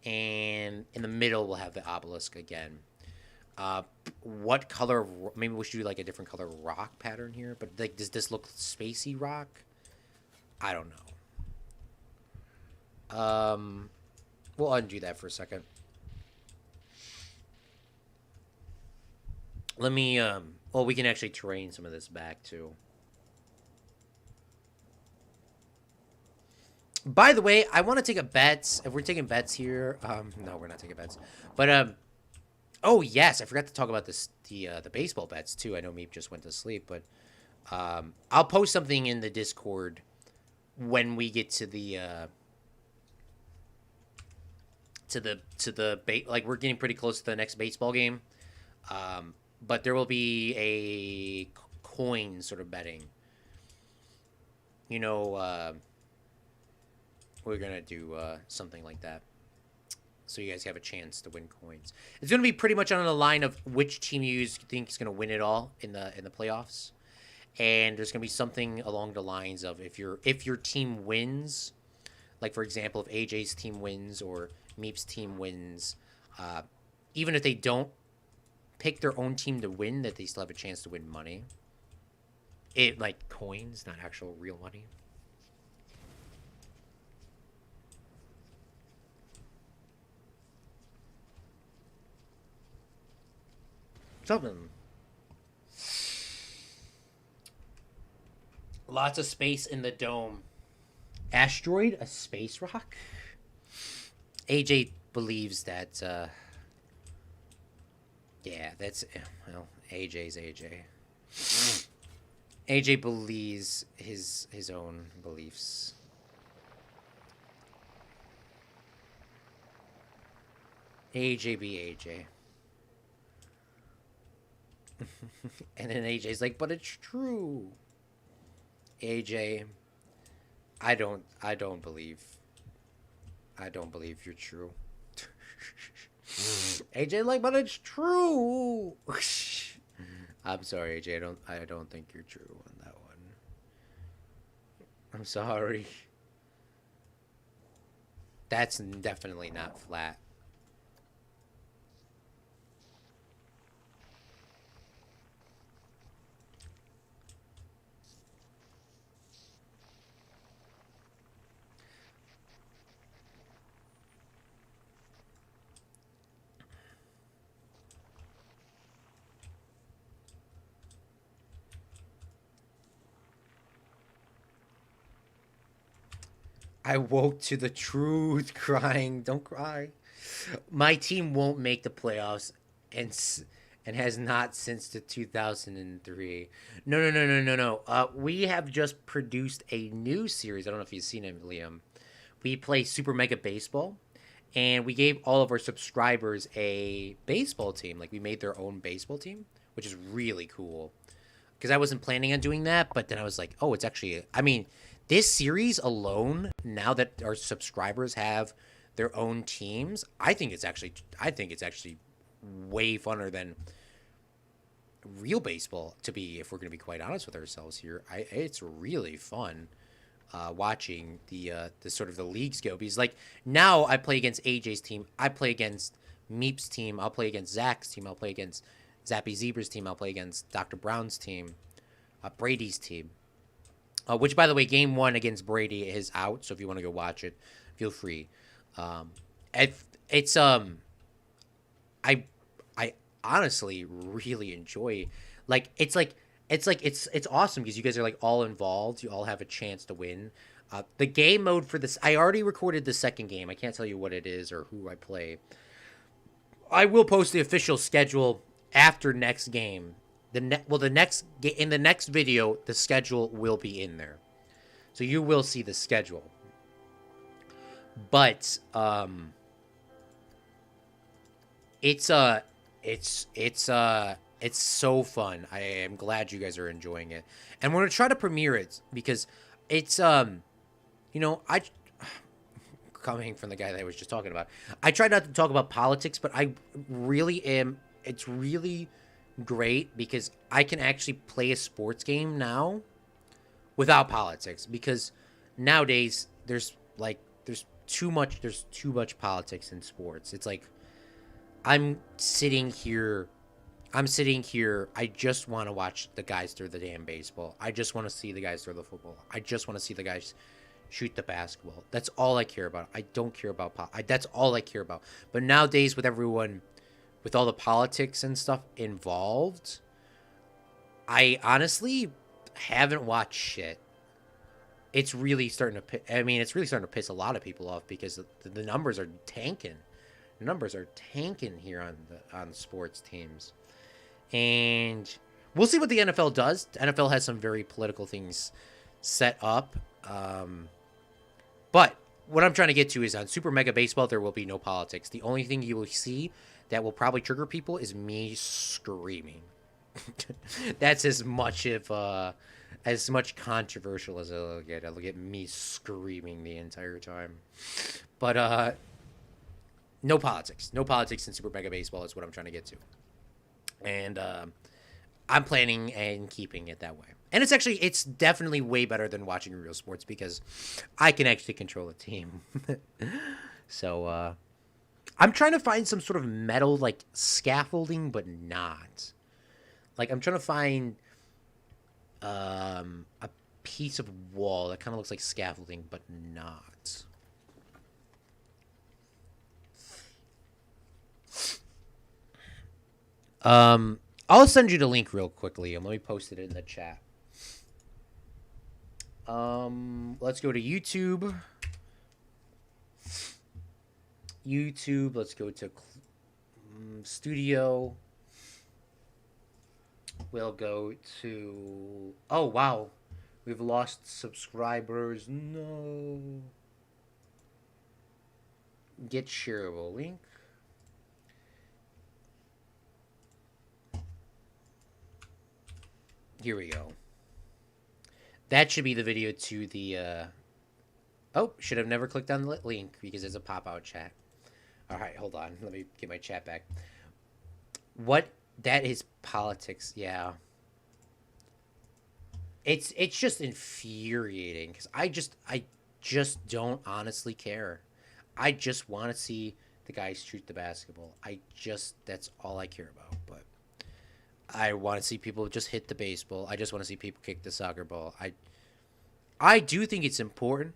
And in the middle, we'll have the obelisk again. What color? Maybe we should do like a different color rock pattern here. But like, does this look spacey rock? I don't know. We'll undo that for a second. Let me, well, we can actually terrain some of this back, too. By the way, I want to take a bet. If we're taking bets here, no, we're not taking bets. But, oh, yes, I forgot to talk about this, the baseball bets, too. I know Meep just went to sleep, but, I'll post something in the Discord when we get to like, we're getting pretty close to the next baseball game. But there will be a coin sort of betting. You know, we're going to do something like that. So you guys have a chance to win coins. It's going to be pretty much on the line of which team you think is going to win it all in the playoffs. And there's going to be something along the lines of if your team wins, like for example, if AJ's team wins or Meep's team wins, even if they don't pick their own team to win, that they still have a chance to win money. Like coins, not actual real money. Something. Lots of space in the dome. Asteroid? A space rock? AJ believes that, yeah, that's, well, AJ's AJ. AJ believes his own beliefs. AJ be AJ. And then AJ's like, but it's true. AJ, I don't believe you're true. AJ like, but it's true. I'm sorry, AJ. I don't think you're true on that one. I'm sorry. That's definitely not flat. I woke to the truth, crying. Don't cry. My team won't make the playoffs, and and has not since the 2003. No, no, no, no, no, no. We have just produced a new series. I don't know if you've seen it, Liam. We play Super Mega Baseball, and we gave all of our subscribers a baseball team. Like we made their own baseball team, which is really cool. Because I wasn't planning on doing that, but then I was like, oh, it's actually. I mean, this series alone, now that our subscribers have their own teams, I think it's actually way funner than real baseball. To be, if we're going to be quite honest with ourselves here, it's really fun watching the sort of the leagues go. Because like now, I play against AJ's team, I play against Meep's team, I'll play against Zach's team, I'll play against Zappy Zebra's team, I'll play against Dr. Brown's team, Brady's team. Which, by the way, game one against Brady is out. So if you want to go watch it, feel free. Um, it's I I honestly really enjoy, it's awesome because you guys are like all involved. You all have a chance to win. The game mode for this, I already recorded the second game. I can't tell you what it is or who I play. I will post the official schedule after next game. In the next video, the schedule will be in there, so you will see the schedule. But it's it's so fun. I am glad you guys are enjoying it, and we're gonna try to premiere it because it's I coming from the guy that I was just talking about. I try not to talk about politics, but I really am. It's really great because I can actually play a sports game now without politics, because nowadays there's too much politics in sports. It's like I'm sitting here I just want to watch the guys throw the damn baseball. I just want to see the guys throw the football. I just want to see the guys shoot the basketball. That's all I care about. I don't care about that's all I care about. But nowadays, with everyone, with all the politics and stuff involved, I honestly haven't watched shit. It's really starting to. I mean, it's really starting to piss a lot of people off because the numbers are tanking. The numbers are tanking here on the sports teams, and we'll see what the NFL does. The NFL has some very political things set up. But what I'm trying to get to is on Super Mega Baseball, there will be no politics. The only thing you will see that will probably trigger people is me screaming. That's as much controversial as I'll get. I'll get me screaming the entire time. But no politics. No politics in Super Mega Baseball is what I'm trying to get to. And I'm planning and keeping it that way. And it's definitely way better than watching real sports because I can actually control a team. So I'm trying to find some sort of metal like scaffolding, but not. Like I'm trying to find a piece of wall that kind of looks like scaffolding, but not. I'll send you the link real quickly and let me post it in the chat. Let's go to YouTube. Let's go to Studio. We'll go to... Oh, wow. We've lost subscribers. No. Get shareable link. Here we go. That should be the video to the... Oh, should have never clicked on the link because it's a pop-out chat. All right, hold on. Let me get my chat back. What? That is politics, yeah. It's just infuriating because I just don't honestly care. I just want to see the guys shoot the basketball. That's all I care about. But I want to see people just hit the baseball. I just want to see people kick the soccer ball. I do think it's important,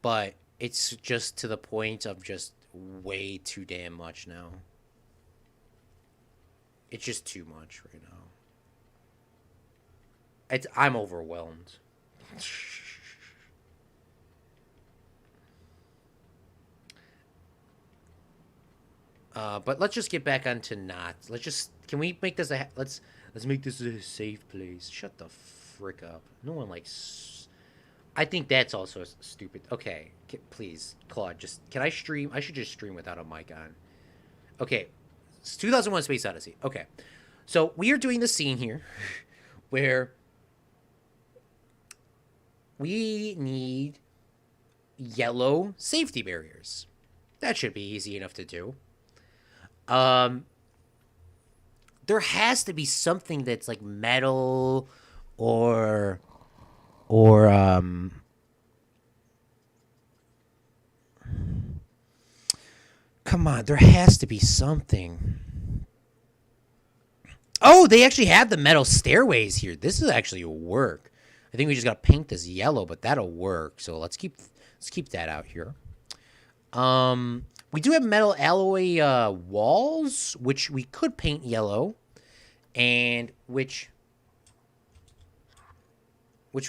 but it's just to the point of just way too damn much now. It's just too much right now. I'm overwhelmed. But let's just get back onto not. Can we make this let's make this a safe place. Shut the frick up. No one likes. I think that's also stupid. Okay, please, Claude, can I stream? I should just stream without a mic on. Okay, it's 2001: Space Odyssey. Okay, so we are doing the scene here where we need yellow safety barriers. That should be easy enough to do. There has to be something that's like metal or come on, there has to be something. Oh, they actually have the metal stairways here. This is actually work. I think we just gotta paint this yellow, but that'll work. So let's keep that out here. We do have metal alloy walls, which we could paint yellow, and which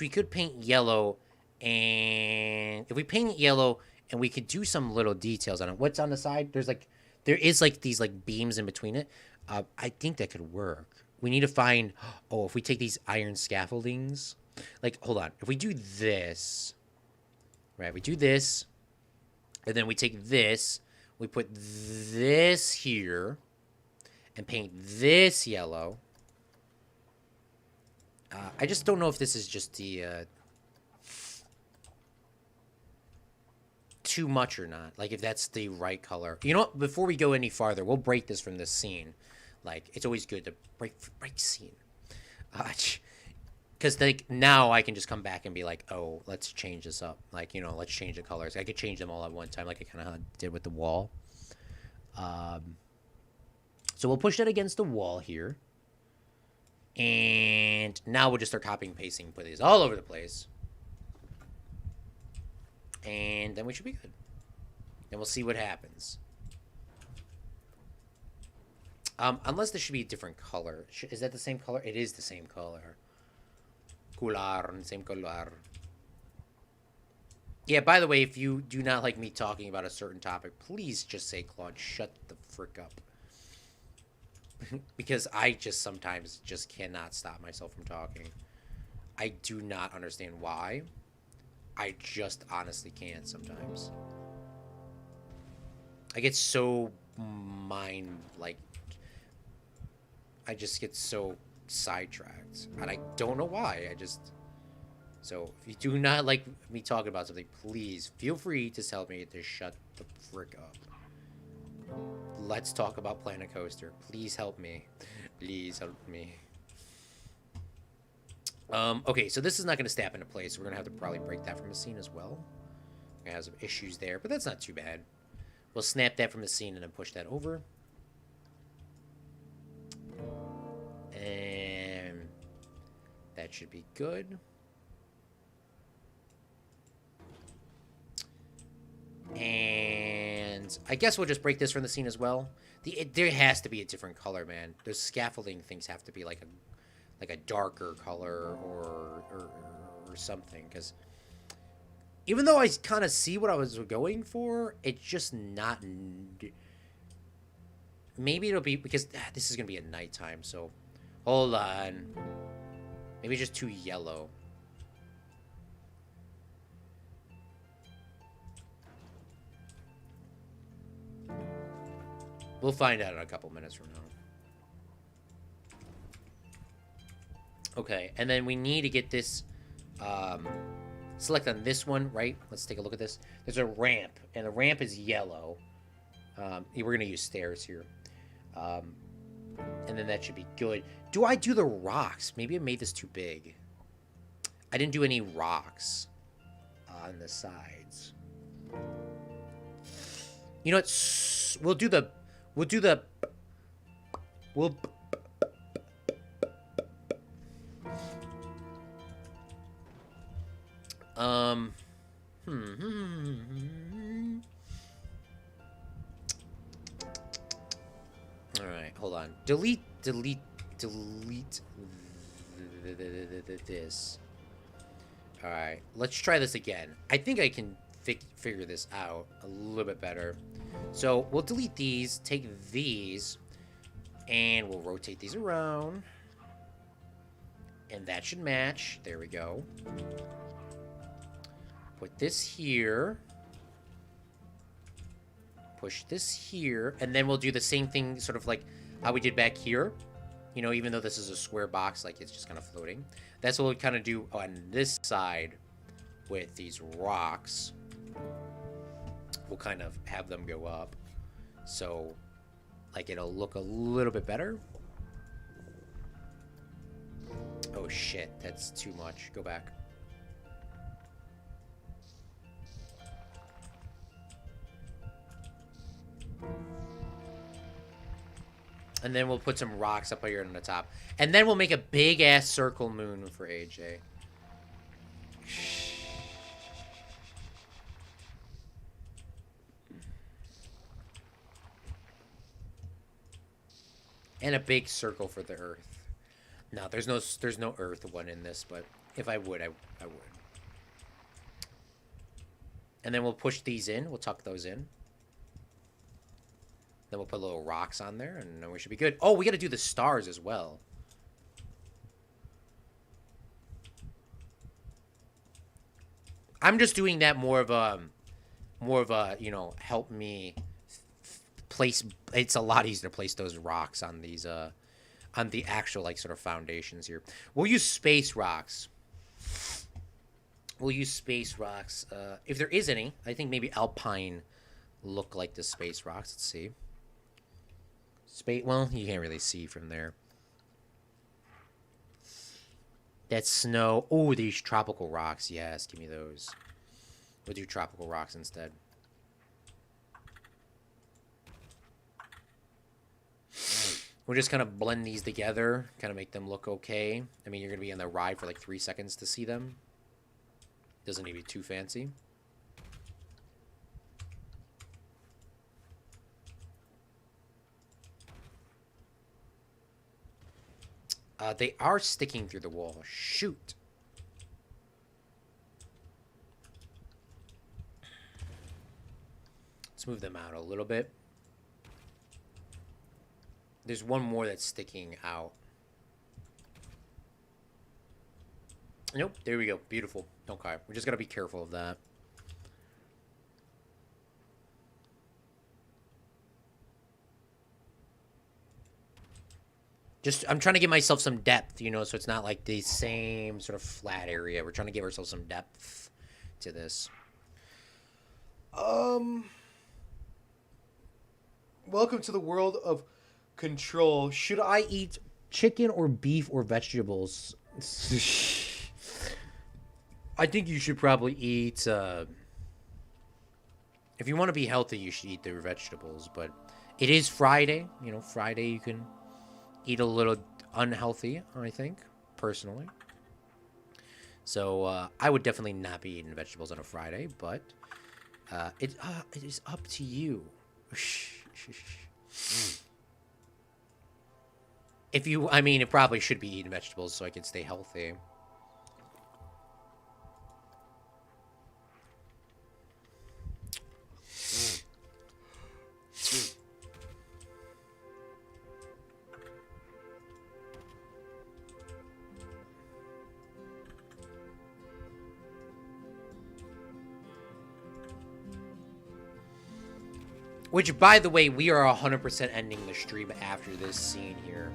we could paint yellow, and if we paint it yellow, and we could do some little details on it. What's on the side? There is like these like beams in between it. I think that could work. We need to find. Oh, if we take these iron scaffoldings, like hold on. If we do this, right? We do this, and then we take this. We put this here and paint this yellow. I just don't know if this is just the too much or not. Like if that's the right color. You know what? Before we go any farther, we'll break this from this scene. Like it's always good to break scene. Because like now I can just come back and be like, oh, let's change this up. Like, you know, let's change the colors. I could change them all at one time, like I kind of did with the wall. So we'll push that against the wall here. And now we'll just start copying and pasting, put these all over the place. And then we should be good. And we'll see what happens. Unless this should be a different color. Is that the same color? It is the same color. Same color. Yeah, by the way, if you do not like me talking about a certain topic, please just say, Claude, shut the frick up. Because I just sometimes just cannot stop myself from talking. I do not understand why. I just honestly can't sometimes. I get so I just get so sidetracked. And I don't know why. So, if you do not like me talking about something, please feel free to tell me to shut the frick up. Let's talk about Planet Coaster. Please help me. Please help me. Okay, so this is not going to snap into place. We're going to have to probably break that from the scene as well. We have some issues there, but that's not too bad. We'll snap that from the scene and then push that over. And that should be good. And I guess we'll just break this from the scene as well. There has to be a different color, man. Those scaffolding things have to be like a darker color or something. Because even though I kind of see what I was going for, it's just not. Maybe it'll be because this is gonna be at nighttime. So hold on. Maybe just too yellow. We'll find out in a couple minutes from now. Okay, and then we need to get this, select on this one, right? Let's take a look at this. There's a ramp, and the ramp is yellow. We're going to use stairs here. And then that should be good. Do I do the rocks? Maybe I made this too big. I didn't do any rocks on the sides. You know what? We'll do the... Alright, hold on. Delete this. Alright, let's try this again. I think I can figure this out a little bit better. So we'll delete these, take these, and we'll rotate these around. And that should match. There we go. Put this here. Push this here. And then we'll do the same thing, sort of like how we did back here. You know, even though this is a square box, like it's just kind of floating. That's what we'll kind of do on this side with these rocks. We'll kind of have them go up. So, like, it'll look a little bit better. Oh shit, that's too much. Go back. And then we'll put some rocks up here on the top. And then we'll make a big ass circle moon for AJ. And a big circle for the Earth. No, there's no Earth one in this, but if I would, I would. And then we'll push these in. We'll tuck those in. Then we'll put little rocks on there, and then we should be good. Oh, we got to do the stars as well. I'm just doing that more of a, you know, help me place. It's a lot easier to place those rocks on these, on the actual, like, sort of foundations here. We'll use space rocks. We'll use space rocks. If there is any, I think maybe alpine look like the space rocks. Let's see. Well, you can't really see from there. That's snow. Oh, these tropical rocks. Yes, give me those. We'll do tropical rocks instead. We'll just kind of blend these together, kind of make them look okay. I mean, you're going to be on the ride for like 3 seconds to see them. Doesn't need to be too fancy. They are sticking through the wall. Shoot. Let's move them out a little bit. There's one more that's sticking out. Nope, there we go. Beautiful. Okay, we just gotta be careful of that. I'm trying to give myself some depth, you know, so it's not like the same sort of flat area. We're trying to give ourselves some depth to this. Welcome to the world of control. Should I eat chicken or beef or vegetables? I think you should probably eat, if you want to be healthy, you should eat the vegetables, but it is Friday. You know, Friday you can eat a little unhealthy, I think, personally. So, I would definitely not be eating vegetables on a Friday, but it is up to you. If you, I mean, it probably should be eating vegetables so I can stay healthy. Which, by the way, we are 100% ending the stream after this scene here.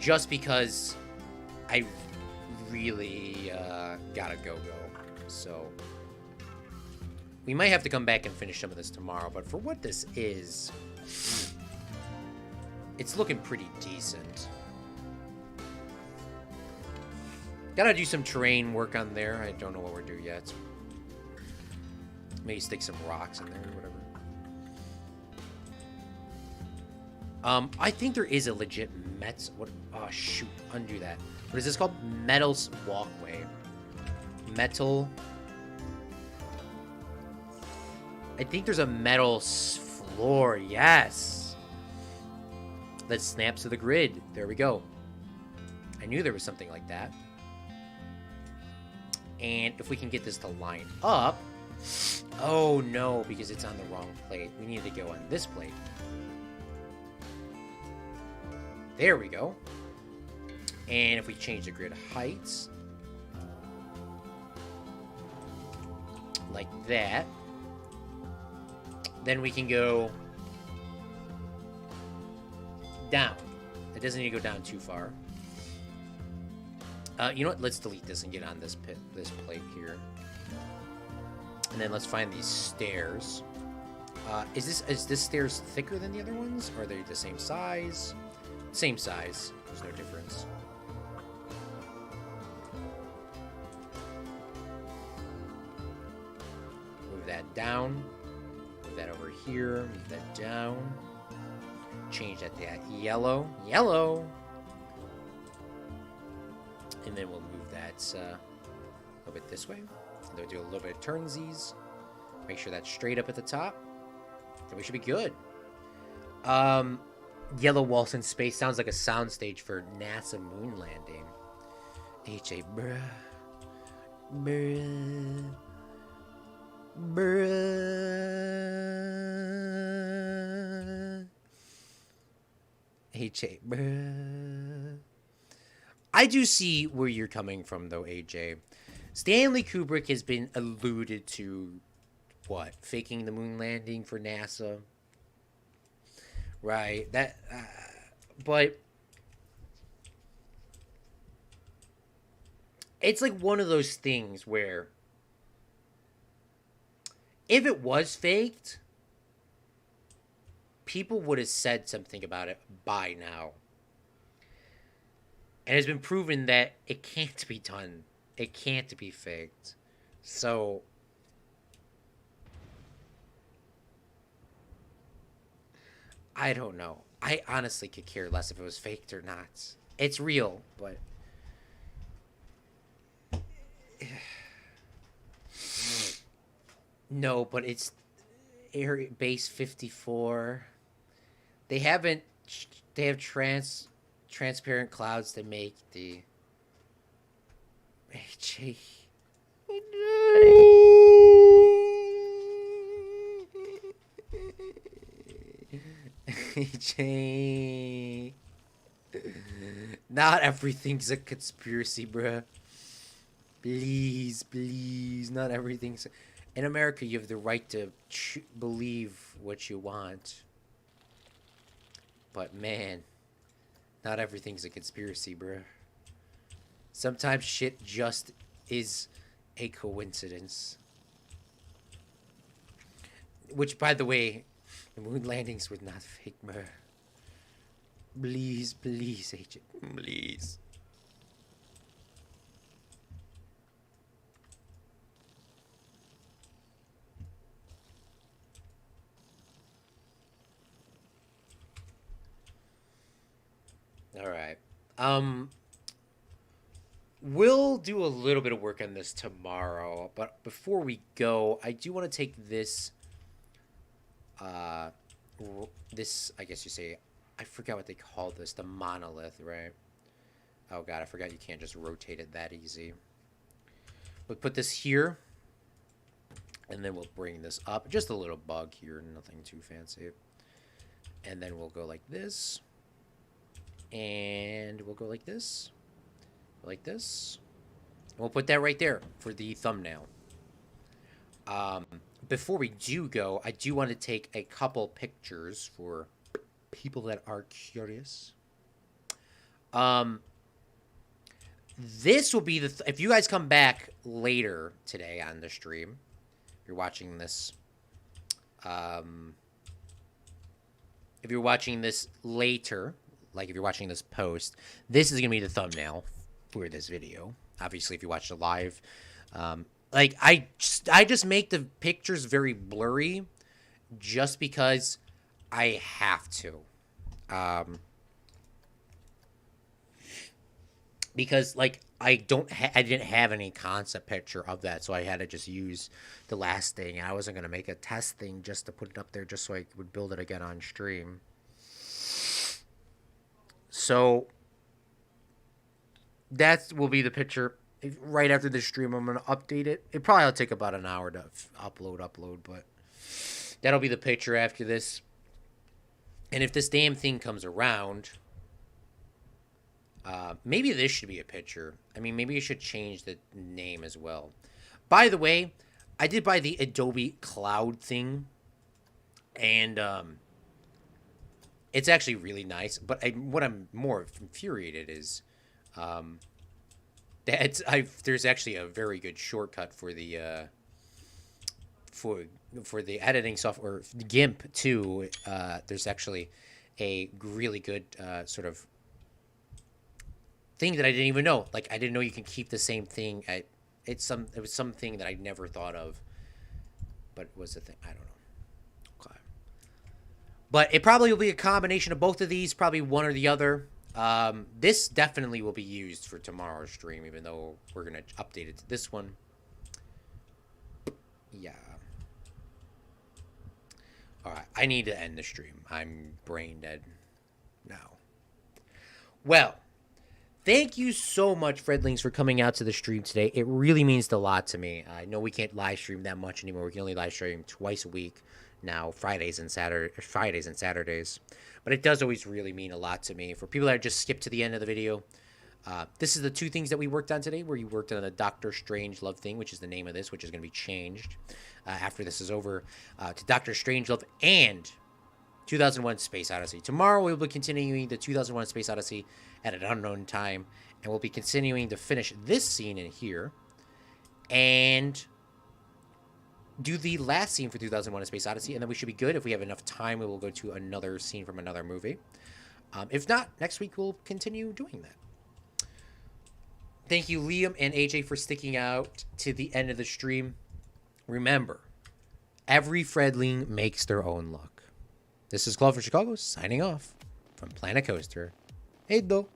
Just because I really gotta go. So, we might have to come back and finish some of this tomorrow, but for what this is, it's looking pretty decent. Gotta do some terrain work on there. I don't know what we're doing yet. Maybe stick some rocks in there or whatever. I think there is a legit oh shoot, undo that. What is this called? Metal's walkway. Metal. I think there's a metal floor. Yes. That snaps to the grid. There we go. I knew there was something like that. And if we can get this to line up... Oh, no, because it's on the wrong plate. We need to go on this plate. There we go. And if we change the grid heights... like that... then we can go... down. It doesn't need to go down too far. You know what? Let's delete this and get on this plate here. And then let's find these stairs. Is this stairs thicker than the other ones? Or are they the same size? Same size. There's no difference. Move that down. Move that over here. Move that down. Change that to yellow. Yellow! And then we'll move that a little bit this way. And then we'll do a little bit of turnsies. Make sure that's straight up at the top. Then we should be good. Yellow walls in space sounds like a soundstage for NASA moon landing. H.A. Bruh. Bruh. Bruh. H.A. Bruh. I do see where you're coming from, though, AJ. Stanley Kubrick has been alluded to, what, faking the moon landing for NASA? Right, that, but it's like one of those things where if it was faked, people would have said something about it by now. And it's been proven that it can't be done. It can't be faked. So I don't know. I honestly could care less if it was faked or not. It's real, but no, but it's Air Base 54. They have transparent clouds to make the HA. HA. Not everything's a conspiracy, bruh. Please, please, not everything's. In America, you have the right to believe what you want. But man, not everything's a conspiracy, bruh. Sometimes shit just is a coincidence. Which, by the way, the moon landings were not fake, bruh. Please, please, agent. Please. All right. We'll do a little bit of work on this tomorrow, but before we go, I do want to take this, I guess you say, I forgot what they call this, the monolith, right? Oh god, I forgot you can't just rotate it that easy. We'll put this here, and then we'll bring this up. Just a little bug here, nothing too fancy. And then we'll go like this. And we'll go like this. Like this. And we'll put that right there for the thumbnail. Before we do go, I do want to take a couple pictures for people that are curious. This will be the... if you guys come back later today on the stream, if you're watching this... if you're watching this later, like if you're watching this post, this is going to be the thumbnail for this video. Obviously, if you watch the live... like, I just make the pictures very blurry just because I have to. Because, like, I didn't have any concept picture of that, so I had to just use the last thing. And I wasn't going to make a test thing just to put it up there just so I would build it again on stream. So, that will be the picture right after the stream, I'm gonna update it. It probably will take about an hour to upload, but that'll be the picture after this. And if this damn thing comes around, maybe this should be a picture. I mean, maybe you should change the name as well. By the way, I did buy the Adobe Cloud thing, and it's actually really nice. But what I'm more infuriated is there's actually a very good shortcut for the for the editing software GIMP too. There's actually a really good sort of thing that I didn't even know. Like, I didn't know you can keep the same thing. It was something that I never thought of, but it was a thing. I don't know. Okay. But it probably will be a combination of both of these, probably one or the other. This definitely will be used for tomorrow's stream, even though we're gonna update it to this one. Yeah. All right, I need to end the stream. I'm brain dead now. Well, thank you so much, Fredlings, for coming out to the stream today. It really means a lot to me. I know we can't live stream that much anymore. We can only live stream twice a week now, Fridays and Saturdays. But it does always really mean a lot to me. For people that just skip to the end of the video, this is the two things that we worked on today, where you worked on the Doctor Strangelove thing, which is the name of this, which is going to be changed after this is over, to Doctor Strangelove and 2001 Space Odyssey. Tomorrow we'll be continuing the 2001 Space Odyssey at an unknown time, and we'll be continuing to finish this scene in here and do the last scene for 2001 A Space Odyssey, and then we should be good. If we have enough time, we will go to another scene from another movie. If not, next week we'll continue doing that. Thank you, Liam and AJ, for sticking out to the end of the stream. Remember, every Fredling makes their own luck. This is Claude for Chicago, signing off from Planet Coaster. Hey, though.